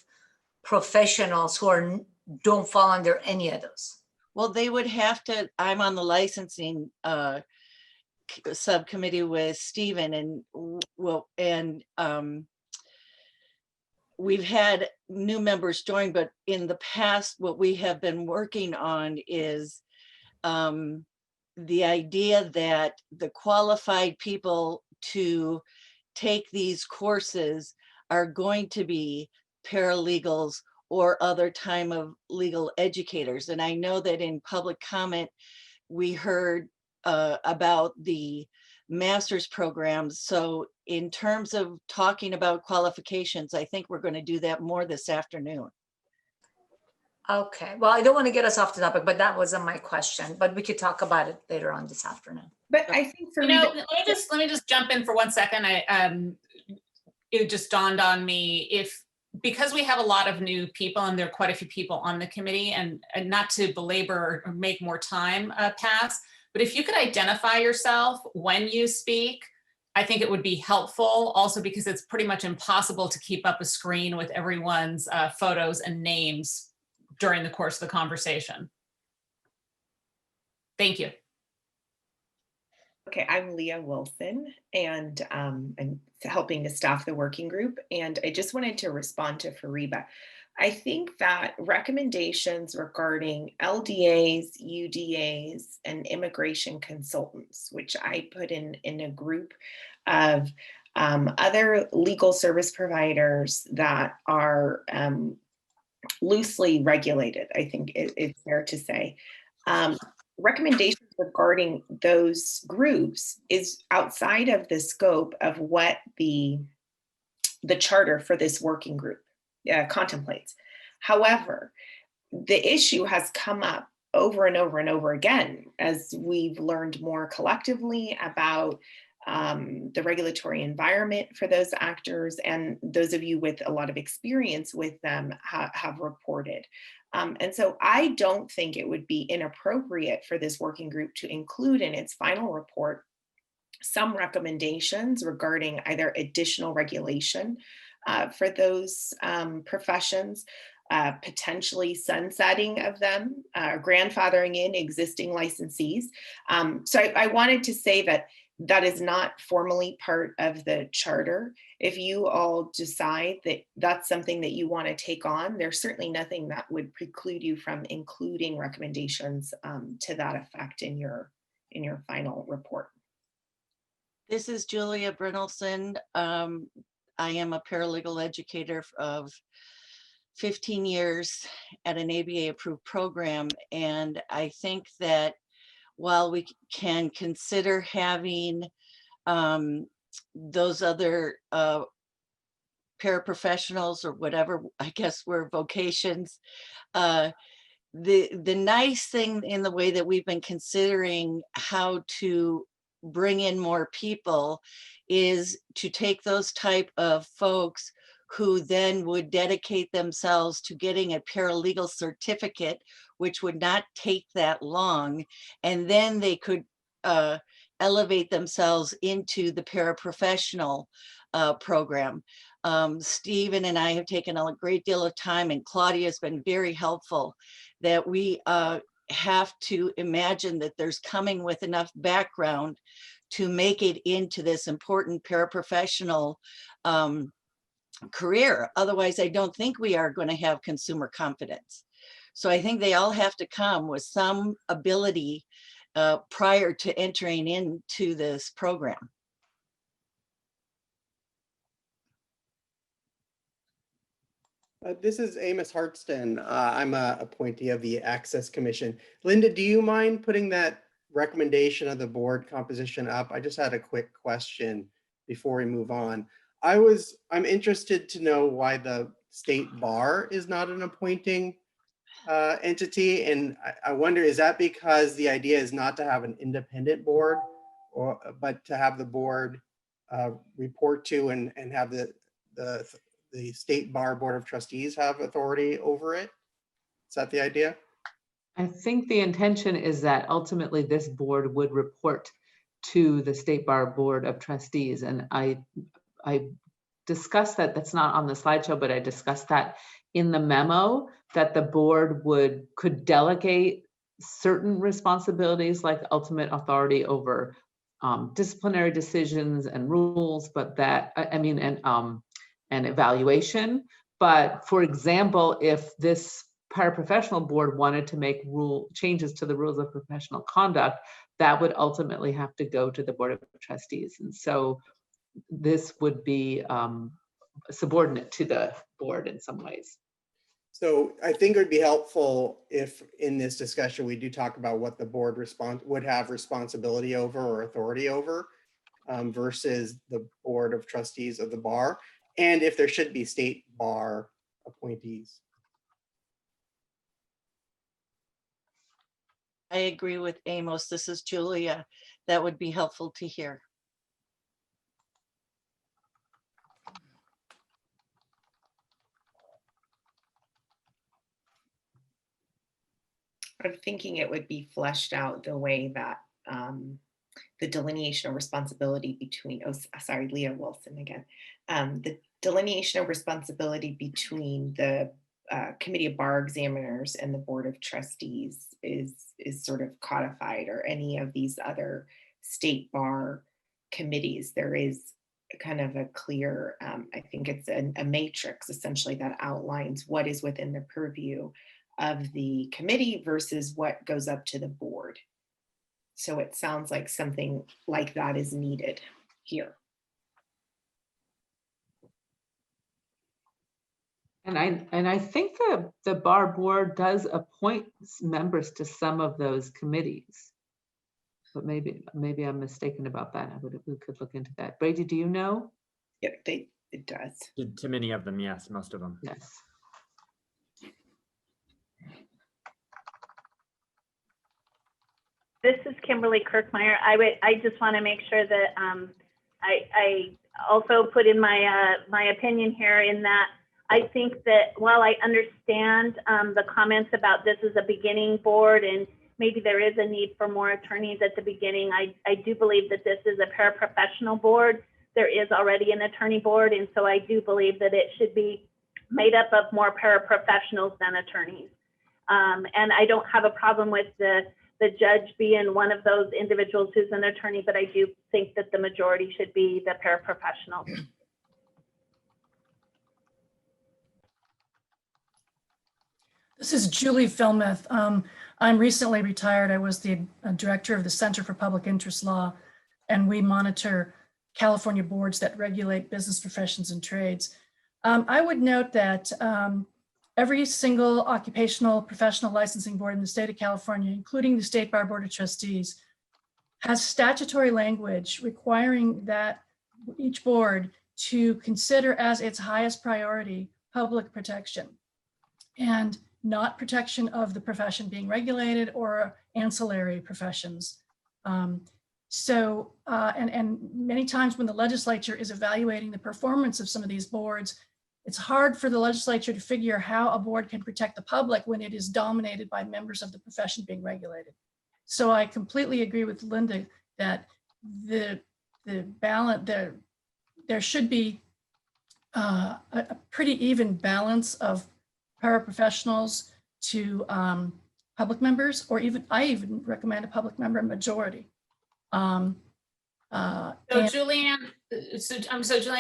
professionals who don't fall under any of those? Well, they would have to, I'm on the licensing subcommittee with Stephen, and we've had new members join, but in the past, what we have been working on is the idea that the qualified people to take these courses are going to be paralegals or other time of legal educators. And I know that in public comment, we heard about the master's programs. So in terms of talking about qualifications, I think we're going to do that more this afternoon. Okay, well, I don't want to get us off the topic, but that wasn't my question, but we could talk about it later on this afternoon. But I think for let me just jump in for 1 second. It just dawned on me, because we have a lot of new people and there are quite a few people on the committee, and not to belabor or make more time pass, but if you could identify yourself when you speak, I think it would be helpful, also because it's pretty much impossible to keep up a screen with everyone's photos and names during the course of the conversation. Thank you. Okay, I'm Leah Wilson, and I'm helping to staff the working group. And I just wanted to respond to Fariba. I think that recommendations regarding LDAs, UDAs, and immigration consultants, which I put in a group of other legal service providers that are loosely regulated, I think it's fair to say. Recommendations regarding those groups is outside of the scope of what the charter for this working group contemplates. However, the issue has come up over and over and over again as we've learned more collectively about the regulatory environment for those actors, and those of you with a lot of experience with them have reported. And so I don't think it would be inappropriate for this working group to include in its final report some recommendations regarding either additional regulation for those professions, potentially sunsetting of them, grandfathering in existing licensees. So I wanted to say that is not formally part of the charter. If you all decide that that's something that you want to take on, there's certainly nothing that would preclude you from including recommendations to that effect in your final report. This is Julia Brynelson. I am a paralegal educator of 15 years at an ABA approved program. And I think that while we can consider having those other paraprofessionals or whatever, I guess we're vocations, the nice thing in the way that we've been considering how to bring in more people is to take those type of folks who then would dedicate themselves to getting a paralegal certificate, which would not take that long. And then they could elevate themselves into the paraprofessional program. Stephen and I have taken a great deal of time, and Claudia has been very helpful, that we have to imagine that there's coming with enough background to make it into this important paraprofessional career. Otherwise, I don't think we are going to have consumer confidence. So I think they all have to come with some ability prior to entering into this program. This is Amos Hartston. I'm a appointee of the Access Commission. Linda, do you mind putting that recommendation of the board composition up? I just had a quick question before we move on. I'm interested to know why the state bar is not an appointing entity. And I wonder, is that because the idea is not to have an independent board, but to have the board report to and have the State Bar Board of Trustees have authority over it? Is that the idea? I think the intention is that ultimately this board would report to the State Bar Board of Trustees. And I discussed that, that's not on the slideshow, but I discussed that in the memo, that the board could delegate certain responsibilities like ultimate authority over disciplinary decisions and rules, but that, and evaluation. But for example, if this paraprofessional board wanted to make changes to the rules of professional conduct, that would ultimately have to go to the Board of Trustees. And so this would be subordinate to the board in some ways. So I think it would be helpful if in this discussion, we do talk about what the board would have responsibility over or authority over versus the Board of Trustees of the bar, and if there should be state bar appointees. I agree with Amos. This is Julia. That would be helpful to hear. I'm thinking it would be fleshed out the way that the delineation of responsibility between, Leah Wilson again. The delineation of responsibility between the Committee of Bar Examiners and the Board of Trustees is sort of codified, or any of these other state bar committees. There is kind of a clear, I think it's a matrix essentially that outlines what is within the purview of the committee versus what goes up to the board. So it sounds like something like that is needed here. And I think the bar board does appoint members to some of those committees, but maybe I'm mistaken about that. We could look into that. Brady, do you know? Yeah, it does. To many of them, yes, most of them. Yes. This is Kimberly Kirkmeyer. I just want to make sure that I also put in my opinion here, in that I think that while I understand the comments about this is a beginning board and maybe there is a need for more attorneys at the beginning, I do believe that this is a paraprofessional board. There is already an attorney board, and so I do believe that it should be made up of more paraprofessionals than attorneys. And I don't have a problem with the judge being one of those individuals who's an attorney, but I do think that the majority should be the paraprofessionals. This is Julie Filmuth. I'm recently retired. I was the director of the Center for Public Interest Law, and we monitor California boards that regulate business professions and trades. I would note that every single occupational professional licensing board in the state of California, including the State Bar Board of Trustees, has statutory language requiring that each board to consider as its highest priority public protection and not protection of the profession being regulated or ancillary professions. And many times when the legislature is evaluating the performance of some of these boards, it's hard for the legislature to figure how a board can protect the public when it is dominated by members of the profession being regulated. So I completely agree with Linda that the balance there should be a pretty even balance of paraprofessionals to public members, or I even recommend a public member majority. So Julianne,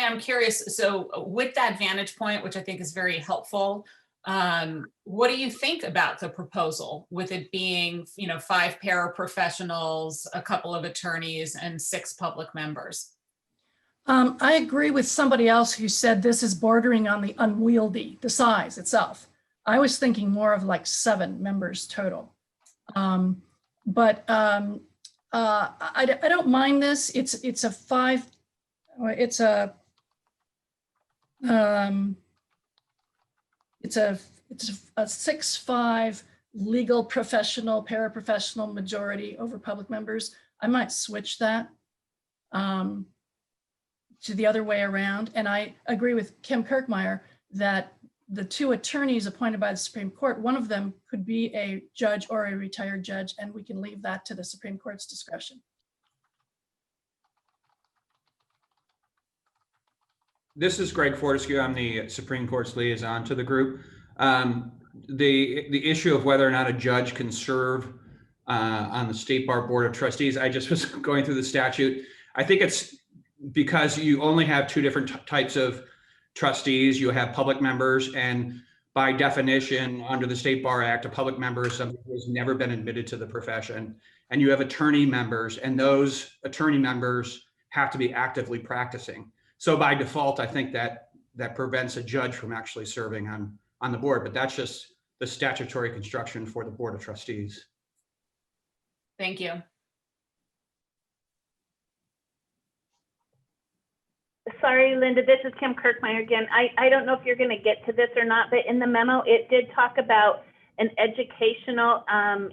I'm curious. So with that vantage point, which I think is very helpful, what do you think about the proposal with it being, 5 paraprofessionals, a couple of attorneys, and 6 public members? I agree with somebody else who said this is bordering on the unwieldy, the size itself. I was thinking more of like 7 members total. I don't mind this. It's a 6-5 legal professional, paraprofessional majority over public members. I might switch that to the other way around. And I agree with Kim Kirkmeyer that the 2 attorneys appointed by the Supreme Court, one of them could be a judge or a retired judge, and we can leave that to the Supreme Court's discretion. This is Greg Fortescue. I'm the Supreme Court's liaison to the group. The issue of whether or not a judge can serve on the State Bar Board of Trustees, I just was going through the statute. I think it's because you only have 2 different types of trustees. You have public members, and by definition, under the State Bar Act, a public member is somebody who has never been admitted to the profession. And you have attorney members, and those attorney members have to be actively practicing. So by default, I think that prevents a judge from actually serving on the board, but that's just the statutory construction for the Board of Trustees. Thank you. Sorry, Linda, this is Kim Kirkmeyer again. I don't know if you're going to get to this or not, but in the memo, it did talk about an educational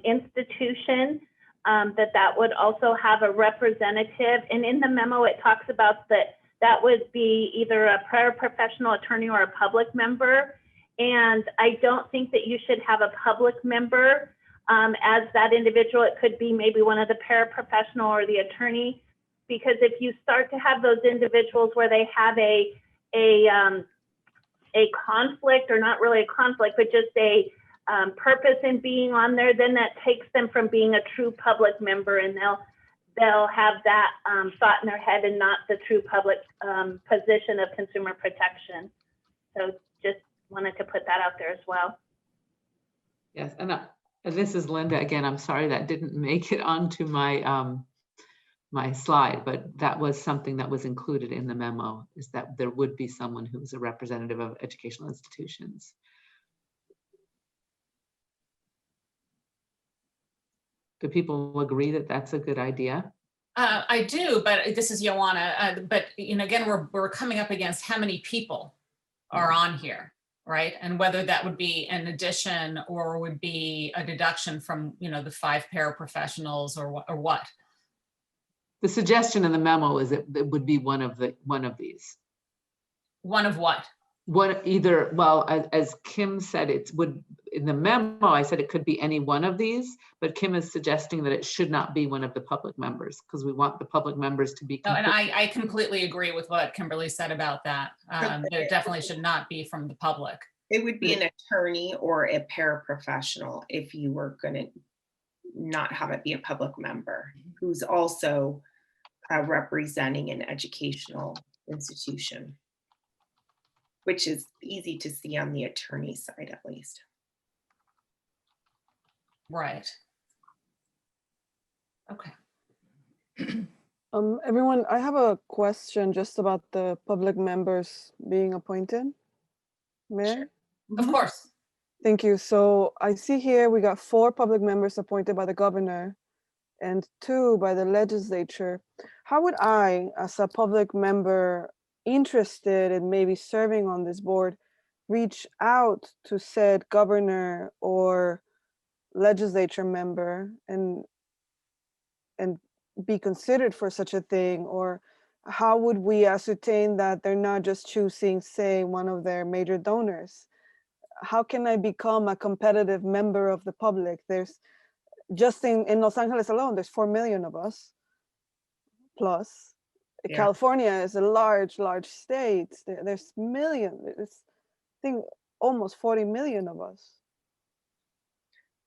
institution, that would also have a representative. And in the memo, it talks about that would be either a paraprofessional attorney or a public member. And I don't think that you should have a public member as that individual. It could be maybe one of the paraprofessional or the attorney. Because if you start to have those individuals where they have a conflict, or not really a conflict, but just a purpose in being on there, then that takes them from being a true public member, and they'll have that thought in their head and not the true public position of consumer protection. So just wanted to put that out there as well. Yes, and this is Linda again. I'm sorry that didn't make it onto my my slide, but that was something that was included in the memo, is that there would be someone who was a representative of educational institutions. Do people agree that that's a good idea? I do, but this is Joanna. But again, we're coming up against how many people are on here, right? And whether that would be an addition or would be a deduction from the 5 paraprofessionals or what. The suggestion in the memo is that it would be one of these. One of what? Either, well, as Kim said, in the memo, I said it could be any one of these, but Kim is suggesting that it should not be one of the public members, because we want the public members to be. No, and I completely agree with what Kimberly said about that. It definitely should not be from the public. It would be an attorney or a paraprofessional if you were going to not have it be a public member who's also representing an educational institution, which is easy to see on the attorney side, at least. Right. Okay. Everyone, I have a question just about the public members being appointed. May I? Sure. Of course. Thank you. So I see here we got 4 public members appointed by the governor and 2 by the legislature. How would I, as a public member interested in maybe serving on this board, reach out to said governor or legislature member and be considered for such a thing? Or how would we ascertain that they're not just choosing, say, one of their major donors? How can I become a competitive member of the public? There's just in Los Angeles alone, there's 4 million of us. plus. Yeah. California is a large, large state. There's millions. It's, I think, almost 40 million of us.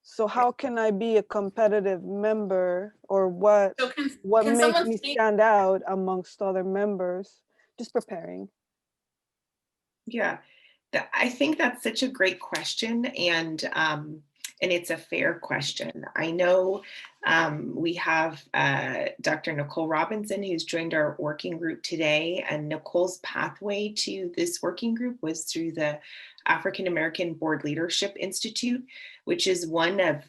So how can I be a competitive member, or what can makes someone me speak? stand out amongst other members? Just preparing. Yeah, I think that's such a great question, and it's a fair question. I know we have Dr. Nicole Robinson, who's joined our working group today, and Nicole's pathway to this working group was through the African American Board Leadership Institute, which is one of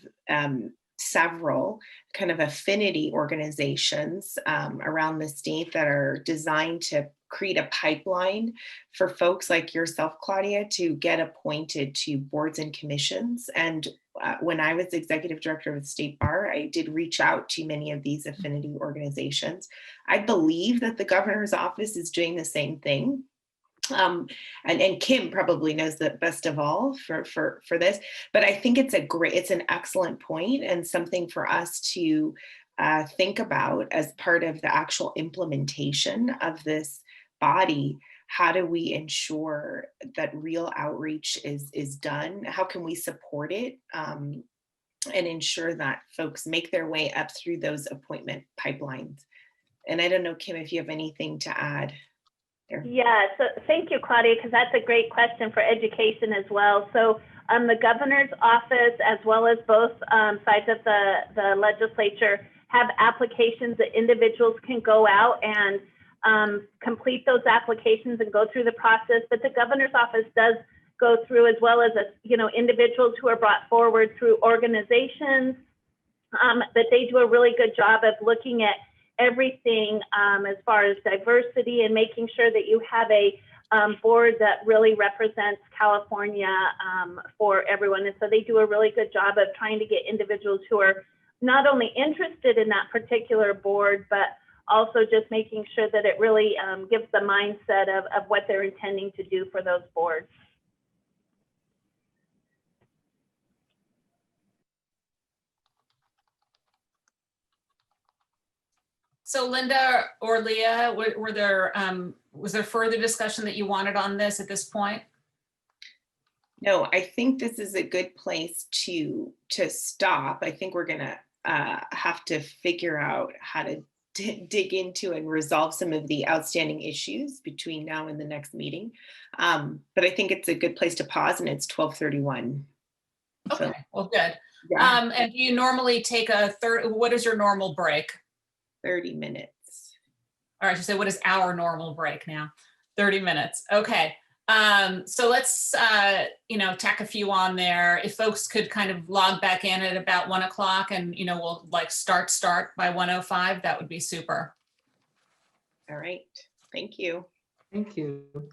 several kind of affinity organizations around the state that are designed to create a pipeline for folks like yourself, Claudia, to get appointed to boards and commissions. And when I was executive director of the State Bar, I did reach out to many of these affinity organizations. I believe that the governor's office is doing the same thing. And Kim probably knows the best of all for this, but I think it's an excellent point and something for us to think about as part of the actual implementation of this body. How do we ensure that real outreach is done? How can we support it and ensure that folks make their way up through those appointment pipelines? And I don't know, Kim, if you have anything to add there. Yeah, so thank you, Claudia, because that's a great question for education as well. So the governor's office, as well as both sides of the legislature, have applications that individuals can go out and complete those applications and go through the process. But the governor's office does go through, as well as individuals who are brought forward through organizations, that they do a really good job of looking at everything as far as diversity and making sure that you have a board that really represents California for everyone. And so they do a really good job of trying to get individuals who are not only interested in that particular board, but also just making sure that it really gives the mindset of what they're intending to do for those boards. So Linda or Leah, was there further discussion that you wanted on this at this point? No, I think this is a good place to stop. I think we're gonna have to figure out how to dig into and resolve some of the outstanding issues between now and the next meeting. But I think it's a good place to pause, and it's 12:31. Okay, so, well, good. Yeah. And do you normally take what is your normal break? 30 minutes. All right, so what is our normal break now? 30 minutes, okay. So let's, tack a few on there. If folks could kind of log back in at about 1 o'clock and, we'll like start by 1:05, that would be super. All right, thank you. Thank you.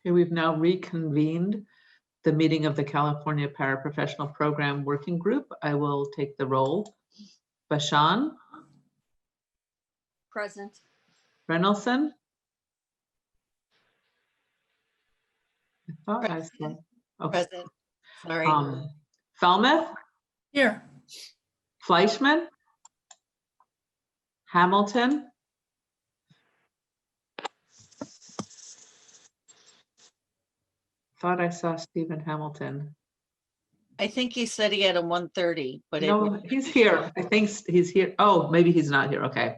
Okay, we've now reconvened the meeting of the California Paraprofessional Program Working Group. I will take the roll. Bashan, Present. Reynolson. I thought I saw. Okay. Present. Sorry. Falmouth. Here. Fleischman. Hamilton. Thought I saw Stephen Hamilton. I think he said he had a 1:30, but No, he's here. I think he's here. Oh, maybe he's not here. Okay.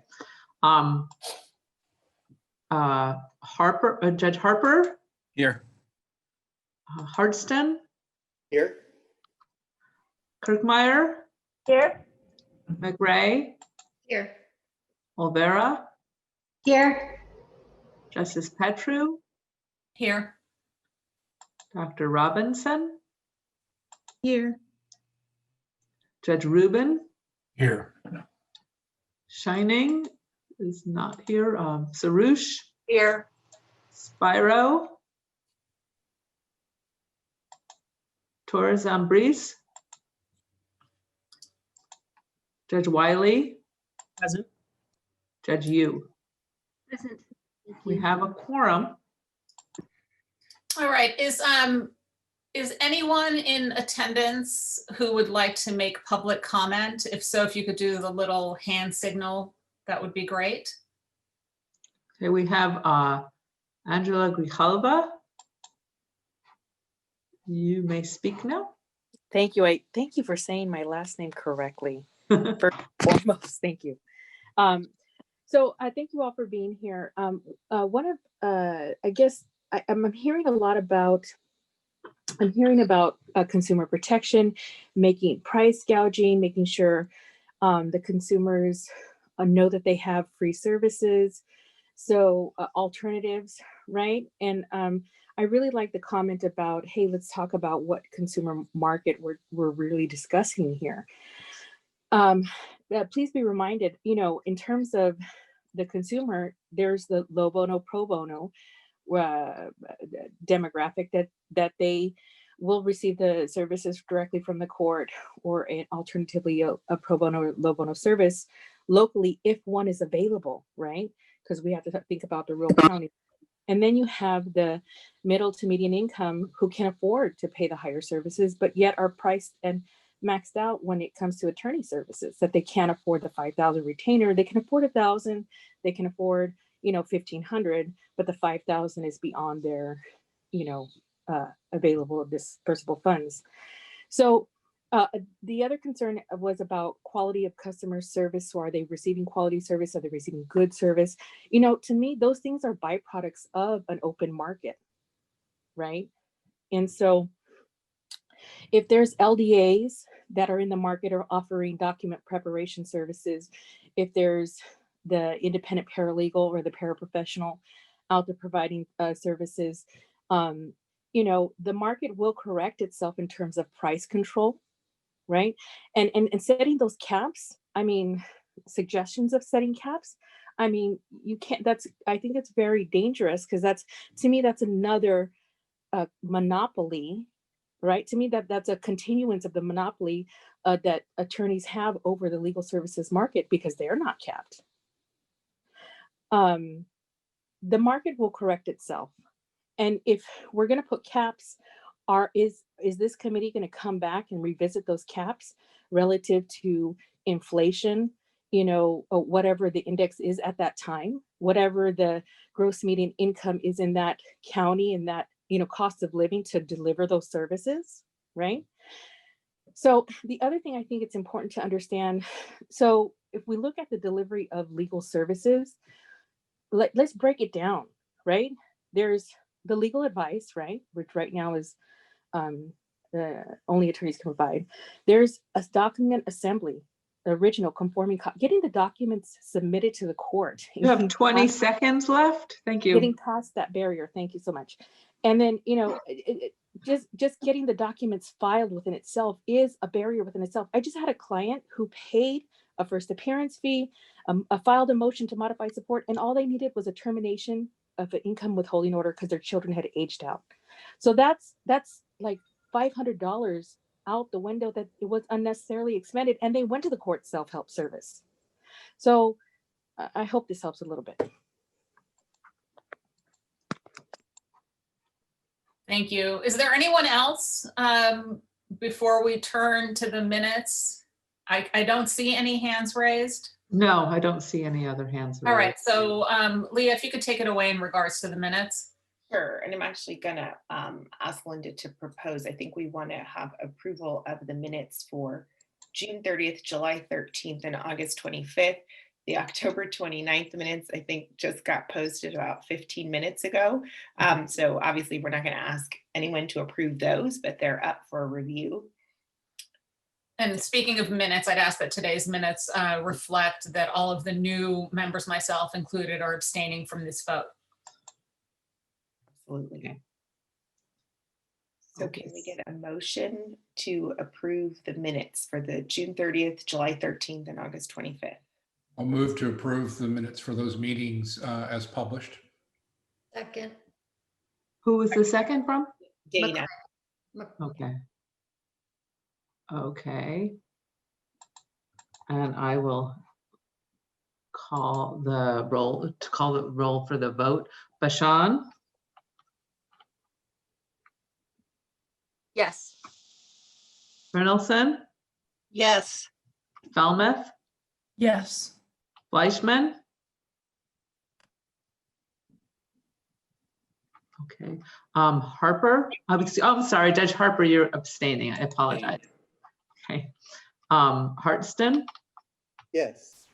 Harper, Judge Harper. Here. Hardston. Here. Kirkmeyer. Here. McRae. Here. Olvera. Here. Justice Petru. Here. Dr. Robinson. Here. Judge Rubin. Here. Shining is not here. Sarush. Here. Spyro. Torres Ambris. Judge Wiley. Present. Judge Yu. Present. We have a quorum. All right, is anyone in attendance who would like to make public comment? If so, if you could do the little hand signal, that would be great. Okay, we have Angela Grijalva. You may speak now. Thank you. Thank you for saying my last name correctly. First and foremost, thank you. So I thank you all for being here. I guess I'm hearing a lot about. I'm hearing about consumer protection, making price gouging, making sure the consumers know that they have free services. So alternatives, right? And I really like the comment about, hey, let's talk about what consumer market we're really discussing here. Please be reminded, in terms of the consumer, there's the low bono, pro bono demographic that they will receive the services directly from the court, or alternatively a pro bono or low bono service locally if one is available, right? Because we have to think about the rural county. And then you have the middle to median income who can afford to pay the higher services, but yet are priced and maxed out when it comes to attorney services, that they can't afford the 5,000 retainer. They can afford 1,000, they can afford, 1,500, but the 5,000 is beyond their, available dispersible funds. So the other concern was about quality of customer service. So are they receiving quality service? Are they receiving good service? To me, those things are byproducts of an open market, right? And so if there's LDAs that are in the market or offering document preparation services, if there's the independent paralegal or the paraprofessional out there providing services, the market will correct itself in terms of price control, right? And setting those caps, suggestions of setting caps, you can't, I think it's very dangerous, because to me, that's another monopoly, right? To me, that's a continuance of the monopoly that attorneys have over the legal services market, because they're not capped. The market will correct itself. And if we're going to put caps, is this committee going to come back and revisit those caps relative to inflation, whatever the index is at that time, whatever the gross median income is in that county, and that, cost of living to deliver those services, right? So the other thing I think it's important to understand, so if we look at the delivery of legal services, let's break it down, right? There's the legal advice, right? Which right now is only attorneys can provide. There's a document assembly, the original conforming, getting the documents submitted to the court. You have 20 seconds left. Thank you. Getting past that barrier. Thank you so much. And then, just getting the documents filed within itself is a barrier within itself. I just had a client who paid a first appearance fee, filed a motion to modify support, and all they needed was a termination of an income withholding order because their children had aged out. So that's like $500 out the window that it was unnecessarily expended, and they went to the court self-help service. So I hope this helps a little bit. Thank you. Is there anyone else before we turn to the minutes? I don't see any hands raised. No, I don't see any other hands raised. All right, so Leah, if you could take it away in regards to the minutes. Sure, and I'm actually gonna ask Linda to propose. I think we want to have approval of the minutes for June 30th, July 13th, and August 25th. The October 29th minutes, I think, just got posted about 15 minutes ago. So obviously we're not going to ask anyone to approve those, but they're up for review. And speaking of minutes, I'd ask that today's minutes reflect that all of the new members, myself included, are abstaining from this vote. Absolutely. Okay. So can we get a motion to approve the minutes for the June 30th, July 13th, and August 25th? I'll move to approve the minutes for those meetings as published. Second. Who was the second from? Dana. Okay. Okay. And I will call the roll for the vote. Bashan? Yes. Brynelson? Yes. Falmouth? Yes. Fleischman? Okay. Harper? I'm sorry, Judge Harper, you're abstaining. I apologize. Okay. Hartston? Yes.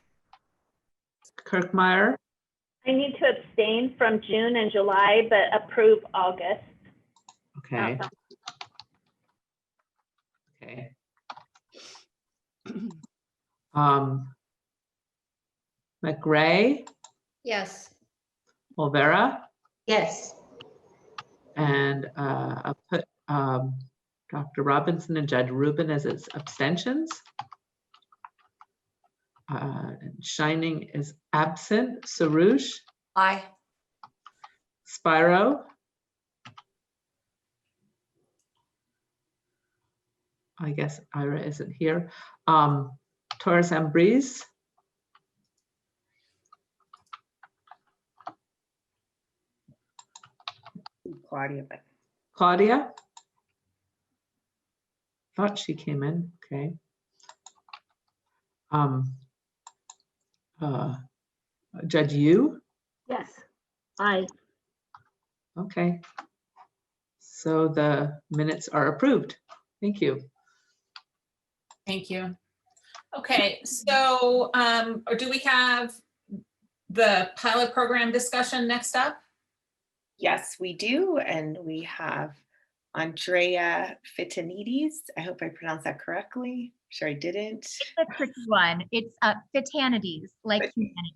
Kirkmeyer? I need to abstain from June and July, but approve August. Okay. Okay. McRae? Yes. Olvera? Yes. And I'll put Dr. Robinson and Judge Rubin as its abstentions. Shining is absent. Sarouche? Aye. Spiro? I guess Ira isn't here. Torres Ambrose? Claudia. Claudia? Thought she came in. Okay. Judge Yu? Yes. Aye. Okay. So the minutes are approved. Thank you. Thank you. Okay, so do we have the pilot program discussion next up? Yes, we do. And we have Andrea Fitanides. I hope I pronounced that correctly. Sure I didn't. It's a tricky one. It's Fitanides, like humanity.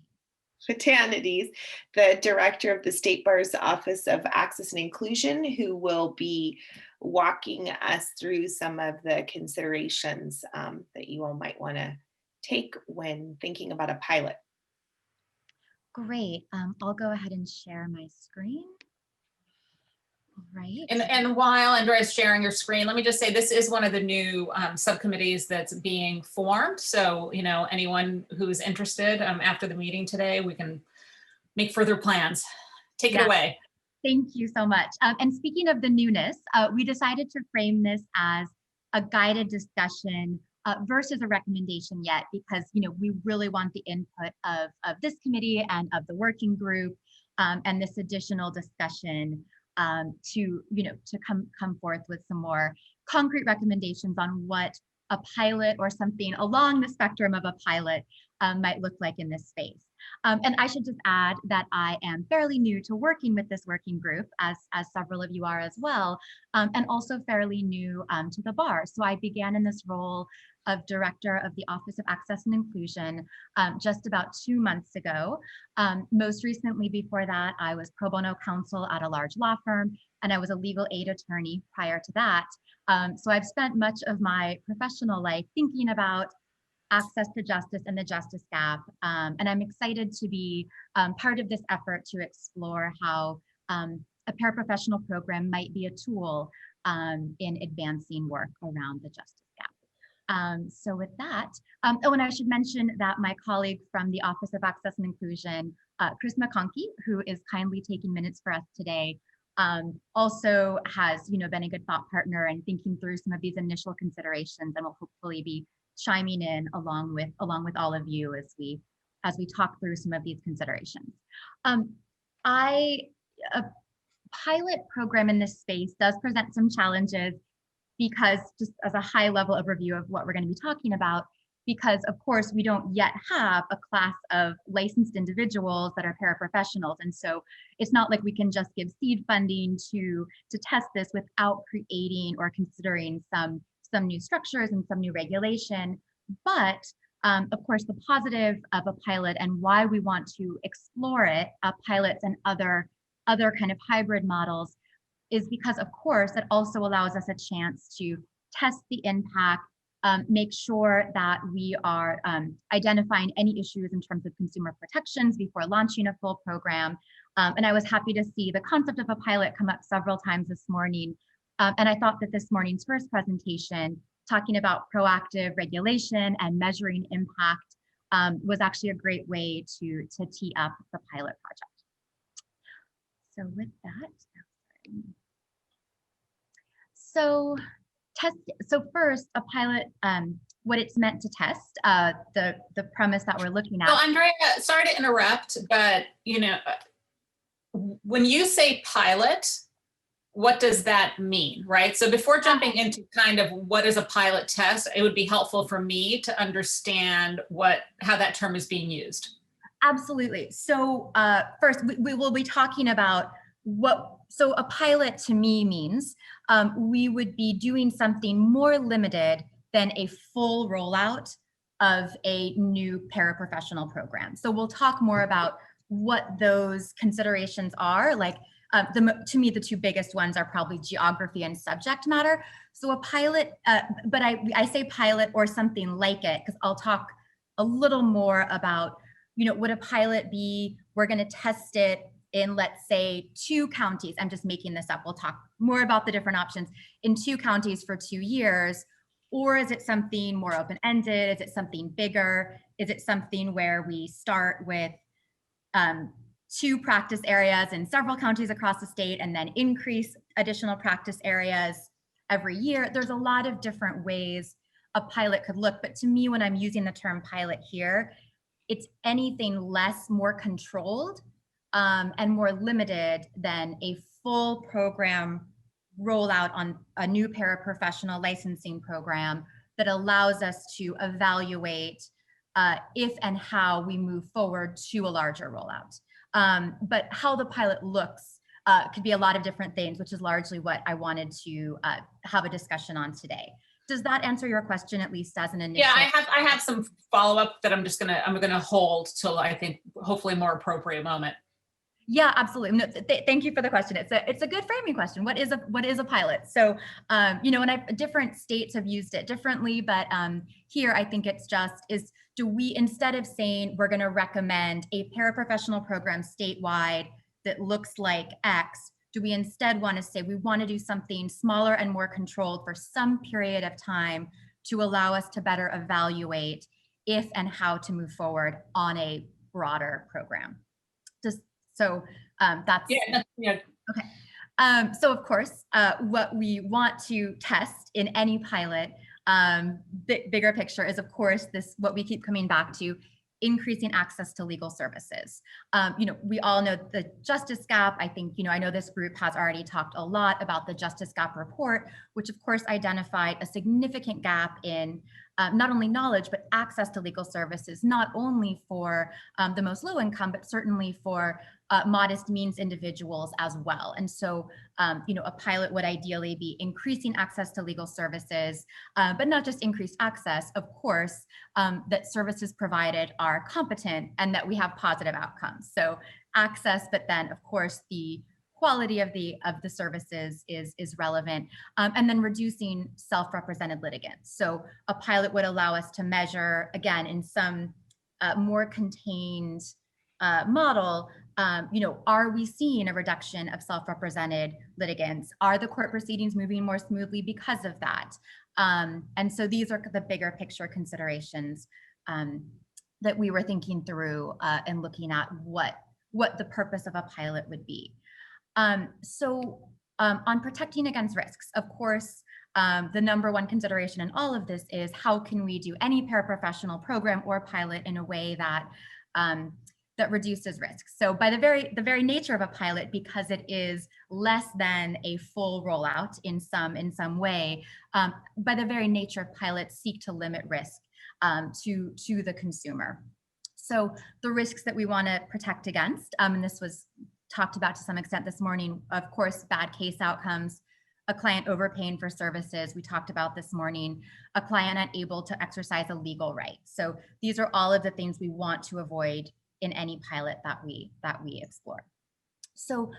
Fitanides, the director of the State Bar's Office of Access and Inclusion, who will be walking us through some of the considerations that you all might want to take when thinking about a pilot. Great. I'll go ahead and share my screen. All right. And while Andrea's sharing your screen, let me just say this is one of the new subcommittees that's being formed. So, you know, anyone who is interested after the meeting today, we can make further plans. Take it away. Thank you so much. And speaking of the newness, we decided to frame this as a guided discussion versus a recommendation yet, because, you know, we really want the input of this committee and of the working group and this additional discussion to come forth with some more concrete recommendations on what a pilot or something along the spectrum of a pilot might look like in this space. And I should just add that I am fairly new to working with this working group, as several of you are as well, and also fairly new to the bar. So I began in this role of director of the Office of Access and Inclusion just about 2 months ago. Most recently before that, I was pro bono counsel at a large law firm, and I was a legal aid attorney prior to that. So I've spent much of my professional life thinking about access to justice and the justice gap. And I'm excited to be part of this effort to explore how a paraprofessional program might be a tool in advancing work around the justice gap. So with that, oh, and I should mention that my colleague from the Office of Access and Inclusion, Chris McConkey, who is kindly taking minutes for us today, also has been a good thought partner and thinking through some of these initial considerations, and will hopefully be chiming in along with all of you as we talk through some of these considerations. A pilot program in this space does present some challenges, because just as a high level overview of what we're going to be talking about, because of course we don't yet have a class of licensed individuals that are paraprofessionals. And so it's not like we can just give seed funding to test this without creating or considering some new structures and some new regulation. But of course, the positive of a pilot and why we want to explore it, pilots and other kind of hybrid models, is because of course it also allows us a chance to test the impact, make sure that we are identifying any issues in terms of consumer protections before launching a full program. And I was happy to see the concept of a pilot come up several times this morning. And I thought that this morning's first presentation, talking about proactive regulation and measuring impact, was actually a great way to tee up the pilot project. So with that, so first, a pilot, what it's meant to test, the premise that we're looking at. So Andrea, sorry to interrupt, but when you say pilot, what does that mean, right? So before jumping into kind of what is a pilot test, it would be helpful for me to understand how that term is being used. Absolutely. So first, we will be talking about so a pilot to me means we would be doing something more limited than a full rollout of a new paraprofessional program. So we'll talk more about what those considerations are. Like to me, the two biggest ones are probably geography and subject matter. So a pilot, but I say pilot or something like it, because I'll talk a little more about, would a pilot be, we're going to test it in, let's say, 2 counties. I'm just making this up. We'll talk more about the different options in 2 counties for 2 years. Or is it something more open-ended? Is it something bigger? Is it something where we start with 2 practice areas in several counties across the state and then increase additional practice areas every year? There's a lot of different ways a pilot could look. But to me, when I'm using the term pilot here, it's anything more controlled and more limited than a full program rollout on a new paraprofessional licensing program that allows us to evaluate if and how we move forward to a larger rollout. But how the pilot looks could be a lot of different things, which is largely what I wanted to have a discussion on today. Does that answer your question, at least as an initial? Yeah, I have some follow-up that I'm gonna hold till I think hopefully more appropriate moment. Yeah, absolutely. No, thank you for the question. It's a good framing question. What is a pilot? So, and different states have used it differently, but here I think it's do we, instead of saying we're going to recommend a paraprofessional program statewide that looks like X, do we instead want to say we want to do something smaller and more controlled for some period of time to allow us to better evaluate if and how to move forward on a broader program? So that's yeah. Okay. So of course, what we want to test in any pilot, bigger picture, is of course what we keep coming back to, increasing access to legal services. We all know the justice gap. I think, I know this group has already talked a lot about the justice gap report, which of course identified a significant gap in not only knowledge, but access to legal services, not only for the most low income, but certainly for modest means individuals as well. And so, a pilot would ideally be increasing access to legal services, but not just increased access, of course, that services provided are competent and that we have positive outcomes. So access, but then of course the quality of the services is relevant, and then reducing self-represented litigants. So a pilot would allow us to measure, again, in some more contained model, are we seeing a reduction of self-represented litigants? Are the court proceedings moving more smoothly because of that? And so these are the bigger picture considerations that we were thinking through and looking at what the purpose of a pilot would be. On protecting against risks, of course, the number one consideration in all of this is how can we do any paraprofessional program or pilot in a way that that reduces risk. So by the very nature of a pilot, because it is less than a full rollout in some way, by the very nature of pilots seek to limit risk to the consumer. So the risks that we want to protect against, and this was talked about to some extent this morning, of course, bad case outcomes, a client overpaying for services, we talked about this morning, a client unable to exercise a legal right. So these are all of the things we want to avoid in any pilot that we explore. So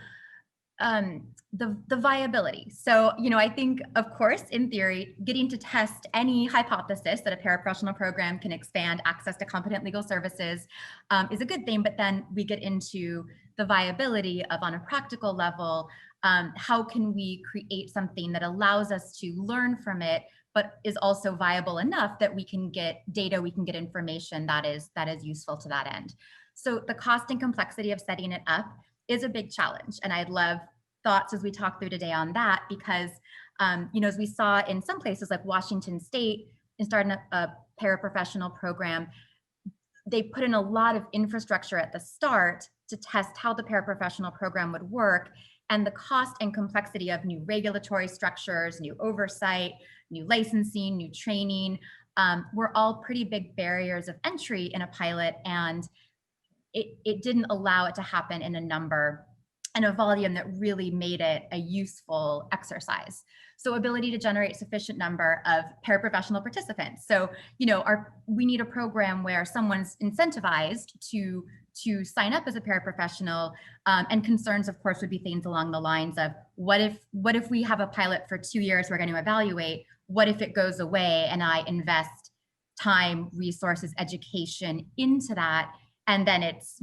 the viability. So, I think, of course, in theory, getting to test any hypothesis that a paraprofessional program can expand access to competent legal services is a good thing, but then we get into the viability of, on a practical level, how can we create something that allows us to learn from it, but is also viable enough that we can get data, we can get information that is useful to that end. So the cost and complexity of setting it up is a big challenge. And I'd love thoughts as we talk through today on that, because, as we saw in some places like Washington State, in starting a paraprofessional program, they put in a lot of infrastructure at the start to test how the paraprofessional program would work. And the cost and complexity of new regulatory structures, new oversight, new licensing, new training, were all pretty big barriers of entry in a pilot. And it didn't allow it to happen in a number and a volume that really made it a useful exercise. So ability to generate sufficient number of paraprofessional participants. So, we need a program where someone's incentivized to sign up as a paraprofessional, and concerns, of course, would be things along the lines of, what if we have a pilot for 2 years, we're going to evaluate, what if it goes away and I invest time, resources, education into that, and then it's,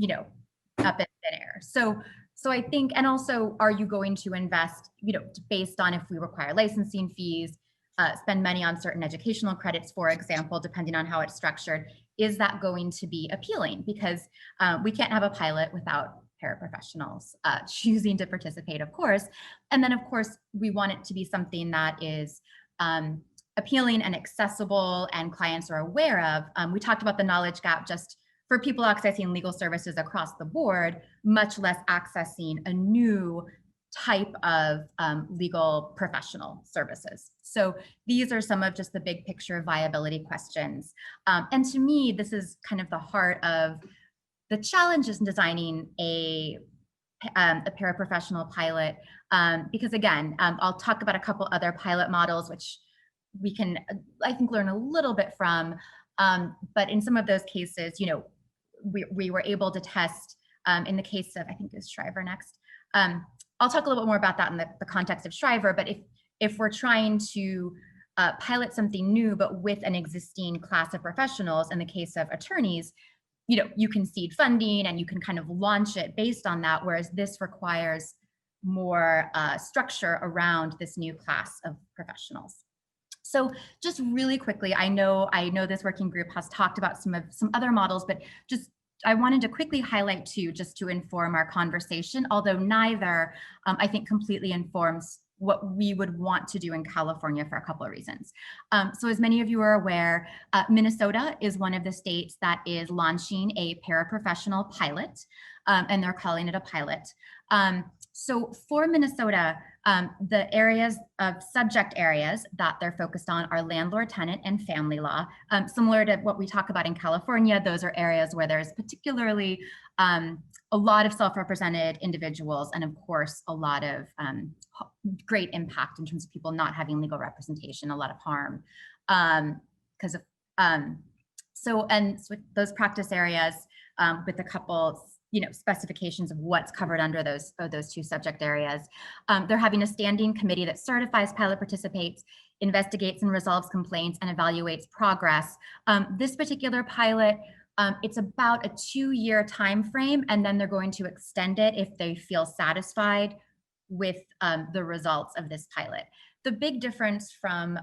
up in thin air. So I think, and also, are you going to invest, based on if we require licensing fees, spend money on certain educational credits, for example, depending on how it's structured, is that going to be appealing? Because we can't have a pilot without paraprofessionals choosing to participate, of course. And then, of course, we want it to be something that is appealing and accessible and clients are aware of. We talked about the knowledge gap just for people accessing legal services across the board, much less accessing a new type of legal professional services. So these are some of just the big picture viability questions. And to me, this is kind of the heart of the challenges in designing a paraprofessional pilot, because again, I'll talk about a couple other pilot models, which we can, I think, learn a little bit from. But in some of those cases, we were able to test, in the case of, I think it's Shriver next. I'll talk a little bit more about that in the context of Shriver, but if we're trying to pilot something new, but with an existing class of professionals, in the case of attorneys, you can seed funding and you can kind of launch it based on that, whereas this requires more structure around this new class of professionals. So just really quickly, I know this working group has talked about some other models, but just I wanted to quickly highlight two just to inform our conversation, although neither I think completely informs what we would want to do in California for a couple of reasons. So as many of you are aware, Minnesota is one of the states that is launching a paraprofessional pilot, and they're calling it a pilot. So for Minnesota, the areas of subject areas that they're focused on are landlord, tenant, and family law. Similar to what we talk about in California, those are areas where there's particularly a lot of self-represented individuals, and of course, a lot of great impact in terms of people not having legal representation, a lot of harm because of, so those practice areas with a couple specifications of what's covered under those two subject areas. They're having a standing committee that certifies pilot participates, investigates and resolves complaints, and evaluates progress. This particular pilot, it's about a 2-year time frame, and then they're going to extend it if they feel satisfied with the results of this pilot. The big difference from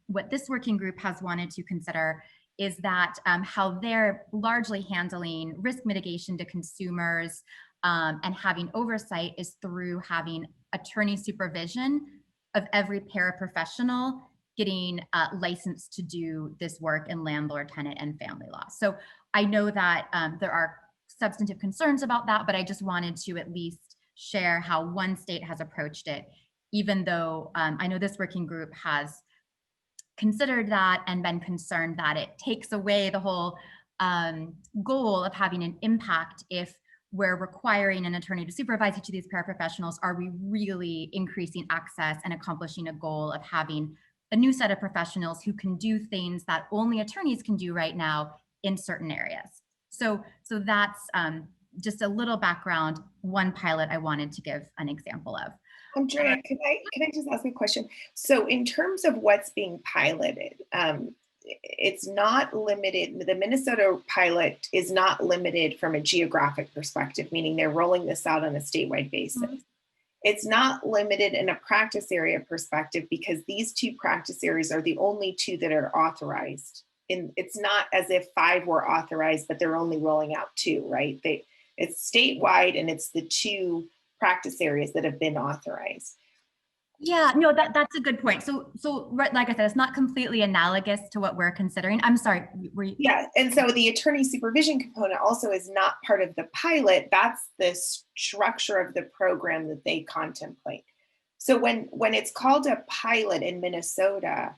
what this working group has wanted to consider is that how they're largely handling risk mitigation to consumers and having oversight is through having attorney supervision of every paraprofessional getting licensed to do this work in landlord, tenant, and family law. So I know that there are substantive concerns about that, but I just wanted to at least share how one state has approached it, even though I know this working group has considered that and been concerned that it takes away the whole goal of having an impact. If we're requiring an attorney to supervise each of these paraprofessionals, are we really increasing access and accomplishing a goal of having a new set of professionals who can do things that only attorneys can do right now in certain areas? So that's just a little background, one pilot I wanted to give an example of. Andrea, can I just ask a question? So in terms of what's being piloted, it's not limited, the Minnesota pilot is not limited from a geographic perspective, meaning they're rolling this out on a statewide basis. Mm-hmm. It's not limited in a practice area perspective because these 2 practice areas are the only 2 that are authorized. And it's not as if 5 were authorized, but they're only rolling out 2, right? It's statewide and it's the 2 practice areas that have been authorized. Yeah, no, that's a good point. So right, like I said, it's not completely analogous to what we're considering. I'm sorry, were you? Yeah, and so the attorney supervision component also is not part of the pilot. That's the structure of the program that they contemplate. So when it's called a pilot in Minnesota,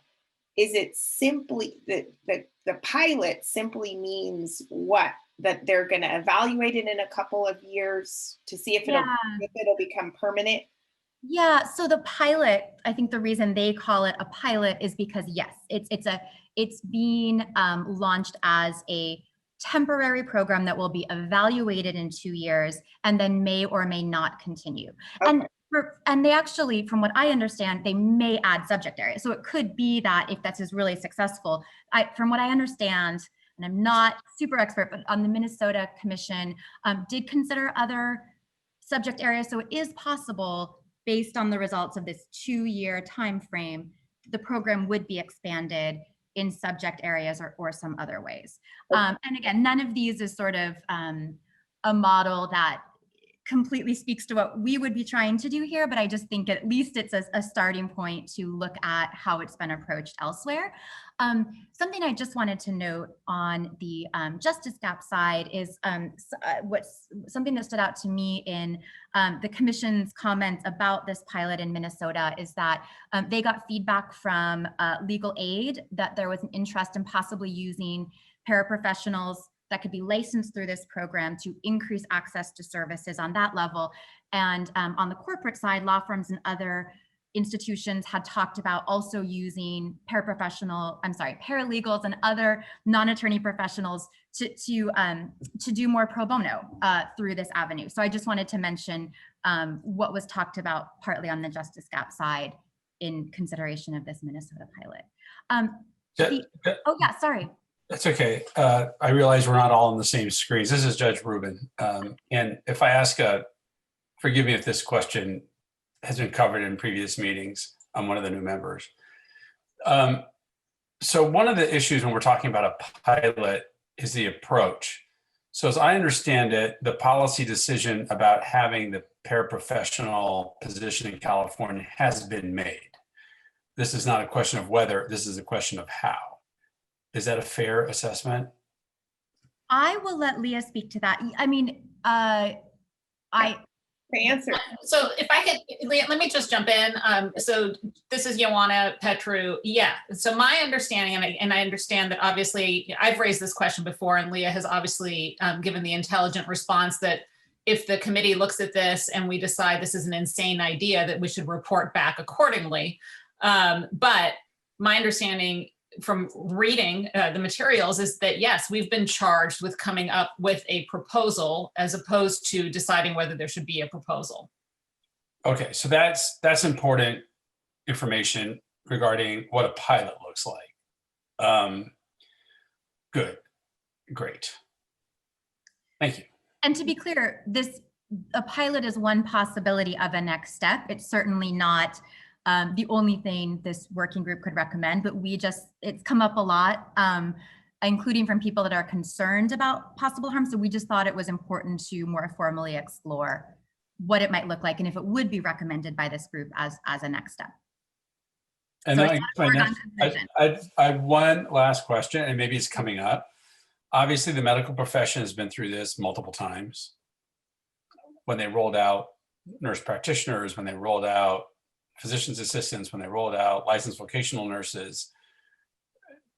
is it simply the pilot simply means what? That they're going to evaluate it in a couple of years to see if it'll become permanent? Yeah, so the pilot, I think the reason they call it a pilot is because yes, it's being launched as a temporary program that will be evaluated in 2 years and then may or may not continue. Okay. And they actually, from what I understand, they may add subject areas. So it could be that if that is really successful, from what I understand, and I'm not super expert, but on the Minnesota Commission did consider other subject areas. So it is possible, based on the results of this 2-year time frame, the program would be expanded in subject areas or some other ways. And again, none of these is sort of a model that completely speaks to what we would be trying to do here, but I just think at least it's a starting point to look at how it's been approached elsewhere. Something I just wanted to note on the justice gap side is something that stood out to me in the Commission's comments about this pilot in Minnesota is that they got feedback from legal aid that there was an interest in possibly using paraprofessionals that could be licensed through this program to increase access to services on that level. And on the corporate side, law firms and other institutions had talked about also using paralegals and other non-attorney professionals to do more pro bono through this avenue. So I just wanted to mention what was talked about partly on the justice gap side in consideration of this Minnesota pilot. Oh yeah, sorry. That's okay. I realize we're not all on the same screens. This is Judge Rubin. And if I ask forgive me if this question has been covered in previous meetings. I'm one of the new members. So one of the issues when we're talking about a pilot is the approach. So as I understand it, the policy decision about having the paraprofessional position in California has been made. This is not a question of whether, this is a question of how. Is that a fair assessment? I will let Leah speak to that. I mean, answer. So if I could, Leah, let me just jump in. So this is Ioana Petru. Yeah, so my understanding, and I understand that obviously I've raised this question before and Leah has obviously given the intelligent response that if the committee looks at this and we decide this is an insane idea, that we should report back accordingly. But my understanding from reading the materials is that, yes, we've been charged with coming up with a proposal as opposed to deciding whether there should be a proposal. Okay, so that's important information regarding what a pilot looks like. Good, great. Thank you. And to be clear, a pilot is one possibility of a next step. It's certainly not the only thing this working group could recommend, but it's come up a lot, including from people that are concerned about possible harm. So we just thought it was important to more formally explore what it might look like and if it would be recommended by this group as a next step. And So then I have one last question, and maybe it's coming up. Obviously, the medical profession has been through this multiple times. When they rolled out nurse practitioners, when they rolled out physician's assistants, when they rolled out licensed vocational nurses,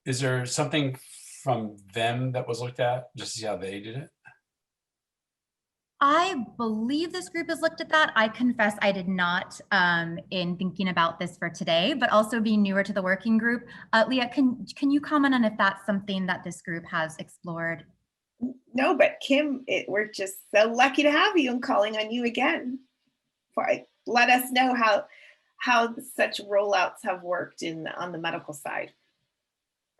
is there something from them that was looked at just to see how they did it? I believe this group has looked at that. I confess I did not in thinking about this for today, but also being newer to the working group. Leah, can you comment on if that's something that this group has explored? No, but Kim, we're just so lucky to have you and calling on you again. Let us know how such rollouts have worked on the medical side.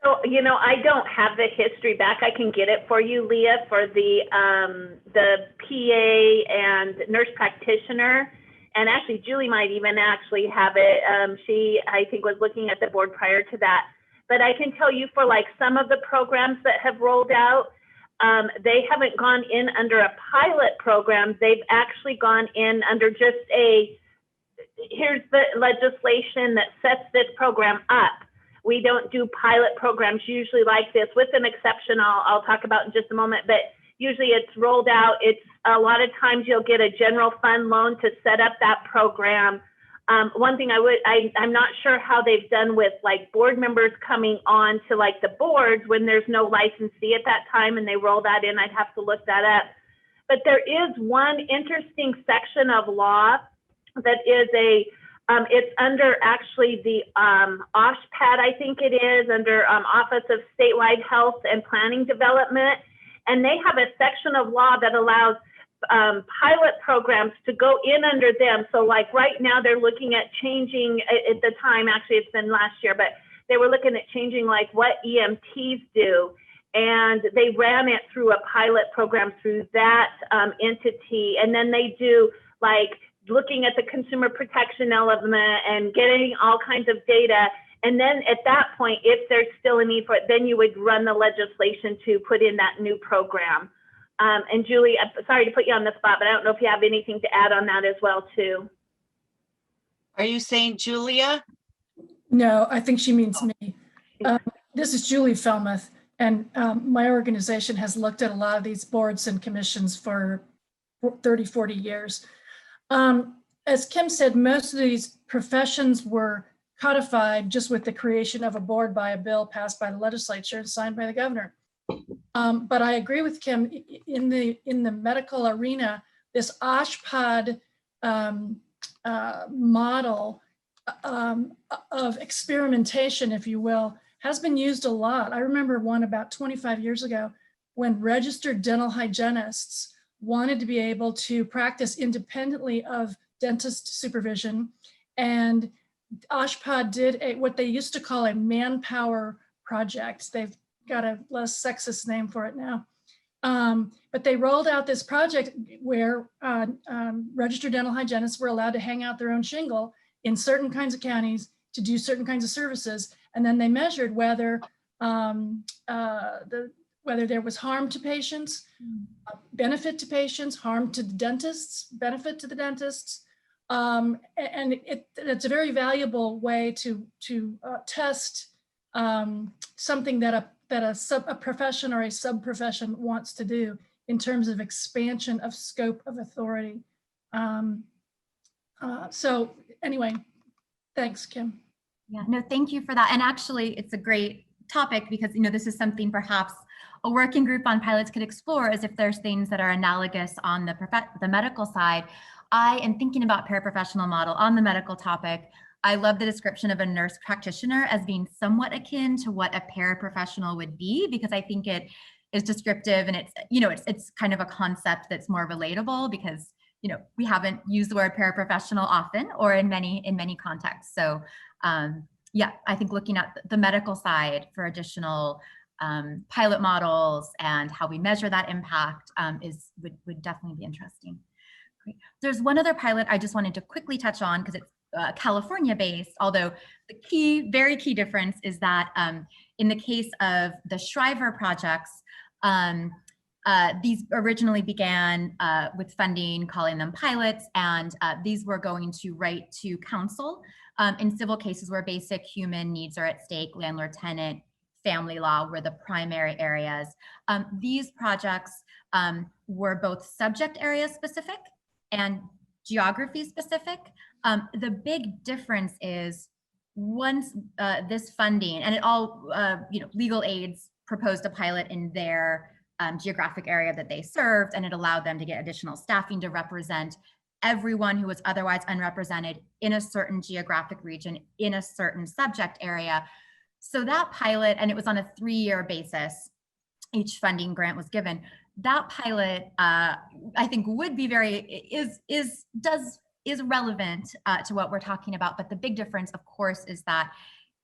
So, I don't have the history back. I can get it for you, Leah, for the PA and nurse practitioner. And actually, Julie might even actually have it. She, I think, was looking at the board prior to that. But I can tell you for like some of the programs that have rolled out, they haven't gone in under a pilot program. They've actually gone in under just here's the legislation that sets this program up. We don't do pilot programs usually like this, with an exception I'll talk about in just a moment, but usually it's rolled out. It's a lot of times you'll get a general fund loan to set up that program. One thing I'm not sure how they've done with like board members coming on to like the boards when there's no licensee at that time and they roll that in. I'd have to look that up. But there is one interesting section of law that is it's under actually the OSHPAD, I think it is, under Office of Statewide Health and Planning Development. And they have a section of law that allows pilot programs to go in under them. So like right now they're looking at changing at the time, actually it's been last year, but they were looking at changing like what EMTs do. And they ran it through a pilot program through that entity. And then they do like looking at the consumer protection element and getting all kinds of data. And then at that point, if there's still a need for it, then you would run the legislation to put in that new program. And Julie, I'm sorry to put you on the spot, but I don't know if you have anything to add on that as well too. Are you saying Julia? No, I think she means me. This is Julie Felmuth, and my organization has looked at a lot of these boards and commissions for 30, 40 years. As Kim said, most of these professions were codified just with the creation of a board by a bill passed by the legislature and signed by the governor. But I agree with Kim, in the medical arena, this OSHPAD model of experimentation, if you will, has been used a lot. I remember one about 25 years ago when registered dental hygienists wanted to be able to practice independently of dentist supervision. And OSHPAD did what they used to call a manpower project. They've got a less sexist name for it now. But they rolled out this project where registered dental hygienists were allowed to hang out their own shingle in certain kinds of counties to do certain kinds of services. And then they measured whether whether there was harm to patients, benefit to patients, harm to the dentists, benefit to the dentists. And it's a very valuable way to test something that a profession or a sub-profession wants to do in terms of expansion of scope of authority. So anyway, thanks, Kim. Yeah, no, thank you for that. And actually, it's a great topic because, this is something perhaps a working group on pilots could explore, is if there's things that are analogous on the medical side. I am thinking about paraprofessional model on the medical topic. I love the description of a nurse practitioner as being somewhat akin to what a paraprofessional would be, because I think it is descriptive, and it's, you know, it's kind of a concept that's more relatable, because, you know, we haven't used the word paraprofessional often or in many contexts. So yeah, I think looking at the medical side for additional pilot models and how we measure that impact would definitely be interesting. Great. There's one other pilot I just wanted to quickly touch on, because it's California based, although the very key difference is that in the case of the Shriver projects, these originally began with funding, calling them pilots, and these were going to write to counsel in civil cases where basic human needs are at stake. Landlord-tenant, family law were the primary areas. These projects were both subject area specific and geography specific. The big difference is once this funding, and it all, you know, legal aids proposed a pilot in their geographic area that they served, and it allowed them to get additional staffing to represent everyone who was otherwise unrepresented in a certain geographic region in a certain subject area. So that pilot, and it was on a 3-year basis, each funding grant was given. That pilot, I think, would be is relevant to what we're talking about. But the big difference, of course, is that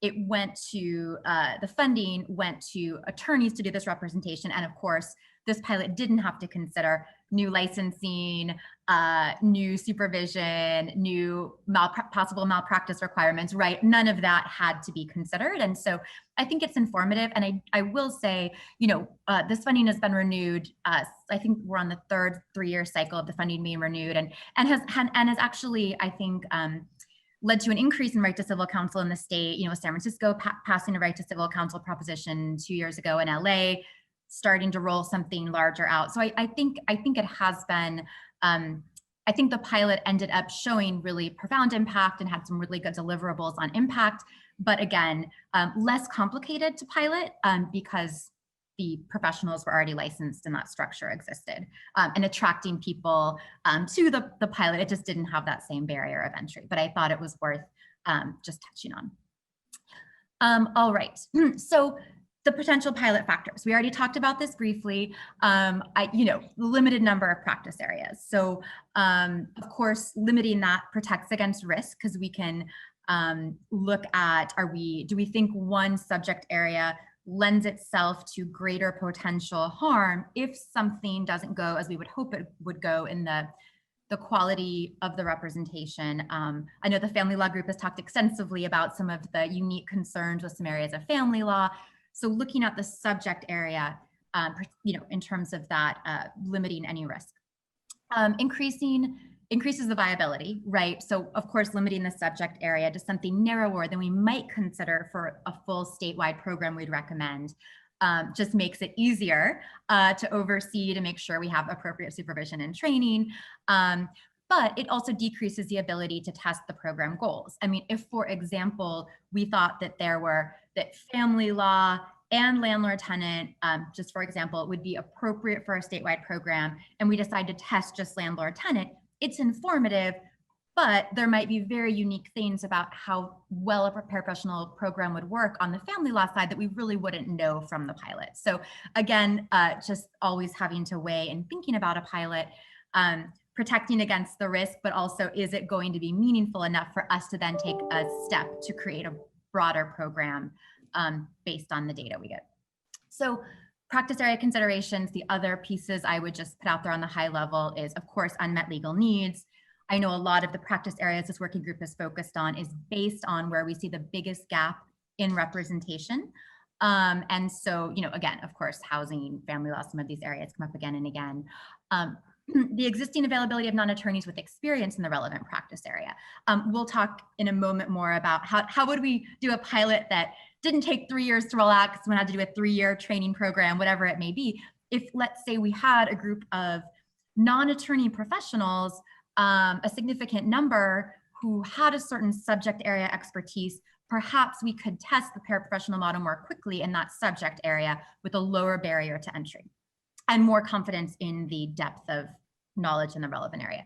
it went to, the funding went to attorneys to do this representation. And of course, this pilot didn't have to consider new licensing, new supervision, new possible malpractice requirements, right? None of that had to be considered. And so I think it's informative. And I will say, you know, this funding has been renewed. I think we're on the 3rd 3-year cycle of the funding being renewed, and has actually, I think, led to an increase in right to civil counsel in the state. You know, San Francisco passing a right to civil counsel proposition 2 years ago, in LA starting to roll something larger out. So I think it has been, I think the pilot ended up showing really profound impact and had some really good deliverables on impact. But again, less complicated to pilot because the professionals were already licensed and that structure existed. And attracting people to the pilot, it just didn't have that same barrier of entry. But I thought it was worth just touching on. All right, so the potential pilot factors. We already talked about this briefly. You know, limited number of practice areas. So of course, limiting that protects against risk, because we can look at, do we think one subject area lends itself to greater potential harm if something doesn't go as we would hope it would go in the quality of the representation. I know the family law group has talked extensively about some of the unique concerns with some areas of family law. So looking at the subject area, you know, in terms of that, limiting any risk. Increases the viability, right? So of course, limiting the subject area to something narrower than we might consider for a full statewide program we'd recommend just makes it easier to oversee, to make sure we have appropriate supervision and training. But it also decreases the ability to test the program goals. I mean, if, for example, we thought that that family law and landlord-tenant, just for example, would be appropriate for a statewide program, and we decide to test just landlord-tenant, it's informative, but there might be very unique things about how well a paraprofessional program would work on the family law side that we really wouldn't know from the pilot. So again, just always having to weigh and thinking about a pilot, protecting against the risk, but also, is it going to be meaningful enough for us to then take a step to create a broader program based on the data we get. So practice area considerations, the other pieces I would just put out there on the high level is, of course, unmet legal needs. I know a lot of the practice areas this working group is focused on is based on where we see the biggest gap in representation. And so, you know, again, of course, housing, family law, some of these areas come up again and again. The existing availability of non-attorneys with experience in the relevant practice area. We'll talk in a moment more about how would we do a pilot that didn't take 3 years to roll out because we had to do a 3-year training program, whatever it may be. If, let's say, we had a group of non-attorney professionals, a significant number who had a certain subject area expertise, perhaps we could test the paraprofessional model more quickly in that subject area with a lower barrier to entry and more confidence in the depth of knowledge in the relevant area.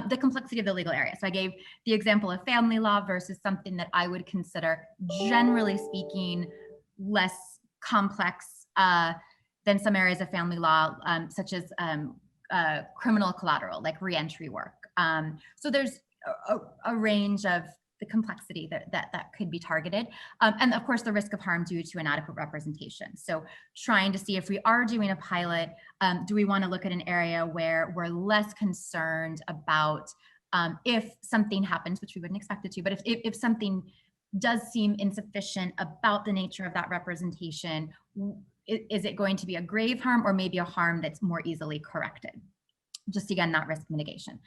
The complexity of the legal area. So I gave the example of family law versus something that I would consider, generally speaking, less complex than some areas of family law, such as criminal collateral, like reentry work. So there's a range of the complexity that could be targeted. And of course, the risk of harm due to inadequate representation. So trying to see if we are doing a pilot, do we want to look at an area where we're less concerned about if something happens, which we wouldn't expect it to, but if something does seem insufficient about the nature of that representation, is it going to be a grave harm or maybe a harm that's more easily corrected? Just again, not risk mitigation.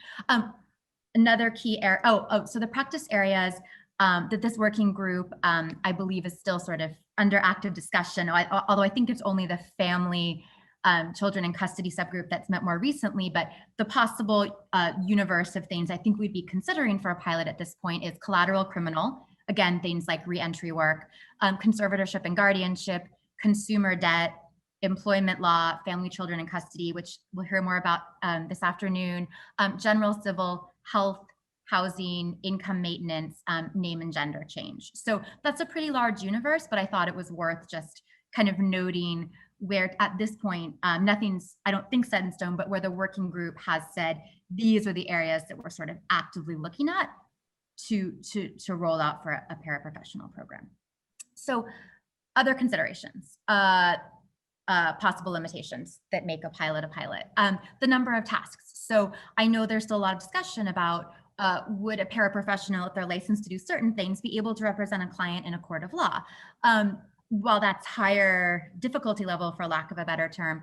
Another key area, so the practice areas that this working group, I believe, is still sort of under active discussion, although I think it's only the family, children in custody subgroup that's met more recently, but the possible universe of things I think we'd be considering for a pilot at this point is collateral criminal, again, things like reentry work, conservatorship and guardianship, consumer debt, employment law, family, children in custody, which we'll hear more about this afternoon, general civil, health, housing, income maintenance, name and gender change. So that's a pretty large universe, but I thought it was worth just kind of noting where at this point, nothing's, I don't think, set in stone, but where the working group has said, these are the areas that we're sort of actively looking at to roll out for a paraprofessional program. So other considerations, possible limitations that make a pilot, the number of tasks. So I know there's still a lot of discussion about would a paraprofessional, if they're licensed to do certain things, be able to represent a client in a court of law? While that's higher difficulty level, for lack of a better term,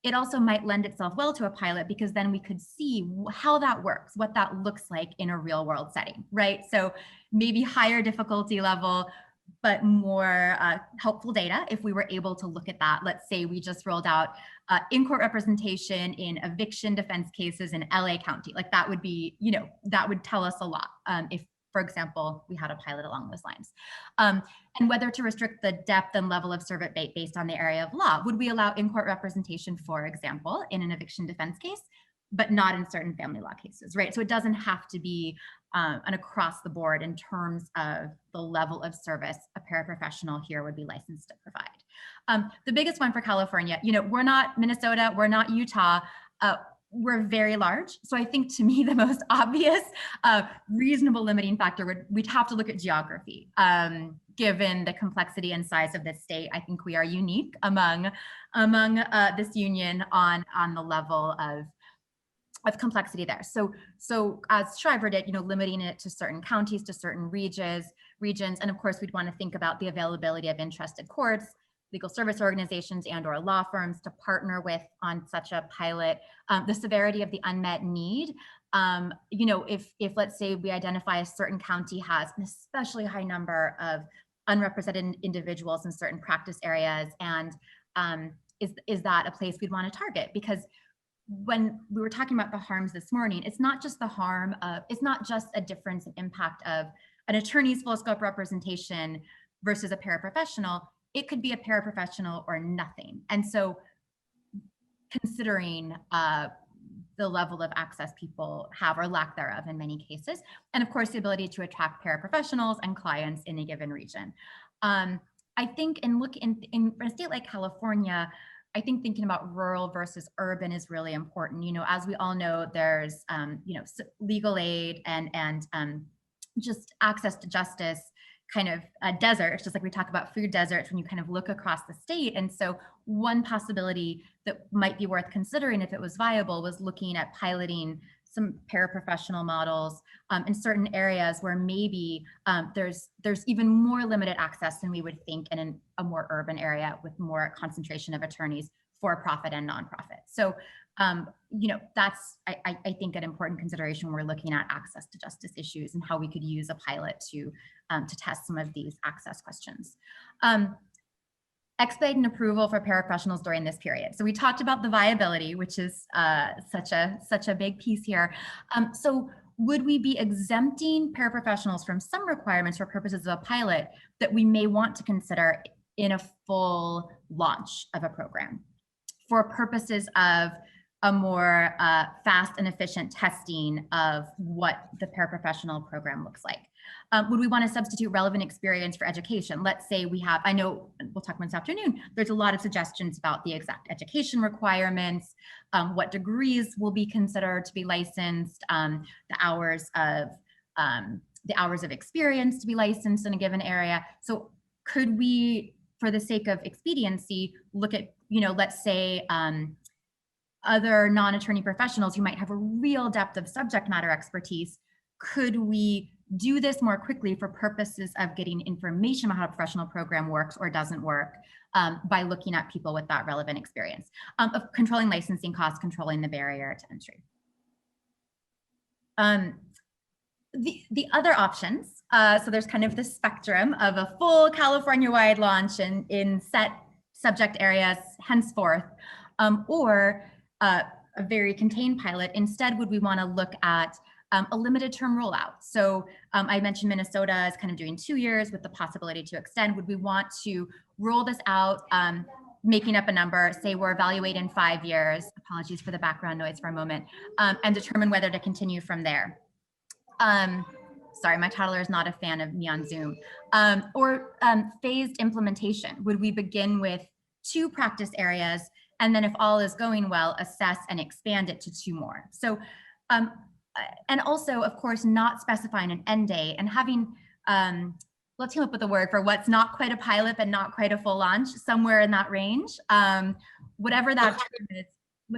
it also might lend itself well to a pilot, because then we could see how that works, what that looks like in a real world setting, right? So maybe higher difficulty level, but more helpful data if we were able to look at that. Let's say we just rolled out in-court representation in eviction defense cases in LA County. Like that would be, you know, that would tell us a lot if, for example, we had a pilot along those lines. And whether to restrict the depth and level of survey based on the area of law. Would we allow in-court representation, for example, in an eviction defense case, but not in certain family law cases, right? So it doesn't have to be an across the board in terms of the level of service a paraprofessional here would be licensed to provide. The biggest one for California, you know, we're not Minnesota, we're not Utah, we're very large. So I think to me, the most obvious reasonable limiting factor we'd have to look at geography. Given the complexity and size of this state, I think we are unique among this union on the level of complexity there. So as Shriver did, you know, limiting it to certain counties, to certain regions, and of course we'd want to think about the availability of interested courts, legal service organizations and or law firms to partner with on such a pilot, the severity of the unmet need. You know, if let's say we identify a certain county has an especially high number of unrepresented individuals in certain practice areas, and is that a place we'd want to target? Because when we were talking about the harms this morning, it's not just the harm of, it's not just a difference in impact of an attorney's full scope representation versus a paraprofessional. It could be a paraprofessional or nothing. And so considering the level of access people have or lack thereof in many cases, and of course the ability to attract paraprofessionals and clients in a given region. I think in a state like California, I think thinking about rural versus urban is really important. You know, as we all know, there's you know, legal aid and just access to justice kind of deserts, just like we talk about food deserts when you kind of look across the state. And so one possibility that might be worth considering if it was viable was looking at piloting some paraprofessional models in certain areas where maybe there's even more limited access than we would think in a more urban area with more concentration of attorneys, for profit and nonprofit. So, you know, that's, I think, an important consideration when we're looking at access to justice issues and how we could use a pilot to test some of these access questions. Expediting approval for paraprofessionals during this period. So we talked about the viability, which is such a big piece here. So would we be exempting paraprofessionals from some requirements for purposes of a pilot that we may want to consider in a full launch of a program for purposes of a more fast and efficient testing of what the paraprofessional program looks like. Would we want to substitute relevant experience for education? Let's say we have, I know we'll talk about this afternoon, there's a lot of suggestions about the exact education requirements, what degrees will be considered to be licensed, the hours of experience to be licensed in a given area. So could we, for the sake of expediency, look at, let's say other non-attorney professionals who might have a real depth of subject matter expertise, could we do this more quickly for purposes of getting information on how a professional program works or doesn't work by looking at people with that relevant experience, of controlling licensing costs, controlling the barrier to entry. The other options, so there's kind of the spectrum of a full California-wide launch in set subject areas henceforth, or a very contained pilot. Instead, would we want to look at a limited term rollout? So I mentioned Minnesota is kind of doing 2 years with the possibility to extend. Would we want to roll this out, making up a number, say we're evaluating 5 years, apologies for the background noise for a moment, and determine whether to continue from there? Sorry, my toddler is not a fan of me on Zoom. Or phased implementation. Would we begin with 2 practice areas, and then if all is going well, assess and expand it to 2 more? So, and also, of course, not specifying an end date and having, let's come up with a word for what's not quite a pilot, but not quite a full launch, somewhere in that range, whatever that term is.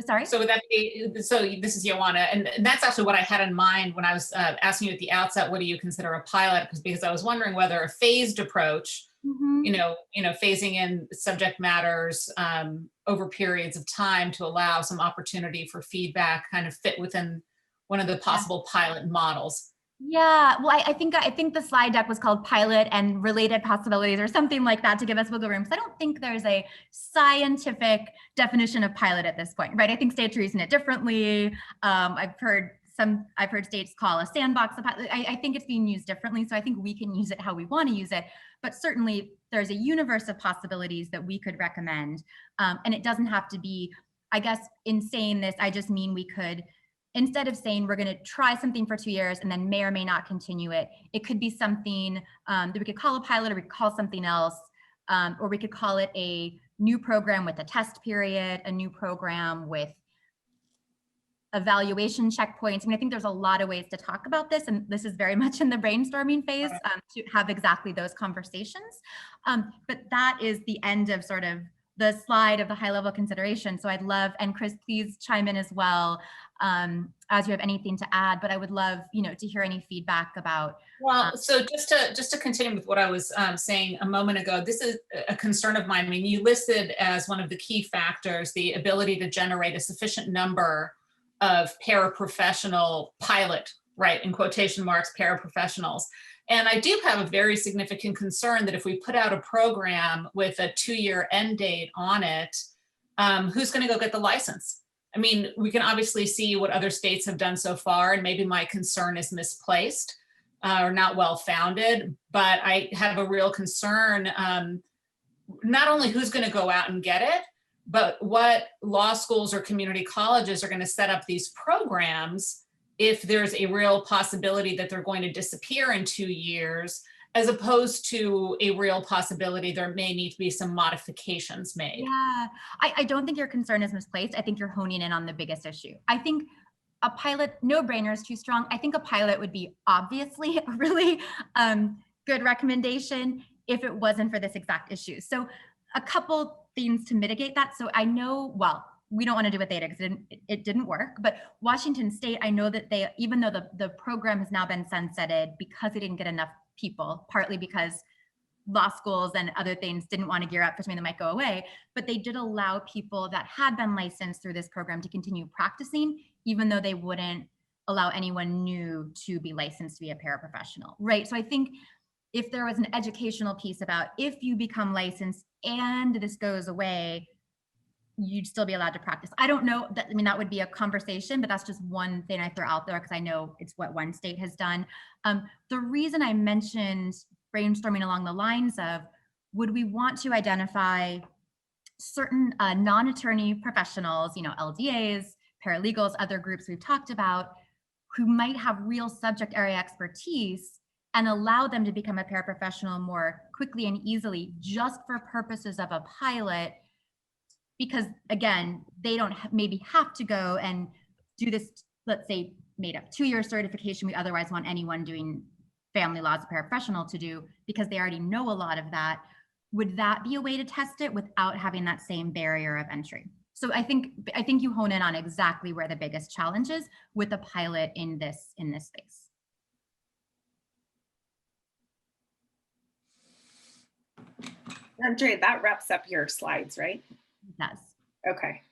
Sorry? So would that be, so this is Joanna, and that's actually what I had in mind when I was asking you at the outset, what do you consider a pilot? Because I was wondering whether a phased approach, phasing in subject matters over periods of time to allow some opportunity for feedback, kind of fit within one of the possible pilot models. Yeah, well, I think the slide deck was called Pilot and Related Possibilities or something like that to give us wiggle room. So I don't think there's a scientific definition of pilot at this point, right? I think states are using it differently. I've heard states call a sandbox a pilot. I think it's being used differently. So I think we can use it how we want to use it. But certainly there's a universe of possibilities that we could recommend. And it doesn't have to be, I guess, in saying this, I just mean we could, instead of saying we're going to try something for 2 years and then may or may not continue it, it could be something that we could call a pilot, or we could call something else, or we could call it a new program with a test period, a new program with evaluation checkpoints. I mean, I think there's a lot of ways to talk about this, and this is very much in the brainstorming phase to have exactly those conversations. But that is the end of sort of the slide of the high level consideration. So I'd love, and Chris, please chime in as well as you have anything to add, but I would love, to hear any feedback about. Well, so just to continue with what I was saying a moment ago, this is a concern of mine. I mean, you listed as one of the key factors, the ability to generate a sufficient number of paraprofessional pilot, right, in quotation marks, paraprofessionals. And I do have a very significant concern that if we put out a program with a 2-year end date on it, who's going to go get the license? I mean, we can obviously see what other states have done so far, and maybe my concern is misplaced or not well-founded, but I have a real concern, not only who's going to go out and get it, but what law schools or community colleges are going to set up these programs if there's a real possibility that they're going to disappear in 2 years, as opposed to a real possibility there may need to be some modifications made. Yeah, I don't think your concern is misplaced. I think you're honing in on the biggest issue. I think a pilot, no brainer is too strong. I think a pilot would be obviously a really good recommendation if it wasn't for this exact issue. So a couple things to mitigate that. So I know, well, we don't want to do with Theta because it didn't work, but Washington State, I know that they, even though the program has now been sunsetted because they didn't get enough people, partly because law schools and other things didn't want to gear up for something that might go away, but they did allow people that had been licensed through this program to continue practicing, even though they wouldn't allow anyone new to be licensed to be a paraprofessional, right? So I think if there was an educational piece about if you become licensed and this goes away, you'd still be allowed to practice. I don't know, I mean, that would be a conversation, but that's just one thing I throw out there because I know it's what one state has done. The reason I mentioned brainstorming along the lines of, would we want to identify certain non-attorney professionals, LDAs, paralegals, other groups we've talked about, who might have real subject area expertise, and allow them to become a paraprofessional more quickly and easily just for purposes of a pilot, because again, they don't maybe have to go and do this, let's say, made up 2-year certification we otherwise want anyone doing family law as a paraprofessional to do, because they already know a lot of that. Would that be a way to test it without having that same barrier of entry? So I think you hone in on exactly where the biggest challenge is with a pilot in this space. Andrea, that wraps up your slides, right? It does. Okay.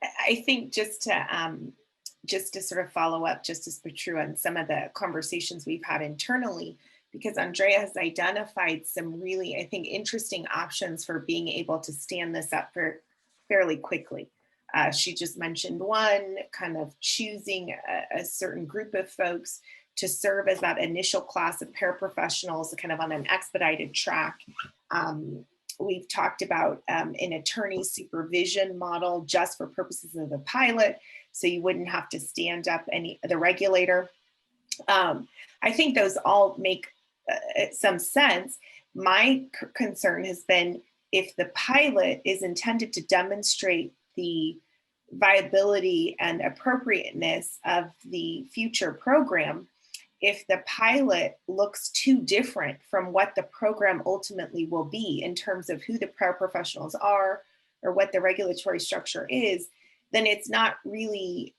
I think just to sort of follow up, just as true on some of the conversations we've had internally, because Andrea has identified some really, I think, interesting options for being able to stand this up for fairly quickly. She just mentioned one, kind of choosing a certain group of folks to serve as that initial class of paraprofessionals, kind of on an expedited track. We've talked about an attorney supervision model just for purposes of the pilot, so you wouldn't have to stand up the regulator. I think those all make some sense. My concern has been, if the pilot is intended to demonstrate the viability and appropriateness of the future program, if the pilot looks too different from what the program ultimately will be in terms of who the paraprofessionals are or what the regulatory structure is, then it's not really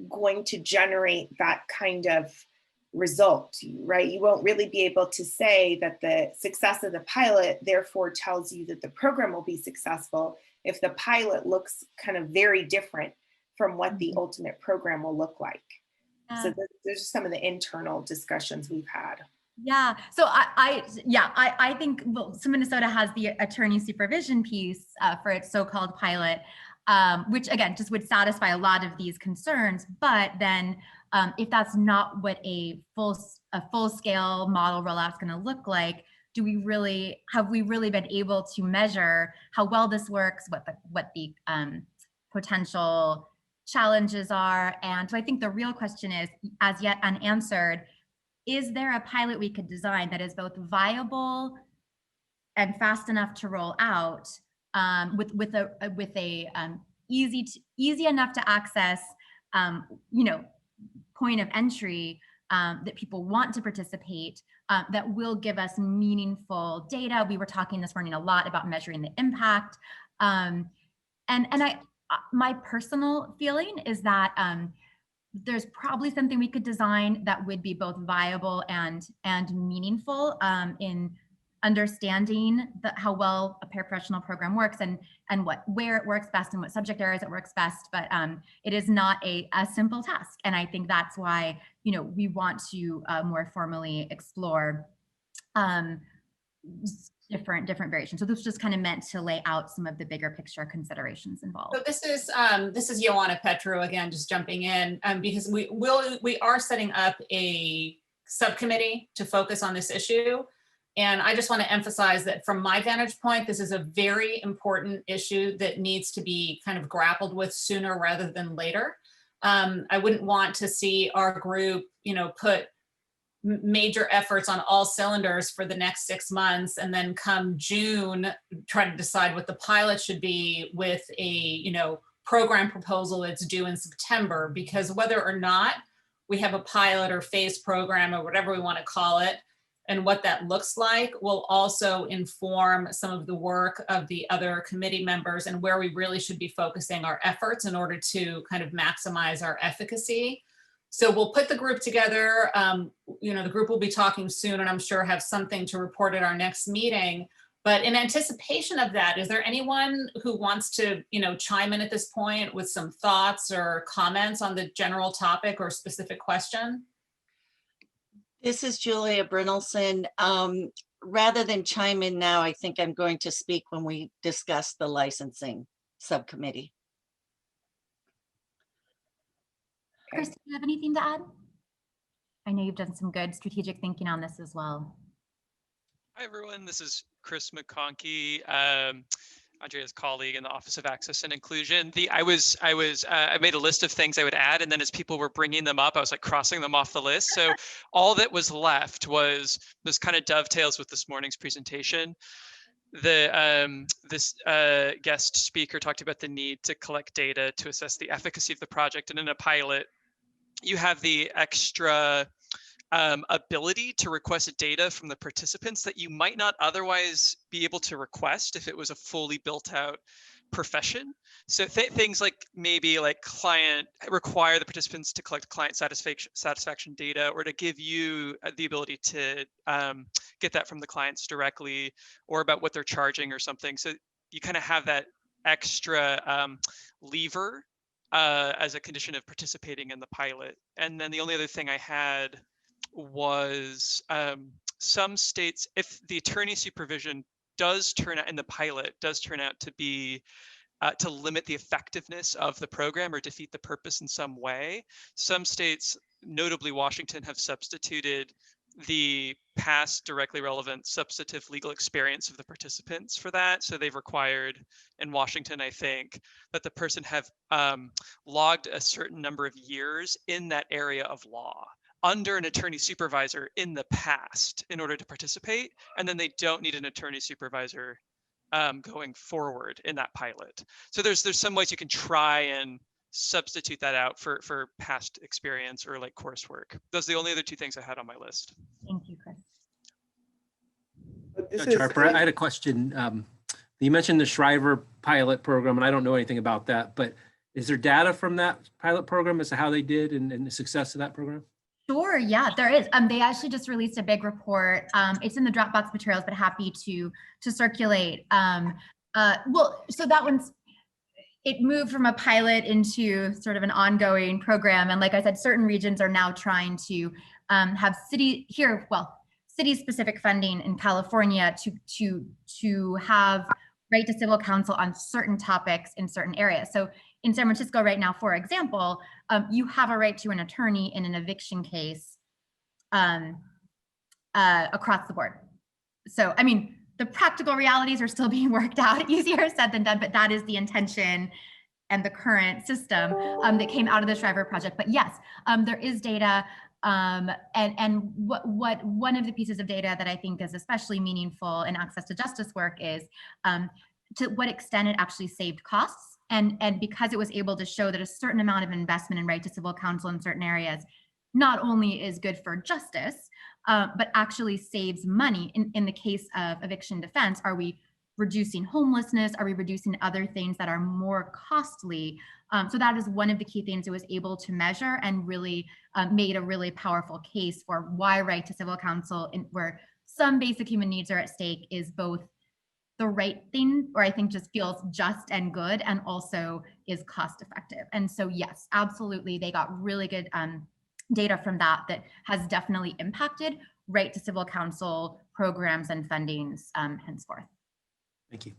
going to generate that kind of result, right? You won't really be able to say that the success of the pilot therefore tells you that the program will be successful if the pilot looks kind of very different from what the ultimate program will look like. So there's some of the internal discussions we've had. Yeah. So I think, well, so Minnesota has the attorney supervision piece for its so-called pilot, which again just would satisfy a lot of these concerns. But then, if that's not what a full-scale model rollout is going to look like, have we really been able to measure how well this works, what the potential challenges are? And so I think the real question is, as yet unanswered, is there a pilot we could design that is both viable and fast enough to roll out, with a easy enough to access, point of entry, that people want to participate, that will give us meaningful data. We were talking this morning a lot about measuring the impact, and my personal feeling is that there's probably something we could design that would be both viable and meaningful in understanding how well a paraprofessional program works and where it works best and what subject areas it works best. But it is not a simple task, and I think that's why we want to more formally explore different variations. So this was just kind of meant to lay out some of the bigger picture considerations involved. So this is Ioana Petru again, just jumping in, because we are setting up a subcommittee to focus on this issue. And I just want to emphasize that from my vantage point, this is a very important issue that needs to be kind of grappled with sooner rather than later. I wouldn't want to see our group, put major efforts on all cylinders for the next 6 months, and then come June, try to decide what the pilot should be with a, program proposal that's due in September, because whether or not we have a pilot or phase program or whatever we want to call it, and what that looks like will also inform some of the work of the other committee members and where we really should be focusing our efforts in order to kind of maximize our efficacy. So we'll put the group together. The group will be talking soon, and I'm sure have something to report at our next meeting. But in anticipation of that, is there anyone who wants to, chime in at this point with some thoughts or comments on the general topic or specific question? This is Julia Brynelson. Rather than chime in now, I think I'm going to speak when we discuss the licensing subcommittee. Chris, do you have anything to add? I know you've done some good strategic thinking on this as well. Hi, everyone. This is Chris McConkey. Andrea's colleague in the Office of Access and Inclusion. I made a list of things I would add, and then as people were bringing them up, I was like crossing them off the list. So all that was left was, this kind of dovetails with this morning's presentation. This guest speaker talked about the need to collect data to assess the efficacy of the project, and in a pilot, you have the extra ability to request data from the participants that you might not otherwise be able to request if it was a fully built out profession. So things like maybe like client require the participants to collect client satisfaction data, or to give you the ability to get that from the clients directly, or about what they're charging or something. So you kind of have that extra lever as a condition of participating in the pilot. And then the only other thing I had was some states, if the attorney supervision does turn out in the pilot, does turn out to be to limit the effectiveness of the program or defeat the purpose in some way, some states, notably Washington, have substituted the past directly relevant substantive legal experience of the participants for that. So they've required in Washington, I think, that the person have logged a certain number of years in that area of law under an attorney supervisor in the past in order to participate. And then they don't need an attorney supervisor going forward in that pilot. So there's some ways you can try and substitute that out for past experience or like coursework. Those are the only other two things I had on my list. Thank you, Chris. Judge Harper, I had a question. You mentioned the Shriver pilot program, and I don't know anything about that, but is there data from that pilot program as to how they did and the success of that program? Sure, yeah, there is. They actually just released a big report. It's in the Dropbox materials, but happy to circulate. Well, so that it moved from a pilot into sort of an ongoing program. And like I said, certain regions are now trying to have city-specific funding in California to have right to civil counsel on certain topics in certain areas. So in San Francisco right now, for example, you have a right to an attorney in an eviction case across the board. So, I mean, the practical realities are still being worked out, easier said than done, but that is the intention and the current system that came out of the Shriver project. But yes, there is data. And what one of the pieces of data that I think is especially meaningful in access to justice work is to what extent it actually saved costs. And because it was able to show that a certain amount of investment in right to civil counsel in certain areas not only is good for justice, but actually saves money. In the case of eviction defense, are we reducing homelessness? Are we reducing other things that are more costly? So that is one of the key things it was able to measure, and really made a really powerful case for why right to civil counsel, where some basic human needs are at stake, is both the right thing, or I think just feels just and good, and also is cost effective. And so yes, absolutely, they got really good data from that has definitely impacted right to civil counsel programs and fundings henceforth. Thank you.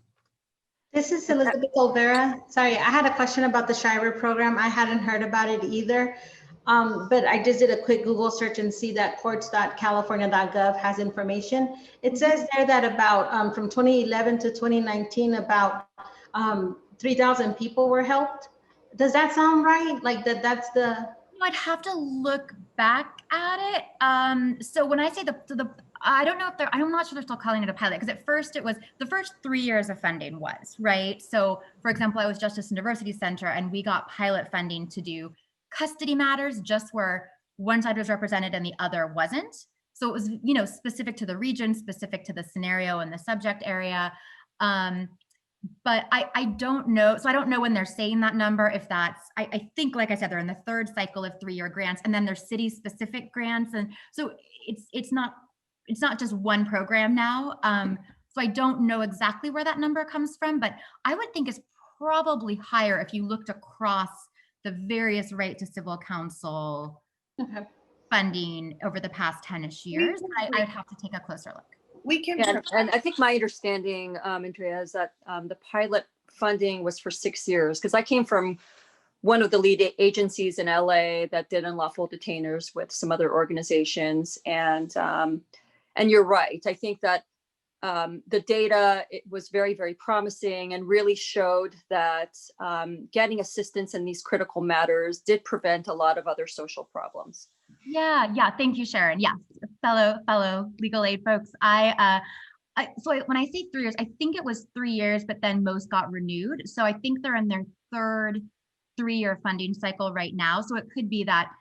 This is Elizabeth Olvera. Sorry, I had a question about the Shriver program. I hadn't heard about it either. But I just did a quick Google search and see that courts.california.gov has information. It says there that about from 2011 to 2019, about 3,000 people were helped. Does that sound right? Like that's the... I'd have to look back at it. So when I say I don't know if I'm not sure they're still calling it a pilot, because at first it was the first 3 years of funding was, right? So for example, I was Justice and Diversity Center, and we got pilot funding to do custody matters, just where one side was represented and the other wasn't. So it was, specific to the region, specific to the scenario and the subject area. But I don't know. So I don't know when they're saying that number, if that's, I think, like I said, they're in the third cycle of 3-year grants, and then there's city specific grants. And so it's not just one program now. So I don't know exactly where that number comes from, but I would think it's probably higher if you looked across the various right to civil counsel funding over the past 10-ish years. I'd have to take a closer look. We can, and I think my understanding, Andrea, is that the pilot funding was for 6 years, because I came from one of the lead agencies in LA that did unlawful detainers with some other organizations, and you're right. I think that the data, it was very, very promising and really showed that getting assistance in these critical matters did prevent a lot of other social problems. Yeah. Thank you, Sharon. Yes, fellow legal aid folks. When I say 3 years, I think it was 3 years, but then most got renewed. So I think they're in their third 3-year funding cycle right now. So it could be that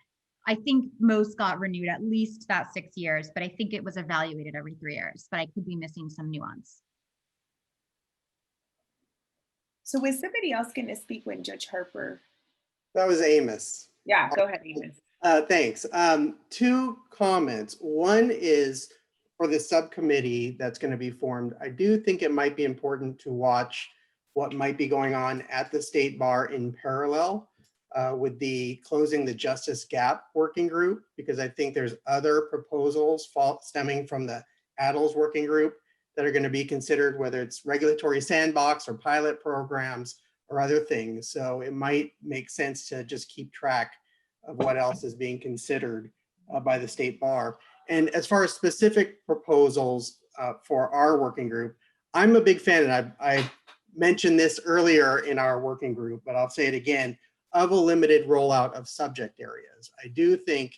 I think most got renewed at least that 6 years, but I think it was evaluated every 3 years, but I could be missing some nuance. So was somebody else going to speak when Judge Harper? That was Amos. Yeah, go ahead, Amos. Thanks. 2 comments. One is for the subcommittee that's going to be formed. I do think it might be important to watch what might be going on at the state bar in parallel with the Closing the Justice Gap working group, because I think there's other proposals stemming from the ADLS working group that are going to be considered, whether it's regulatory sandbox or pilot programs or other things. So it might make sense to just keep track of what else is being considered by the state bar. And as far as specific proposals for our working group, I'm a big fan, and I mentioned this earlier in our working group, but I'll say it again, of a limited rollout of subject areas. I do think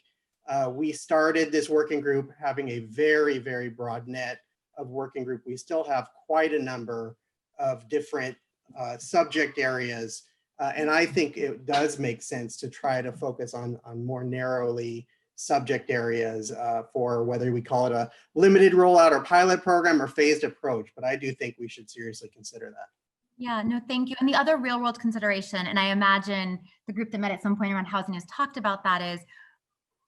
we started this working group having a very, very broad net of working group. We still have quite a number of different subject areas. And I think it does make sense to try to focus on more narrowly subject areas for whether we call it a limited rollout or pilot program or phased approach. But I do think we should seriously consider that. Yeah, no, thank you. And the other real world consideration, and I imagine the group that met at some point around housing has talked about that, is,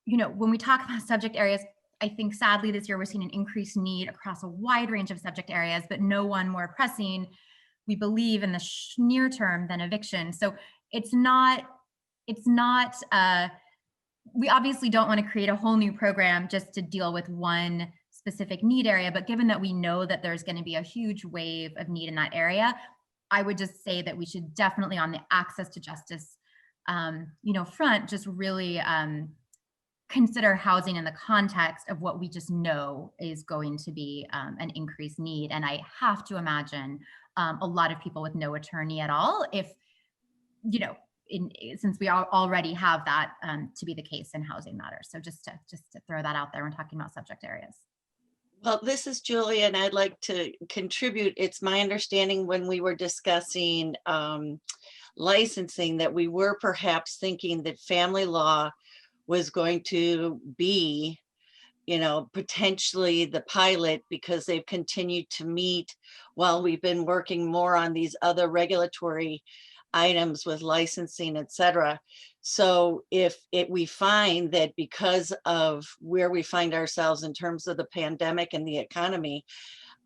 when we talk about subject areas, I think sadly this year we're seeing an increased need across a wide range of subject areas, but no one more pressing, we believe, in the near term than eviction. So we obviously don't want to create a whole new program just to deal with one specific need area, but given that we know that there's going to be a huge wave of need in that area, I would just say that we should definitely, on the access to justice, front, just really consider housing in the context of what we just know is going to be an increased need. And I have to imagine a lot of people with no attorney at all, if, since we already have that to be the case in housing matters. So just to throw that out there when talking about subject areas. Well, this is Julia, and I'd like to contribute. It's my understanding when we were discussing licensing that we were perhaps thinking that family law was going to be, potentially the pilot, because they've continued to meet while we've been working more on these other regulatory items with licensing, et cetera. So if we find that because of where we find ourselves in terms of the pandemic and the economy,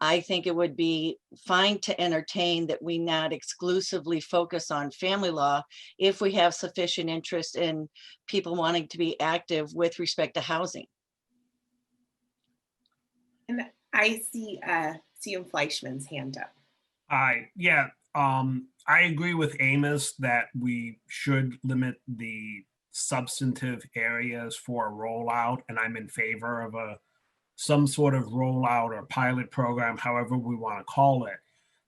I think it would be fine to entertain that we not exclusively focus on family law if we have sufficient interest in people wanting to be active with respect to housing. And I see C.M. Fleischman's hand up. Yeah, I agree with Amos that we should limit the substantive areas for a rollout, and I'm in favor of some sort of rollout or pilot program, however we want to call it.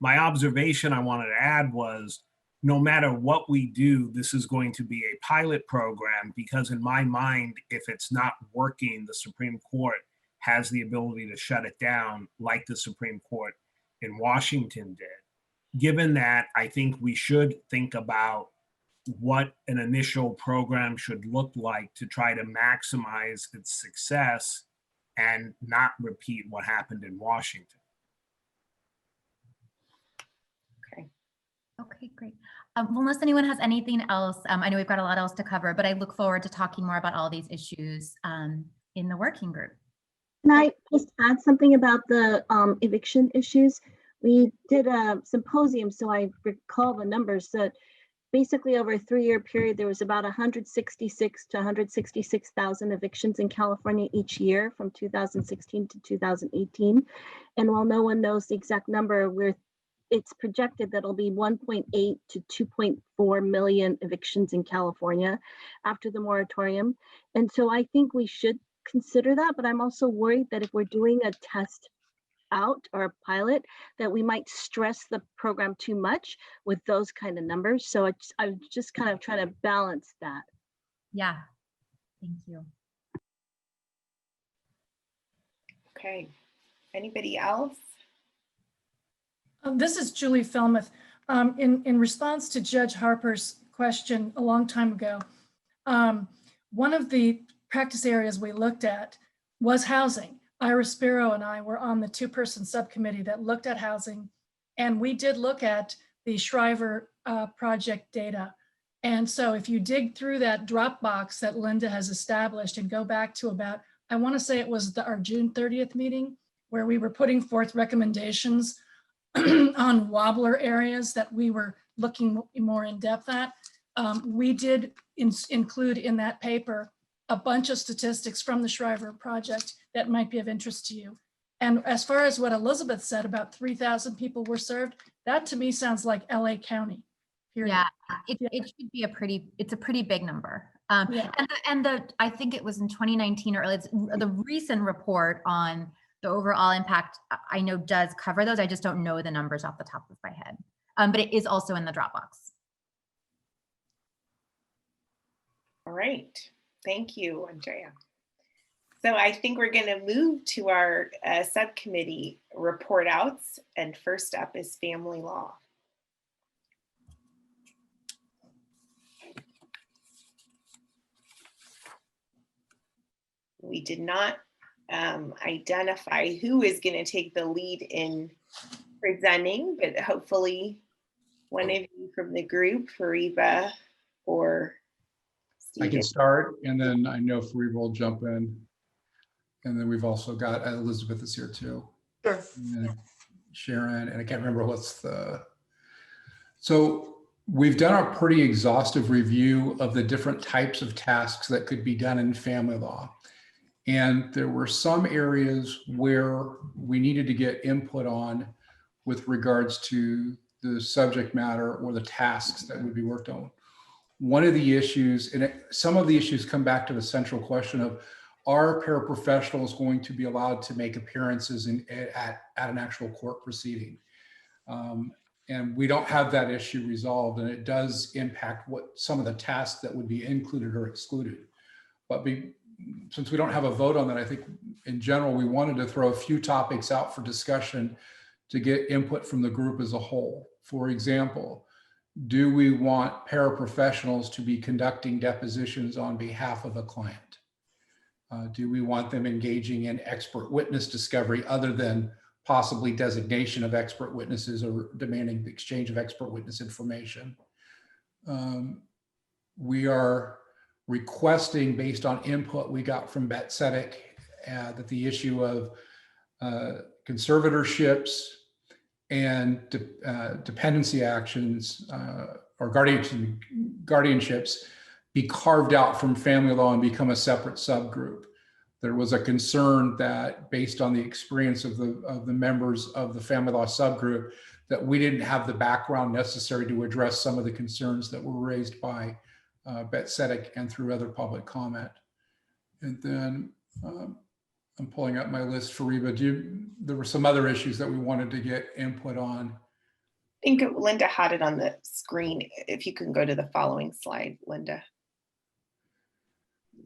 My observation I wanted to add was, no matter what we do, this is going to be a pilot program, because in my mind, if it's not working, the Supreme Court has the ability to shut it down, like the Supreme Court in Washington did. Given that, I think we should think about what an initial program should look like to try to maximize its success and not repeat what happened in Washington. Okay, great. Well, unless anyone has anything else, I know we've got a lot else to cover, but I look forward to talking more about all these issues in the working group. Can I just add something about the eviction issues? We did a symposium, so I recall the numbers that basically over a 3-year period, there was about 166 to 166,000 evictions in California each year from 2016 to 2018. And while no one knows the exact number, it's projected that it'll be 1.8 to 2.4 million evictions in California after the moratorium. And so I think we should consider that, but I'm also worried that if we're doing a test out or a pilot, that we might stress the program too much with those kind of numbers. So I'm just kind of trying to balance that. Yeah, thank you. Okay, anybody else? This is Julie Felmuth. In response to Judge Harper's question a long time ago, one of the practice areas we looked at was housing. Ira Spiro and I were on the 2-person subcommittee that looked at housing, and we did look at the Shriver project data. And so if you dig through that Dropbox that Linda has established and go back to about, I want to say it was our June 30th meeting, where we were putting forth recommendations on wobbler areas that we were looking more in depth at. We did include in that paper a bunch of statistics from the Shriver project that might be of interest to you. And as far as what Elizabeth said about 3,000 people were served, that to me sounds like LA County. Period. Yeah, it should be it's a pretty big number. Yeah. And I think it was in 2019 or early, the recent report on the overall impact, I know does cover those. I just don't know the numbers off the top of my head. But it is also in the Dropbox. All right, thank you, Andrea. So I think we're going to move to our subcommittee report outs. And first up is family law. We did not identify who is going to take the lead in presenting, but hopefully one of you from the group, Fariba or Stephen. I can start, and then I know Fariba will jump in. And then we've also got Elizabeth is here too. Sure. And Sharon, and I can't remember so we've done a pretty exhaustive review of the different types of tasks that could be done in family law. And there were some areas where we needed to get input on with regards to the subject matter or the tasks that would be worked on. One of the issues, and some of the issues come back to the central question of, are paraprofessionals going to be allowed to make appearances at an actual court proceeding? And we don't have that issue resolved, and it does impact what some of the tasks that would be included or excluded. But since we don't have a vote on that, I think in general, we wanted to throw a few topics out for discussion to get input from the group as a whole. For example, do we want paraprofessionals to be conducting depositions on behalf of a client? Do we want them engaging in expert witness discovery other than possibly designation of expert witnesses or demanding the exchange of expert witness information? We are requesting, based on input we got from BetCetic, that the issue of conservatorships and dependency actions or guardianships be carved out from family law and become a separate subgroup. There was a concern that, based on the experience of the members of the family law subgroup, that we didn't have the background necessary to address some of the concerns that were raised by BetCetic and through other public comment. And then I'm pulling up my list, Fariba. There were some other issues that we wanted to get input on. I think Linda had it on the screen. If you can go to the following slide, Linda.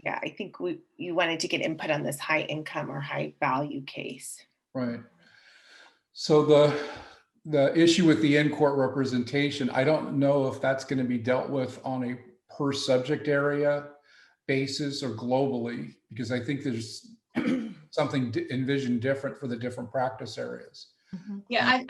Yeah, I think you wanted to get input on this high income or high value case. Right. So the issue with the in-court representation, I don't know if that's going to be dealt with on a per subject area basis or globally, because I think there's something envisioned different for the different practice areas. Yeah,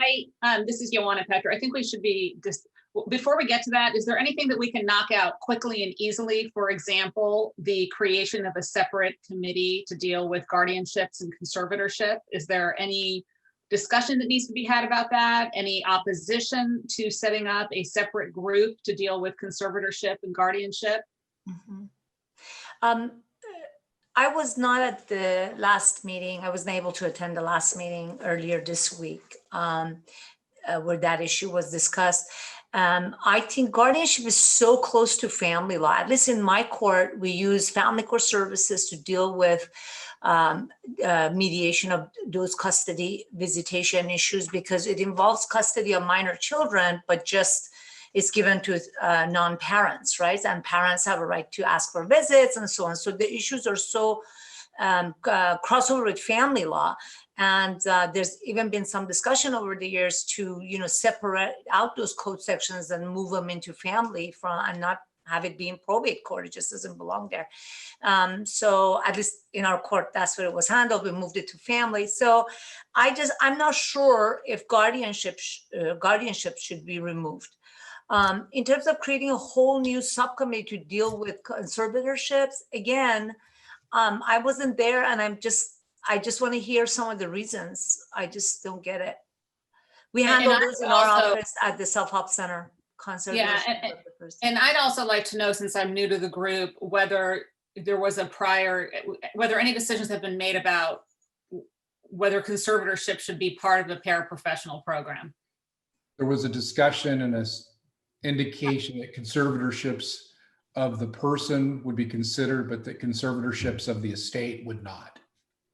this is Joanna Petra. I think we should be just, before we get to that, is there anything that we can knock out quickly and easily? For example, the creation of a separate committee to deal with guardianships and conservatorship. Is there any discussion that needs to be had about that? Any opposition to setting up a separate group to deal with conservatorship and guardianship? I was not at the last meeting. I wasn't able to attend the last meeting earlier this week where that issue was discussed. I think guardianship is so close to family law. At least in my court, we use family court services to deal with mediation of those custody visitation issues, because it involves custody of minor children, but just it's given to non-parents, right? And parents have a right to ask for visits and so on. So the issues are so crossover with family law. And there's even been some discussion over the years to, separate out those code sections and move them into family and not have it be in probate court. It just doesn't belong there. So at least in our court, that's where it was handled. We moved it to family. So I'm not sure if guardianship should be removed. In terms of creating a whole new subcommittee to deal with conservatorships, again, I wasn't there, and I just want to hear some of the reasons. I just don't get it. We handle those in our office at the Self-Help Center. Yeah, and I'd also like to know, since I'm new to the group, whether there was whether any decisions have been made about whether conservatorship should be part of the paraprofessional program. There was a discussion and an indication that conservatorships of the person would be considered, but that conservatorships of the estate would not.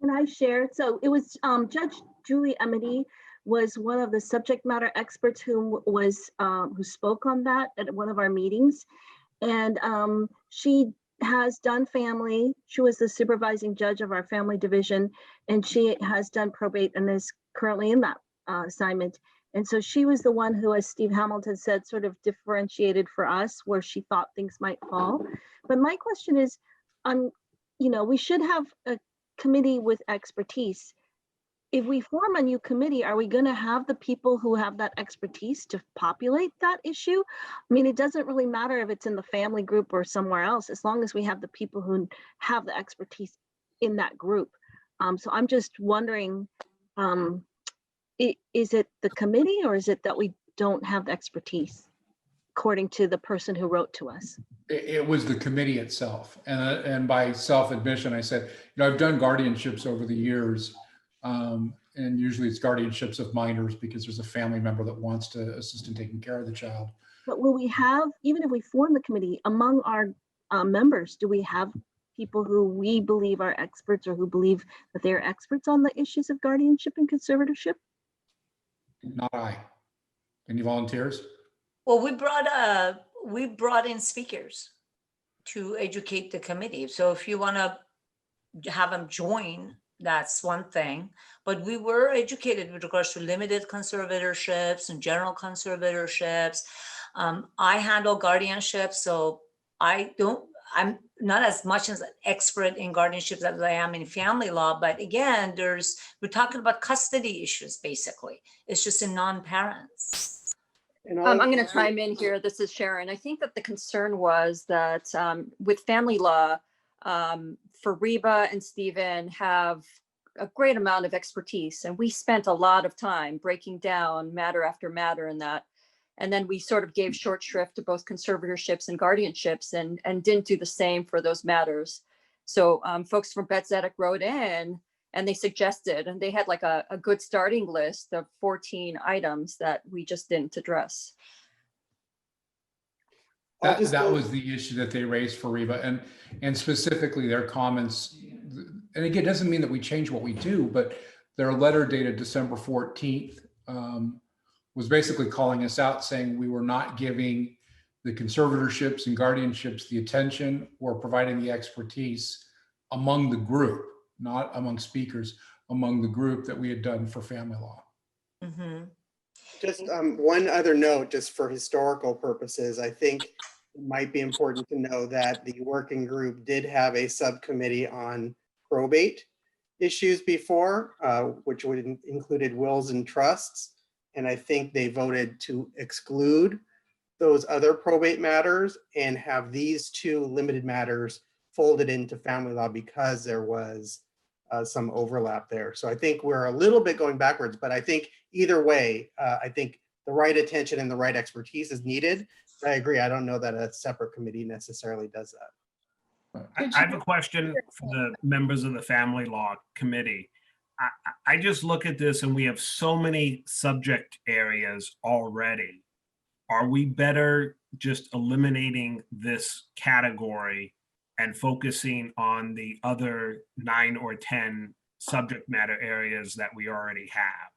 Can I share? So it was Judge Julie Emedy was one of the subject matter experts who spoke on that at one of our meetings. And she has done family. She was the supervising judge of our family division, and she has done probate and is currently in that assignment. And so she was the one who, as Steve Hamilton said, sort of differentiated for us where she thought things might fall. But my question is, we should have a committee with expertise. If we form a new committee, are we going to have the people who have that expertise to populate that issue? I mean, it doesn't really matter if it's in the family group or somewhere else, as long as we have the people who have the expertise in that group. So I'm just wondering, is it the committee, or is it that we don't have the expertise, according to the person who wrote to us? It was the committee itself. And by self-admission, I said, I've done guardianships over the years. And usually it's guardianships of minors because there's a family member that wants to assist in taking care of the child. But will we have, even if we form the committee, among our members, do we have people who we believe are experts, or who believe that they are experts on the issues of guardianship and conservatorship? Not I. Any volunteers? Well, we brought in speakers to educate the committee. So if you want to have them join, that's one thing. But we were educated with regards to limited conservatorships and general conservatorships. I handle guardianship, so I'm not as much as an expert in guardianships as I am in family law. But again, we're talking about custody issues, basically. It's just in non-parents. I'm going to chime in here. This is Sharon. I think that the concern was that with family law, Fariba and Stephen have a great amount of expertise, and we spent a lot of time breaking down matter after matter in that. And then we sort of gave short shrift to both conservatorships and guardianships, and didn't do the same for those matters. So folks from Betzedek wrote in, and they suggested, and they had like a good starting list of 14 items that we just didn't address. That was the issue that they raised for Reba, and specifically their comments. And again, it doesn't mean that we change what we do, but their letter dated December 14th was basically calling us out, saying we were not giving the conservatorships and guardianships the attention or providing the expertise among the group, not among speakers, among the group that we had done for family law. Mm-hmm. Just one other note, just for historical purposes, I think it might be important to know that the working group did have a subcommittee on probate issues before, which would included wills and trusts. And I think they voted to exclude those other probate matters and have these two limited matters folded into family law because there was some overlap there. So I think we're a little bit going backwards, but I think either way, I think the right attention and the right expertise is needed. I agree. I don't know that a separate committee necessarily does that. I have a question for the members of the Family Law Committee. I just look at this and we have so many subject areas already. Are we better just eliminating this category and focusing on the other 9 or 10 subject matter areas that we already have.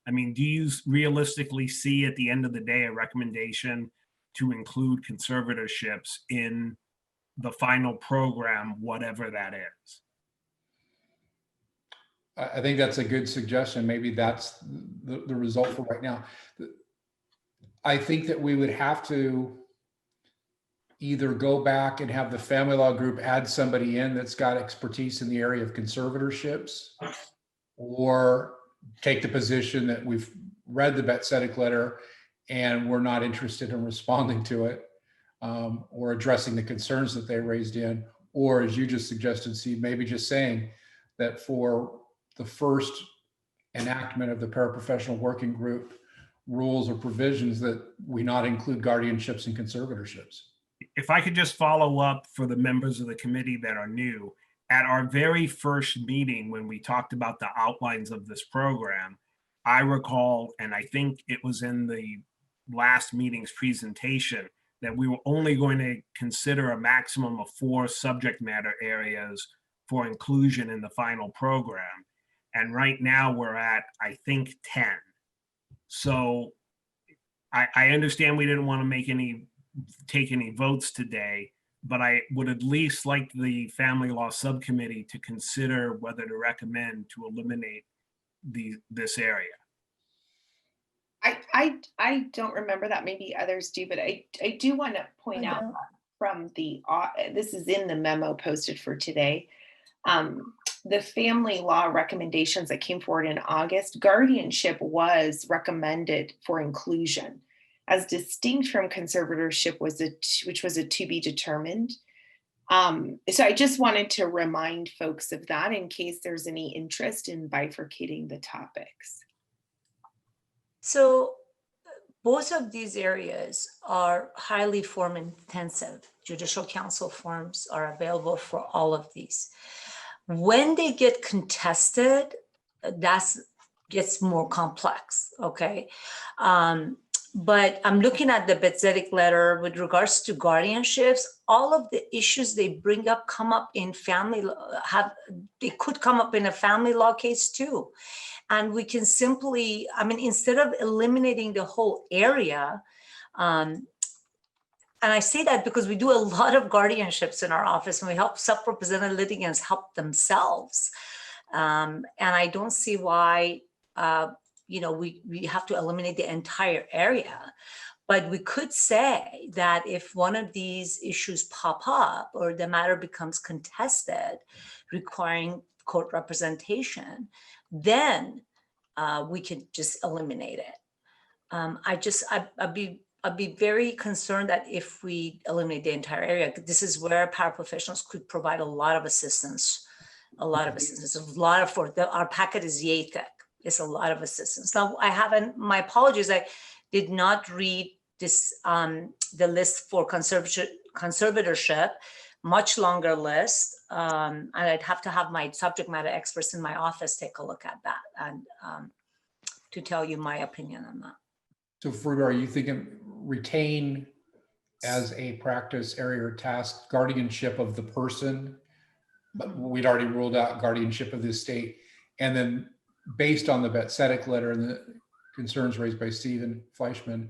I mean, do you realistically see at the end of the day a recommendation to include conservatorships in the final program, whatever that is? I think that's a good suggestion. Maybe that's the result for right now. I think that we would have to either go back and have the family law group add somebody in that's got expertise in the area of conservatorships, or take the position that we've read the Betzetic letter and we're not interested in responding to it, or addressing the concerns that they raised in, or as you just suggested, Steve, maybe just saying that for the first enactment of the paraprofessional working group rules or provisions that we not include guardianships and conservatorships. If I could just follow up for the members of the committee that are new, at our very first meeting when we talked about the outlines of this program, I recall, and I think it was in the last meeting's presentation, that we were only going to consider a maximum of 4 subject matter areas for inclusion in the final program. And right now we're at, I think, 10. So I understand we didn't want to take any votes today, but I would at least like the Family Law Subcommittee to consider whether to recommend to eliminate this area. I don't remember that, maybe others do, but I do want to point out from this is in the memo posted for today, the family law recommendations that came forward in August, guardianship was recommended for inclusion, as distinct from conservatorship, which was a to be determined. So I just wanted to remind folks of that in case there's any interest in bifurcating the topics. So both of these areas are highly form intensive. Judicial council forms are available for all of these. When they get contested, that gets more complex, okay? But I'm looking at the Betzetic letter with regards to guardianships. All of the issues they bring up come up in family law, they could come up in a family law case too. And we can simply, I mean, instead of eliminating the whole area, and I say that because we do a lot of guardianships in our office and we help self-represented litigants help themselves. And I don't see why, we have to eliminate the entire area. But we could say that if one of these issues pop up or the matter becomes contested, requiring court representation, then we could just eliminate it. I'd be very concerned that if we eliminate the entire area, this is where paraprofessionals could provide a lot of assistance, our packet is yay thick. It's a lot of assistance. Now my apologies, I did not read this, the list for conservatorship, much longer list. And I'd have to have my subject matter experts in my office take a look at that and to tell you my opinion on that. So Fruga, are you thinking retain as a practice area or task guardianship of the person, but we'd already ruled out guardianship of the estate, and then based on the Betzetic letter and the concerns raised by Stephen Fleischman,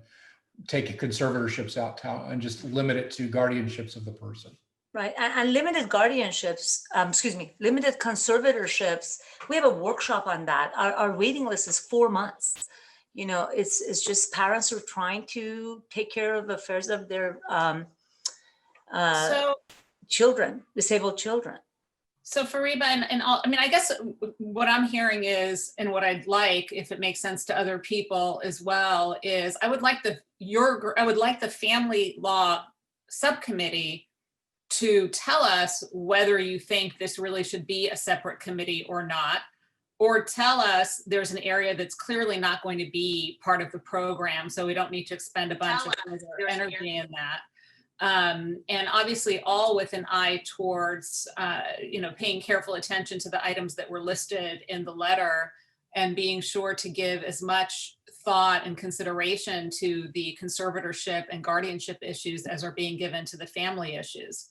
take conservatorships out and just limit it to guardianships of the person? Right, and limited guardianships, limited conservatorships, we have a workshop on that. Our waiting list is 4 months. It's just parents are trying to take care of the affairs of their children, disabled children. So Fariba and all, I guess what I'm hearing is, and what I'd like, if it makes sense to other people as well, is I would like the family law subcommittee to tell us whether you think this really should be a separate committee or not, or tell us there's an area that's clearly not going to be part of the program, so we don't need to expend a bunch of energy in that. And obviously all with an eye towards, paying careful attention to the items that were listed in the letter and being sure to give as much thought and consideration to the conservatorship and guardianship issues as are being given to the family issues.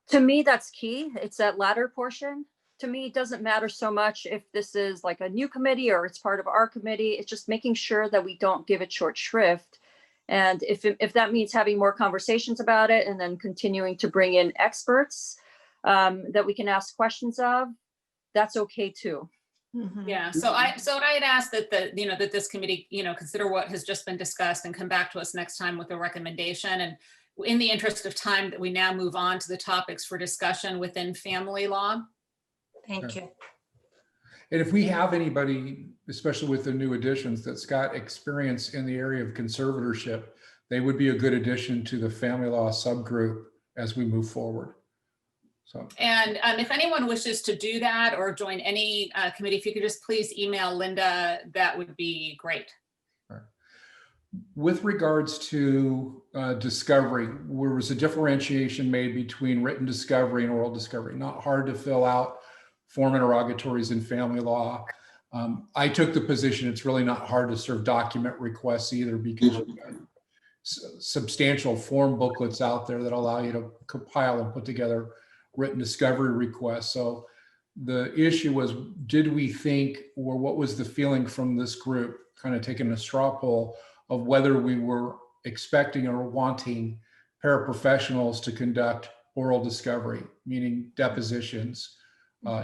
To me, that's key. It's that latter portion. To me, it doesn't matter so much if this is like a new committee or it's part of our committee. It's just making sure that we don't give it short shrift. And if that means having more conversations about it and then continuing to bring in experts that we can ask questions of, that's okay too. Yeah, so I'd ask that that this committee, consider what has just been discussed and come back to us next time with a recommendation. And in the interest of time, that we now move on to the topics for discussion within family law. Thank you. And if we have anybody, especially with the new additions, that's got experience in the area of conservatorship, they would be a good addition to the family law subgroup as we move forward. So. And if anyone wishes to do that or join any committee, if you could just please email Linda, that would be great. With regards to discovery, there was a differentiation made between written discovery and oral discovery. Not hard to fill out form interrogatories in family law. I took the position it's really not hard to serve document requests either, because you've got substantial form booklets out there that allow you to compile and put together written discovery requests. So the issue was, did we think, or what was the feeling from this group, kind of taking a straw poll of whether we were expecting or wanting paraprofessionals to conduct oral discovery, meaning depositions,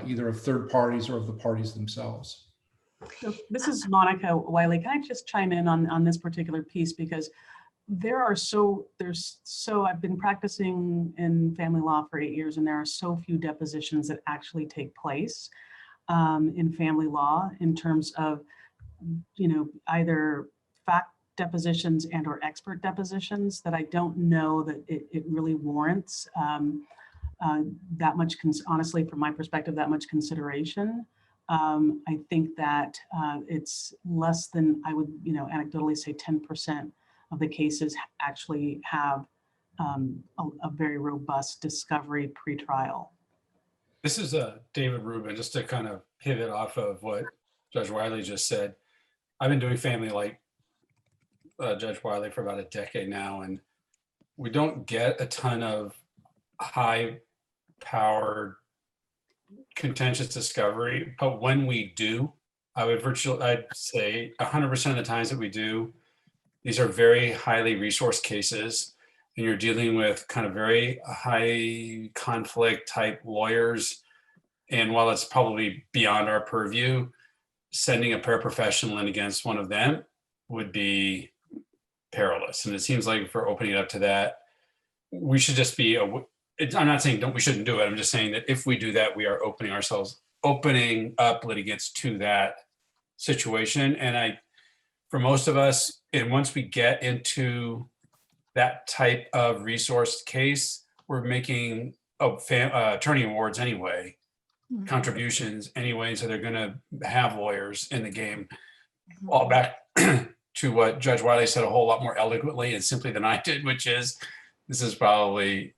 either of third parties or of the parties themselves. So this is Monica Wiley. Can I just chime in on this particular piece? Because I've been practicing in family law for 8 years, and there are so few depositions that actually take place in family law in terms of, either fact depositions and or expert depositions, that I don't know that it really warrants that much, honestly, from my perspective, that much consideration. I think that it's less than, I would, anecdotally say 10% of the cases actually have a very robust discovery pretrial. This is David Rubin, just to kind of pivot off of what Judge Wiley just said. I've been doing family like Judge Wiley for about a decade now, and we don't get a ton of high-powered contentious discovery, but when we do, I'd say 100% of the times that we do, these are very highly resourced cases, and you're dealing with kind of very high conflict type lawyers. And while it's probably beyond our purview, sending a paraprofessional in against one of them would be perilous. And it seems like if we're opening it up to that, we should just be, I'm not saying we shouldn't do it. I'm just saying that if we do that, we are opening up litigants to that situation. And for most of us, and once we get into that type of resourced case, we're making attorney awards anyway, contributions anyway, so they're going to have lawyers in the game. All back to what Judge Wiley said a whole lot more eloquently and simply than I did, which is, this is probably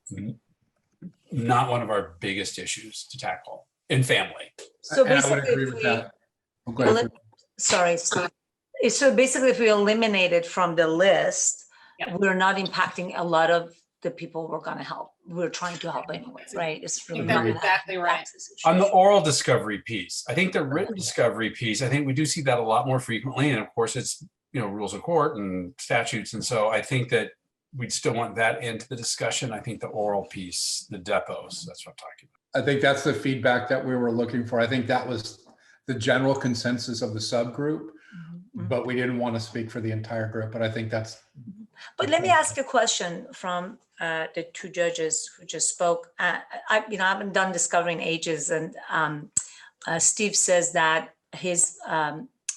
not one of our biggest issues to tackle in family. So basically, I would agree with that. Sorry, Steve. So basically, if we eliminate it from the list, we're not impacting a lot of the people we're going to help. We're trying to help anyway, right? It's really not exactly right. On the oral discovery piece, I think the written discovery piece, I think we do see that a lot more frequently. And of course, it's, rules of court and statutes. And so I think that we'd still want that into the discussion. I think the oral piece, the depots, that's what I'm talking about. I think that's the feedback that we were looking for. I think that was the general consensus of the subgroup, but we didn't want to speak for the entire group. But I think that's. But let me ask a question from the two judges who just spoke. I haven't done discovery in ages, and Steve says that his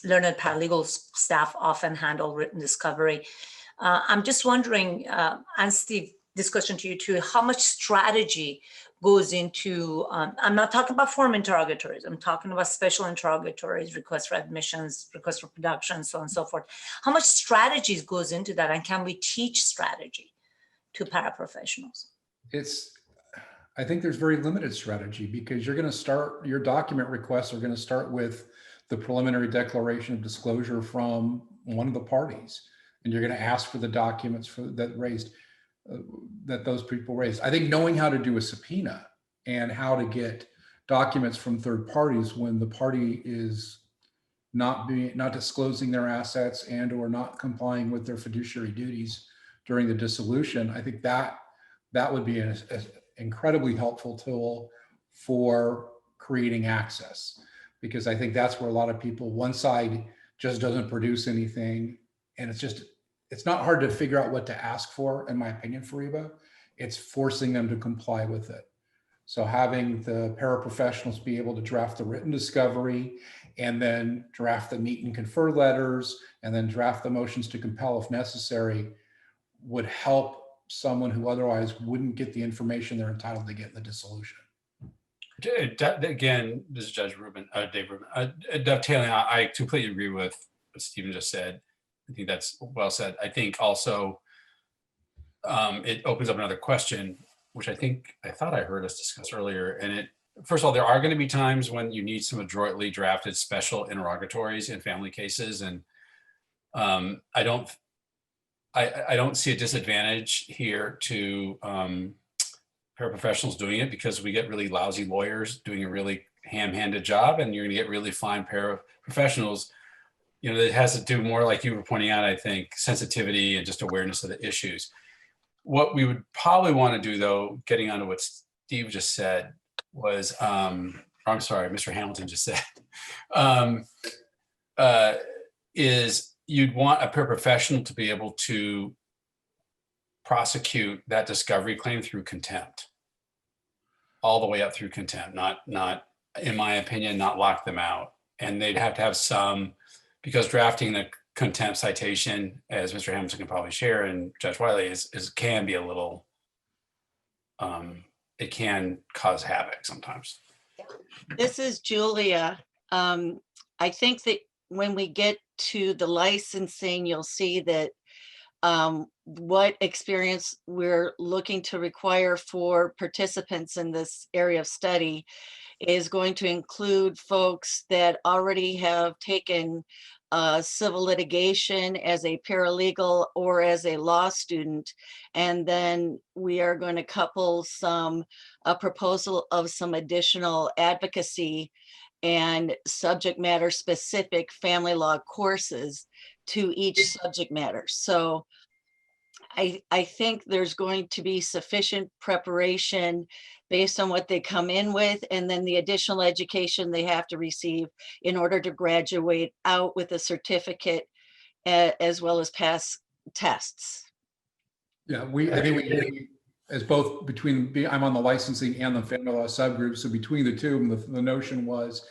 learned paralegal staff often handle written discovery. I'm just wondering, and Steve, this question to you too, how much strategy goes into, I'm not talking about form interrogatories, I'm talking about special interrogatories, requests for admissions, requests for production, so on and so forth. How much strategies goes into that, and can we teach strategy to paraprofessionals? I think there's very limited strategy, because you're going to start, your document requests are going to start with the preliminary declaration of disclosure from one of the parties, and you're going to ask for the documents that raised. that those people raised. I think knowing how to do a subpoena and how to get documents from third parties when the party is not disclosing their assets and or not complying with their fiduciary duties during the dissolution, I think that would be an incredibly helpful tool for creating access, because I think that's where a lot of people, one side just doesn't produce anything, and it's not hard to figure out what to ask for, in my opinion, for REBA. It's forcing them to comply with it. So having the paraprofessionals be able to draft the written discovery and then draft the meet and confer letters and then draft the motions to compel if necessary would help someone who otherwise wouldn't get the information they're entitled to get in the dissolution. Again, this is Judge Rubin, Dave Rubin. Dovetailing, I completely agree with what Stephen just said. I think that's well said. I think also it opens up another question, which I thought I heard us discuss earlier. And first of all, there are going to be times when you need some adroitly drafted special interrogatories in family cases, and I don't see a disadvantage here to paraprofessionals doing it, because we get really lousy lawyers doing a really ham-handed job, and you're going to get really fine paraprofessionals. You know, it has to do more, like you were pointing out, I think, sensitivity and just awareness of the issues. What we would probably want to do, though, getting onto what Steve just said, was, I'm sorry, Mr. Hamilton just said, is you'd want a paraprofessional to be able to prosecute that discovery claim through contempt, all the way up through contempt, not, in my opinion, not lock them out. And they'd have to have some, because drafting the contempt citation, as Mr. Hamilton can probably share, and Judge Wiley, can be a little, it can cause havoc sometimes. This is Julia. I think that when we get to the licensing, you'll see that what experience we're looking to require for participants in this area of study is going to include folks that already have taken civil litigation as a paralegal or as a law student. And then we are going to couple a proposal of some additional advocacy and subject matter specific family law courses to each subject matter. So I think there's going to be sufficient preparation based on what they come in with, and then the additional education they have to receive in order to graduate out with a certificate as well as pass tests. Yeah, I think we as both between, I'm on the licensing and the family law subgroup, so between the two, the notion was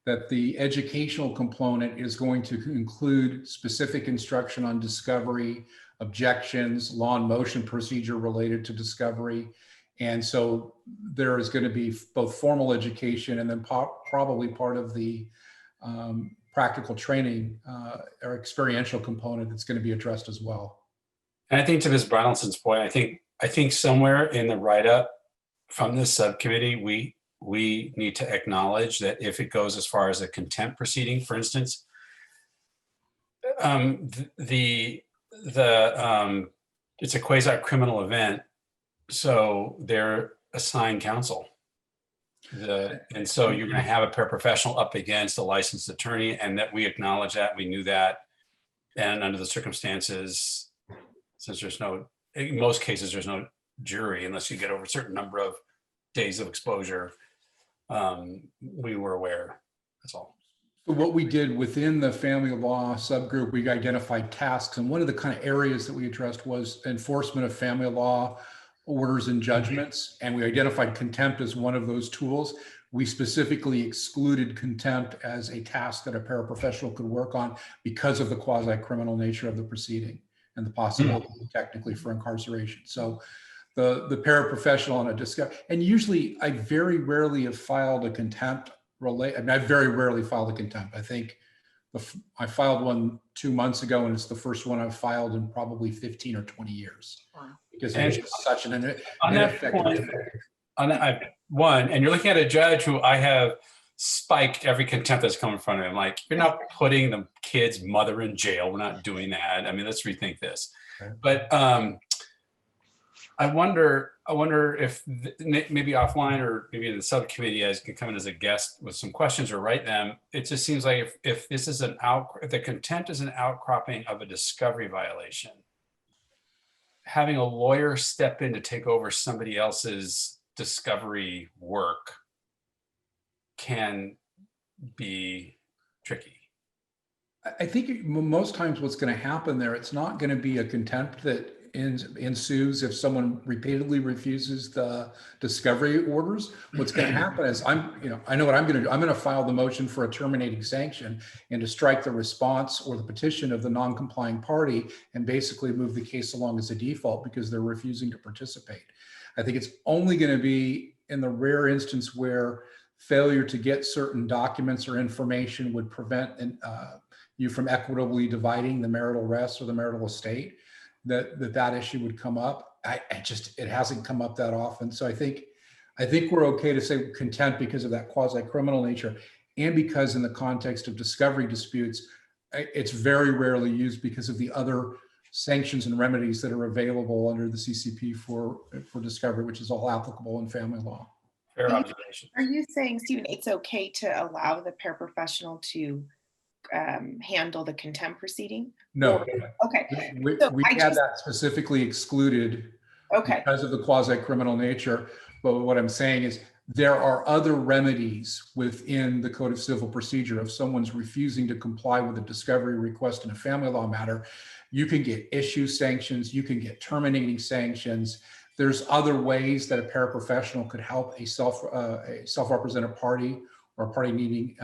that the educational component is going to include specific instruction on discovery, objections, law and motion procedure related to discovery. And so there is going to be both formal education and then probably part of the practical training or experiential component that's going to be addressed as well. And I think to Ms. Brynelson's point, I think somewhere in the write-up from this subcommittee, we need to acknowledge that if it goes as far as a contempt proceeding, for instance, it's a quasi-criminal event, so they're assigned counsel. And so you're going to have a paraprofessional up against a licensed attorney, and that we acknowledge that, we knew that. And under the circumstances, since in most cases, there's no jury unless you get over a certain number of days of exposure, we were aware, that's all. So what we did within the family law subgroup, we identified tasks, and one of the kind of areas that we addressed was enforcement of family law orders and judgments, and we identified contempt as one of those tools. We specifically excluded contempt as a task that a paraprofessional could work on because of the quasi-criminal nature of the proceeding and the possibility technically for incarceration. So the paraprofessional on a discovery, and usually I very rarely have filed a contempt I very rarely filed a contempt. I think I filed one 2 months ago, and it's the first one I've filed in probably 15 or 20 years. Wow. Because it's just such an ineffective. And you're looking at a judge who I have spiked every contempt that's come in front of him. Like, you're not putting the kid's mother in jail. We're not doing that. I mean, let's rethink this. Okay. But I wonder if maybe offline or maybe in the subcommittee, you guys can come in as a guest with some questions or write them. It just seems like if this is if the contempt is an outcropping of a discovery violation, having a lawyer step in to take over somebody else's discovery work can be tricky. I think most times what's going to happen there, it's not going to be a contempt that ensues if someone repeatedly refuses the discovery orders. What's going to happen is I know what I'm going to do. I'm going to file the motion for a terminating sanction and to strike the response or the petition of the non-complying party and basically move the case along as a default because they're refusing to participate. I think it's only going to be in the rare instance where failure to get certain documents or information would prevent you from equitably dividing the marital rest or the marital estate, that issue would come up. It hasn't come up that often. So I think we're okay to say contempt because of that quasi-criminal nature, and because in the context of discovery disputes, it's very rarely used because of the other sanctions and remedies that are available under the CCP for discovery, which is all applicable in family law. Fair observation. Are you saying, Stephen, it's okay to allow the paraprofessional to handle the contempt proceeding? No. Okay. We had that specifically excluded because of the quasi-criminal nature. But what I'm saying is there are other remedies within the Code of Civil Procedure. If someone's refusing to comply with a discovery request in a family law matter, you can get issue sanctions, you can get terminating sanctions. There's other ways that a paraprofessional could help a self-represented party or a party needing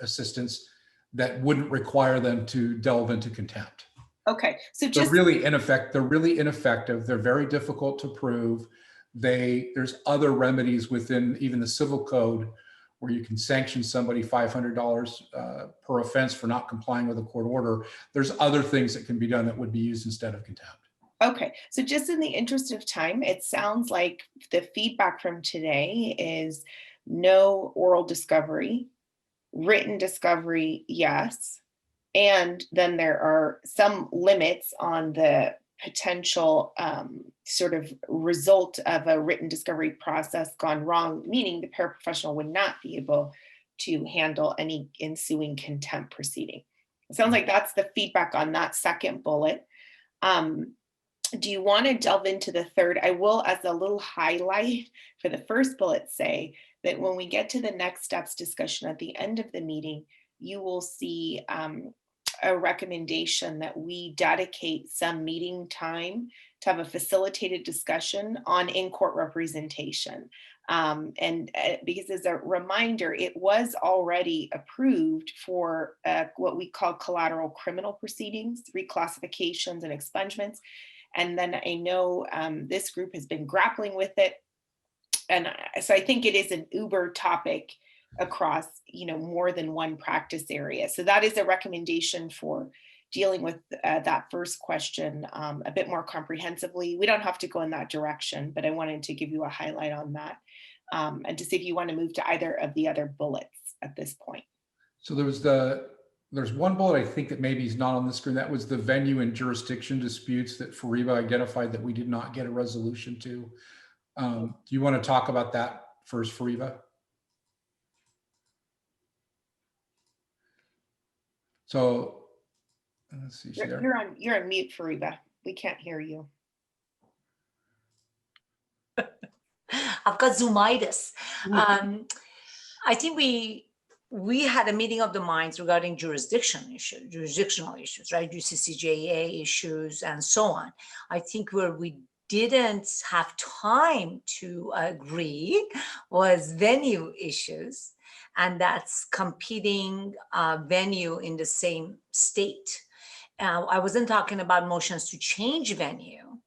assistance that wouldn't require them to delve into contempt. Okay, so they're really ineffective. They're very difficult to prove. There's other remedies within even the civil code where you can sanction somebody $500 per offense for not complying with a court order. There's other things that can be done that would be used instead of contempt. Okay, so just in the interest of time, it sounds like the feedback from today is no oral discovery, written discovery, yes. And then there are some limits on the potential sort of result of a written discovery process gone wrong, meaning the paraprofessional would not be able to handle any ensuing contempt proceeding. It sounds like that's the feedback on that second bullet. Do you want to delve into the third? I will, as a little highlight for the first bullet, say that when we get to the next steps discussion at the end of the meeting, you will see a recommendation that we dedicate some meeting time to have a facilitated discussion on in-court representation. Because as a reminder, it was already approved for what we call collateral criminal proceedings, reclassifications and expungements. And then I know this group has been grappling with it. And so I think it is an uber topic across, more than one practice area. So that is a recommendation for dealing with that first question a bit more comprehensively. We don't have to go in that direction, but I wanted to give you a highlight on that and to see if you want to move to either of the other bullets at this point. So there's one bullet I think that maybe is not on the screen. That was the venue and jurisdiction disputes that Fariba identified that we did not get a resolution to. Do you want to talk about that first, Fariba? So let's see. You're on mute, Fariba. We can't hear you. I've got Zoomitis. I think we had a meeting of the minds regarding jurisdictional issues, right? UCCJA issues and so on. I think where we didn't have time to agree was venue issues, and that's competing venue in the same state. I wasn't talking about motions to change venue.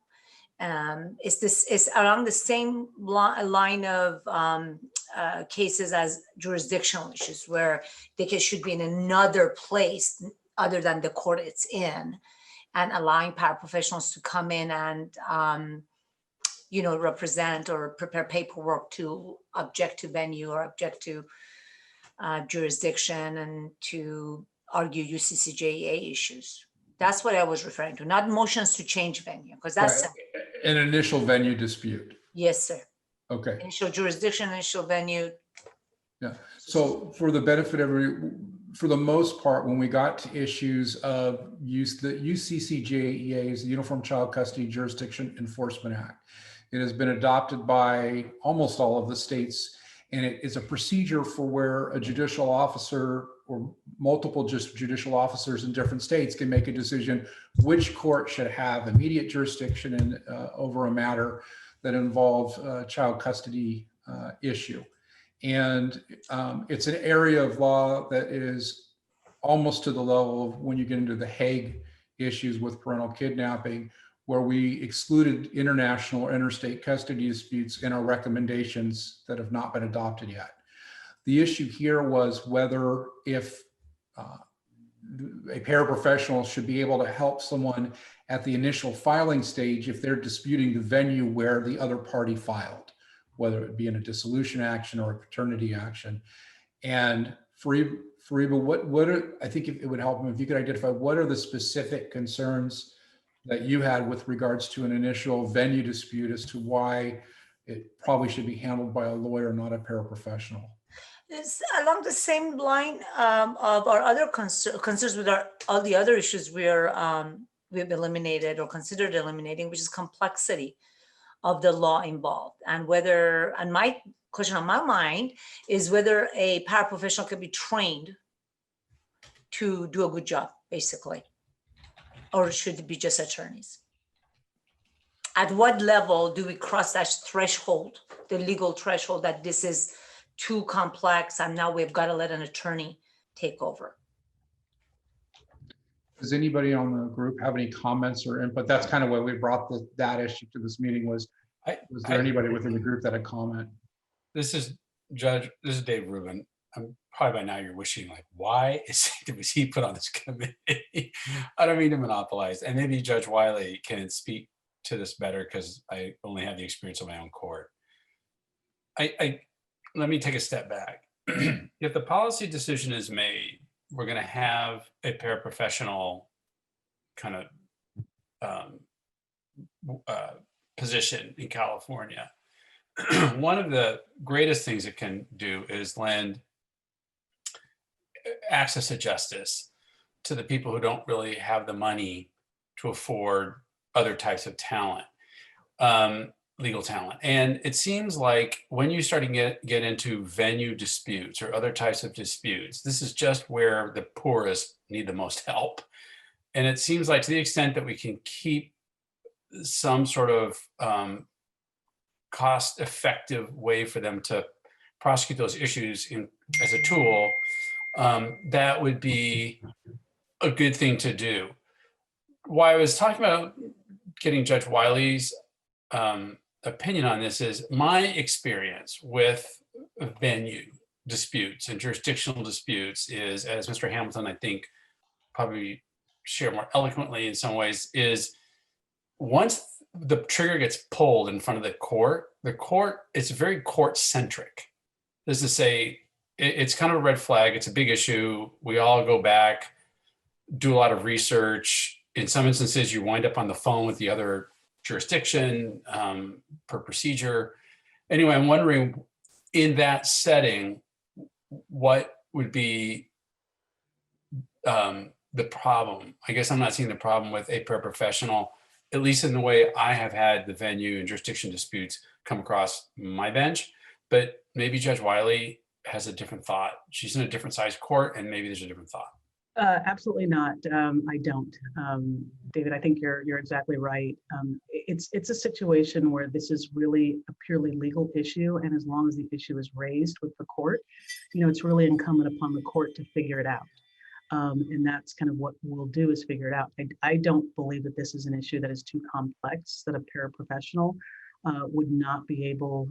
It's along the same line of cases as jurisdictional issues, where the case should be in another place other than the court it's in, and allowing paraprofessionals to come in and represent or prepare paperwork to object to venue or object to jurisdiction and to argue UCCJA issues. That's what I was referring to, not motions to change venue, because that's right. An initial venue dispute. Yes, sir. Okay. Initial jurisdiction, initial venue. Yeah. So for the benefit of for the most part, when we got to issues of the UCCJEA is the Uniform Child Custody Jurisdiction Enforcement Act. It has been adopted by almost all of the states, and it is a procedure for where a judicial officer or multiple judicial officers in different states can make a decision which court should have immediate jurisdiction over a matter that involves a child custody issue. And it's an area of law that is almost to the level of when you get into the Hague issues with parental kidnapping, where we excluded international or interstate custody disputes in our recommendations that have not been adopted yet. The issue here was whether if a paraprofessional should be able to help someone at the initial filing stage if they're disputing the venue where the other party filed, whether it be in a dissolution action or a paternity action. And Fariba, I think it would help if you could identify what are the specific concerns that you had with regards to an initial venue dispute as to why it probably should be handled by a lawyer, not a paraprofessional. It's along the same line of our other concerns with all the other issues we've eliminated or considered eliminating, which is complexity of the law involved, and my question on my mind is whether a paraprofessional can be trained to do a good job, basically, or should it be just attorneys? At what level do we cross that threshold, the legal threshold, that this is too complex and now we've got to let an attorney take over? Does anybody on the group have any comments or input? That's kind of why we brought that issue to this meeting. Was there anybody within the group that had comment? This is Dave Rubin. Probably by now you're wishing, like, why was he put on this committee? I don't mean to monopolize. And maybe Judge Wiley can speak to this better because I only have the experience of my own court. Let me take a step back. If the policy decision is made, we're going to have a paraprofessional kind of position in California. One of the greatest things it can do is lend access to justice to the people who don't really have the money to afford other types of talent, legal talent. And it seems like when you start to get into venue disputes or other types of disputes, this is just where the poorest need the most help. And it seems like to the extent that we can keep some sort of cost-effective way for them to prosecute those issues as a tool, that would be a good thing to do. Why I was talking about getting Judge Wiley's opinion on this is my experience with venue disputes and jurisdictional disputes is, as Mr. Hamilton, I think, probably share more eloquently in some ways, is once the trigger gets pulled in front of the court is very court-centric. This is to say, it's kind of a red flag. It's a big issue. We all go back, do a lot of research. In some instances, you wind up on the phone with the other jurisdiction per procedure. Anyway, I'm wondering, in that setting, what would be the problem? I guess I'm not seeing the problem with a paraprofessional, at least in the way I have had the venue and jurisdiction disputes come across my bench, but maybe Judge Wiley has a different thought. She's in a different size court, and maybe there's a different thought. Absolutely not. I don't. David, I think you're exactly right. It's a situation where this is really a purely legal issue, and as long as the issue is raised with the court, it's really incumbent upon the court to figure it out. And that's kind of what we'll do, is figure it out. I don't believe that this is an issue that is too complex, that a paraprofessional would not be able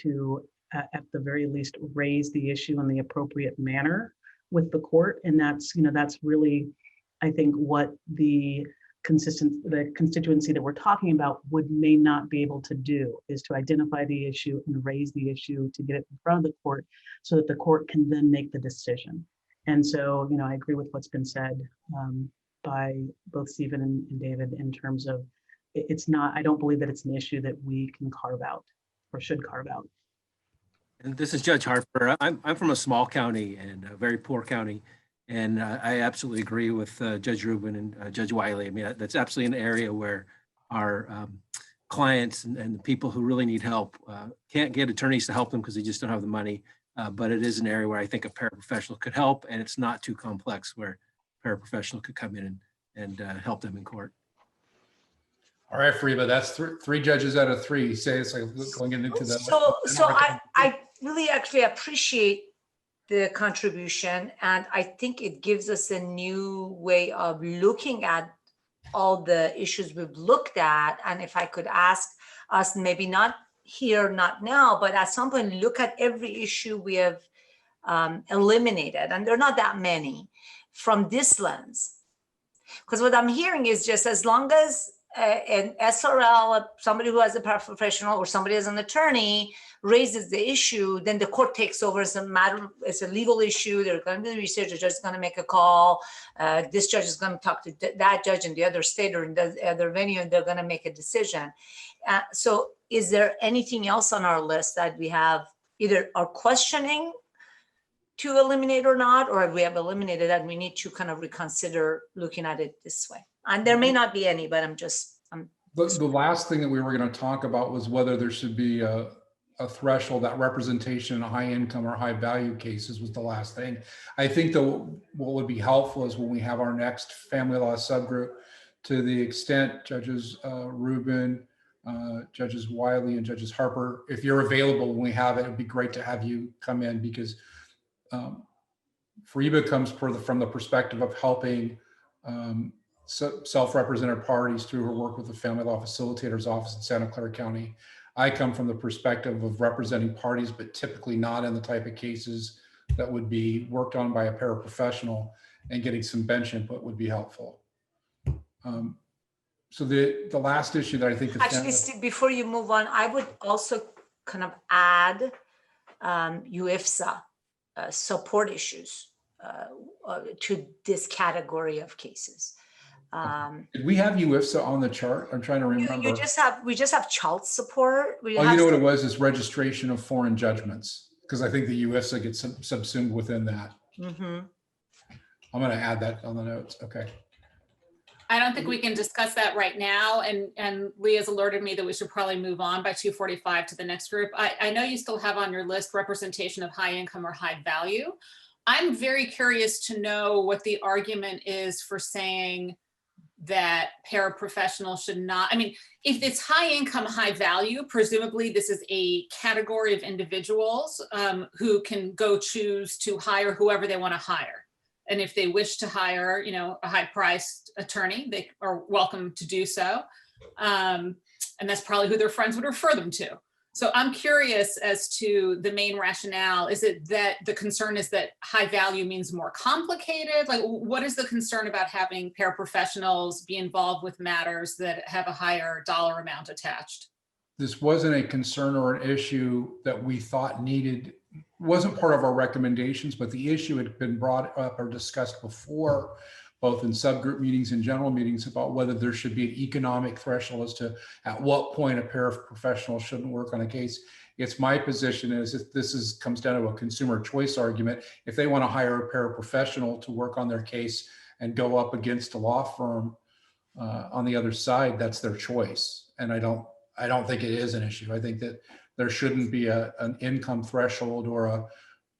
to, at the very least, raise the issue in the appropriate manner with the court. And that's really, I think, what the constituency that we're talking about may not be able to do, is to identify the issue and raise the issue to get it in front of the court so that the court can then make the decision. And so, I agree with what's been said by both Stephen and David in terms of it's not, I don't believe that it's an issue that we can carve out or should carve out. And this is Judge Harper. I'm from a small county and a very poor county. And I absolutely agree with Judge Rubin and Judge Wiley. I mean, that's absolutely an area where our clients and the people who really need help can't get attorneys to help them because they just don't have the money. But it is an area where I think a paraprofessional could help, and it's not too complex where a paraprofessional could come in and help them in court. All right, Fariba, that's three judges out of three. Say it's like going into the. So I really actually appreciate the contribution, and I think it gives us a new way of looking at all the issues we've looked at. And if I could ask us, maybe not here, not now, but at some point, look at every issue we have eliminated, and there are not that many, from this lens. Because what I'm hearing is just as long as an SRL, somebody who has a paraprofessional or somebody as an attorney raises the issue, then the court takes over as a matter, it's a legal issue. They're going to do research, the judge is going to make a call. This judge is going to talk to that judge in the other state or in the other venue, and they're going to make a decision. So is there anything else on our list that we have either are questioning to eliminate or not, or we have eliminated and we need to kind of reconsider looking at it this way? And there may not be any, but The last thing that we were going to talk about was whether there should be a threshold, that representation in high income or high value cases was the last thing. I think what would be helpful is when we have our next family law subgroup, to the extent Judges Rubin, Judges Wiley, and Judges Harper, if you're available when we have it, it'd be great to have you come in, because Fariba comes from the perspective of helping self-represented parties through her work with the Family Law Facilitator's Office in Santa Clara County. I come from the perspective of representing parties, but typically not in the type of cases that would be worked on by a paraprofessional, and getting some bench input would be helpful. So the last issue that I think is actually, before you move on, I would also kind of add UIFSA support issues to this category of cases. Did we have UIFSA on the chart? I'm trying to remember. We just have child support. You know what it was? Is registration of foreign judgments, because I think the UIFSA gets subsumed within that. Mm-hmm. I'm going to add that on the notes. Okay. I don't think we can discuss that right now. And Leah's alerted me that we should probably move on by 2:45 to the next group. I know you still have on your list representation of high income or high value. I'm very curious to know what the argument is for saying that paraprofessionals should not, I mean, if it's high income, high value, presumably this is a category of individuals who can go choose to hire whoever they want to hire. And if they wish to hire, a high-priced attorney, they are welcome to do so. And that's probably who their friends would refer them to. So I'm curious as to the main rationale. Is it that the concern is that high value means more complicated? Like, what is the concern about having paraprofessionals be involved with matters that have a higher dollar amount attached? This wasn't a concern or an issue that we thought wasn't part of our recommendations, but the issue had been brought up or discussed before, both in subgroup meetings and general meetings, about whether there should be an economic threshold as to at what point a paraprofessional shouldn't work on a case. It's my position is if this comes down to a consumer choice argument, if they want to hire a paraprofessional to work on their case and go up against a law firm on the other side, that's their choice. And I don't think it is an issue. I think that there shouldn't be an income threshold or a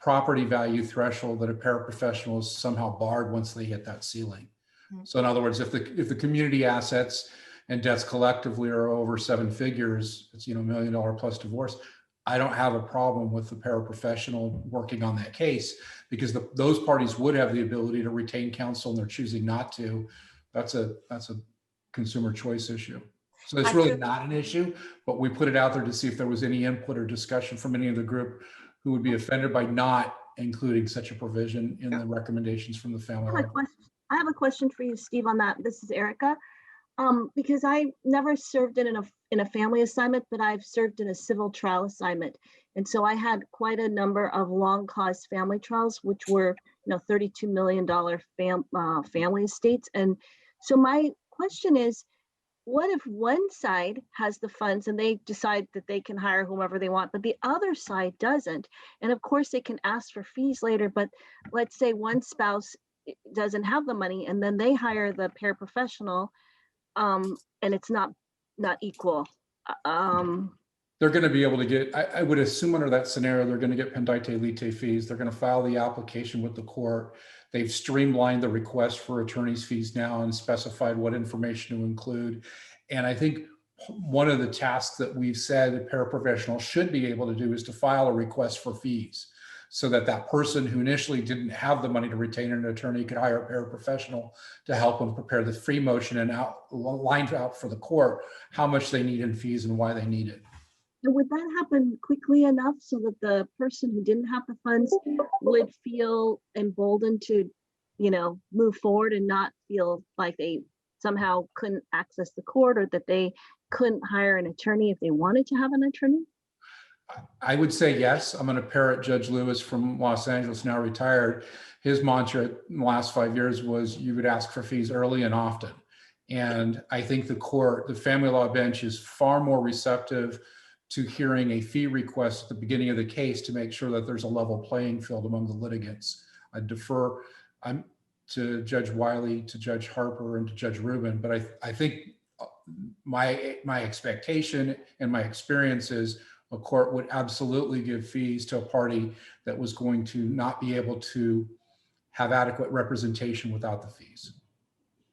property value threshold that a paraprofessional is somehow barred once they hit that ceiling. Mm-hmm. So in other words, if the community assets and debts collectively are over 7 figures, it's $1 million plus divorce, I don't have a problem with the paraprofessional working on that case, because those parties would have the ability to retain counsel and they're choosing not to. That's a consumer choice issue. So it's really not an issue, but we put it out there to see if there was any input or discussion from any of the group who would be offended by not including such a provision in the recommendations from the family. I have a question for you, Steve, on that. This is Erica. Because I never served in a family assignment, but I've served in a civil trial assignment. And so I had quite a number of long cause family trials, which were $32 million family estates. And so my question is, what if one side has the funds and they decide that they can hire whomever they want, but the other side doesn't? And of course they can ask for fees later, but let's say one spouse doesn't have the money and then they hire the paraprofessional, and it's not equal. They're going to be able to get, I would assume under that scenario, they're going to get pendite lite fees. They're going to file the application with the court. They've streamlined the request for attorney's fees now and specified what information to include. And I think one of the tasks that we've said a paraprofessional should be able to do is to file a request for fees, so that that person who initially didn't have the money to retain an attorney could hire a paraprofessional to help them prepare the fee motion and line out for the court how much they need in fees and why they need it. And would that happen quickly enough so that the person who didn't have the funds would feel emboldened to, move forward and not feel like they somehow couldn't access the court, or that they couldn't hire an attorney if they wanted to have an attorney? I would say yes. I'm going to parrot Judge Lewis from Los Angeles, now retired. His mantra in the last 5 years was you would ask for fees early and often. And I think the family law bench is far more receptive to hearing a fee request at the beginning of the case to make sure that there's a level playing field among the litigants. I defer to Judge Wiley, to Judge Harper, and to Judge Rubin, but I think my expectation and my experience is a court would absolutely give fees to a party that was going to not be able to have adequate representation without the fees.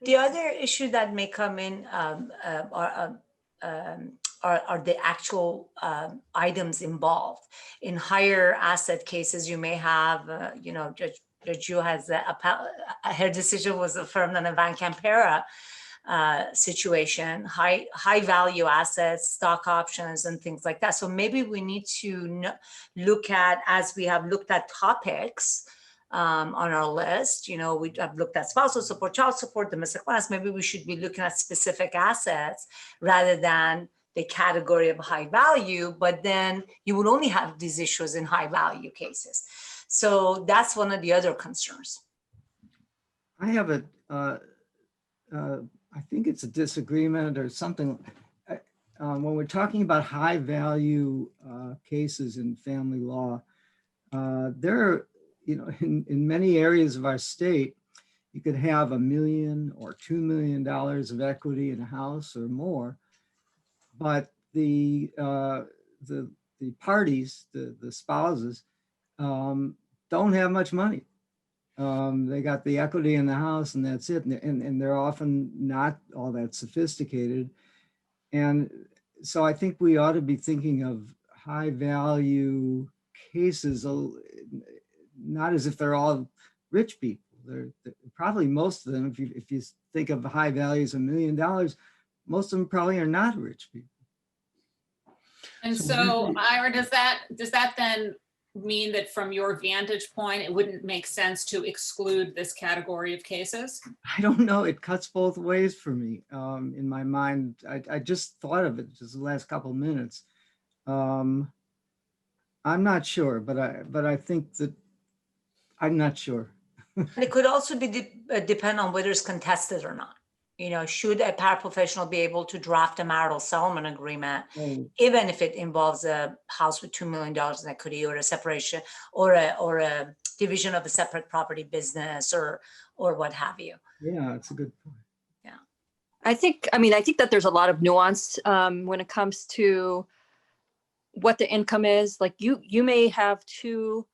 The other issue that may come in are the actual items involved. In higher asset cases, you may have, Judge Yu has her decision was affirmed on a Van Campera situation, high value assets, stock options, and things like that. So maybe we need to look at, as we have looked at topics on our list, we have looked at spousal support, child support, domestic violence. Maybe we should be looking at specific assets rather than the category of high value, but then you would only have these issues in high value cases. So that's one of the other concerns. I have I think it's a disagreement or something. When we're talking about high value cases in family law, there are, in many areas of our state, you could have $1 million or $2 million of equity in a house or more, but the parties, the spouses, don't have much money. They got the equity in the house and that's it. And they're often not all that sophisticated. And so I think we ought to be thinking of high value cases, not as if they're all rich people. They're probably most of them, if you think of high values $1 million, most of them probably are not rich people. And so Ira, does that then mean that from your vantage point, it wouldn't make sense to exclude this category of cases? I don't know. It cuts both ways for me in my mind. I just thought of it just the last couple of minutes. I'm not sure, but I think that I'm not sure. And it could also be depend on whether it's contested or not. Should a paraprofessional be able to draft a marital settlement agreement, even if it involves a house with $2 million in equity, or a separation, or a division of a separate property business, or what have you? Yeah, that's a good point. Yeah, I think that there's a lot of nuance when it comes to what the income is. Like you may have two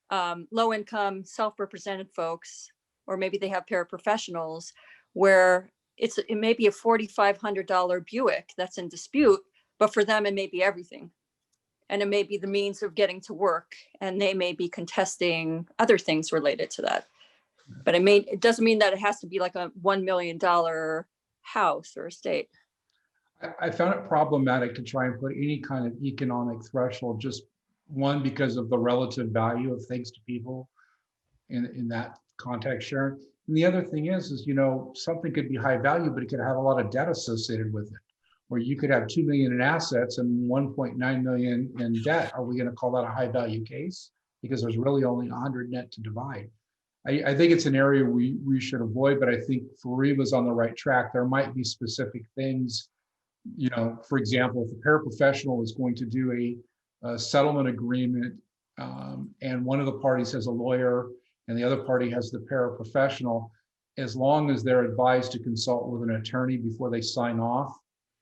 low income self-represented folks, or maybe they have paraprofessionals where it may be a $4,500 Buick that's in dispute, but for them, it may be everything. And it may be the means of getting to work, and they may be contesting other things related to that. But it doesn't mean that it has to be like a $1 million house or estate. I found it problematic to try and put any kind of economic threshold, just one, because of the relative value of things to people in that context, Sharon. And the other thing is, something could be high value, but it could have a lot of debt associated with it, where you could have 2 million in assets and 1.9 million in debt. Are we going to call that a high value case? Because there's really only 100 net to divide. I think it's an area we should avoid, but I think Fariba's on the right track. There might be specific things, you know, for example, if a paraprofessional is going to do a settlement agreement and one of the parties has a lawyer and the other party has the paraprofessional, as long as they're advised to consult with an attorney before they sign off,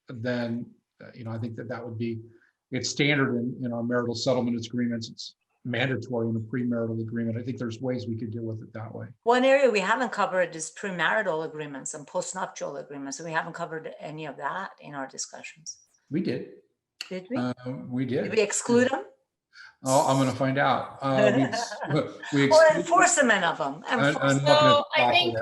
then, you know, I think that would be, it's standard in our marital settlement agreements. It's mandatory in a premarital agreement. I think there's ways we could deal with it that way. One area we haven't covered is premarital agreements and postnuptial agreements. And we haven't covered any of that in our discussions. We did. Did we? We did. Did we exclude them? Oh, I'm going to find out. We Or enforcement of them. So I think,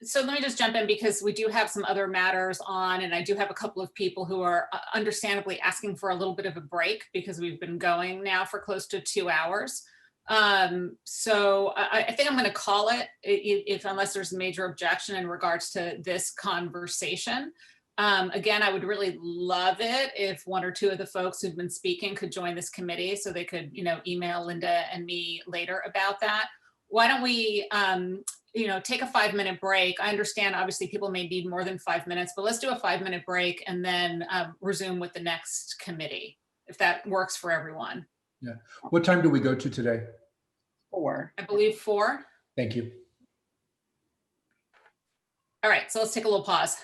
so let me just jump in because we do have some other matters on, and I do have a couple of people who are understandably asking for a little bit of a break because we've been going now for close to 2 hours. So I think I'm going to call it, if unless there's a major objection in regards to this conversation. Again, I would really love it if one or two of the folks who've been speaking could join this committee so they could, you know, email Linda and me later about that. Why don't we, you know, take a 5-minute break. I understand obviously people may need more than 5 minutes, but let's do a 5-minute break and then resume with the next committee, if that works for everyone. Yeah. What time do we go to today? 4. I believe 4. Thank you. All right, so let's take a little pause.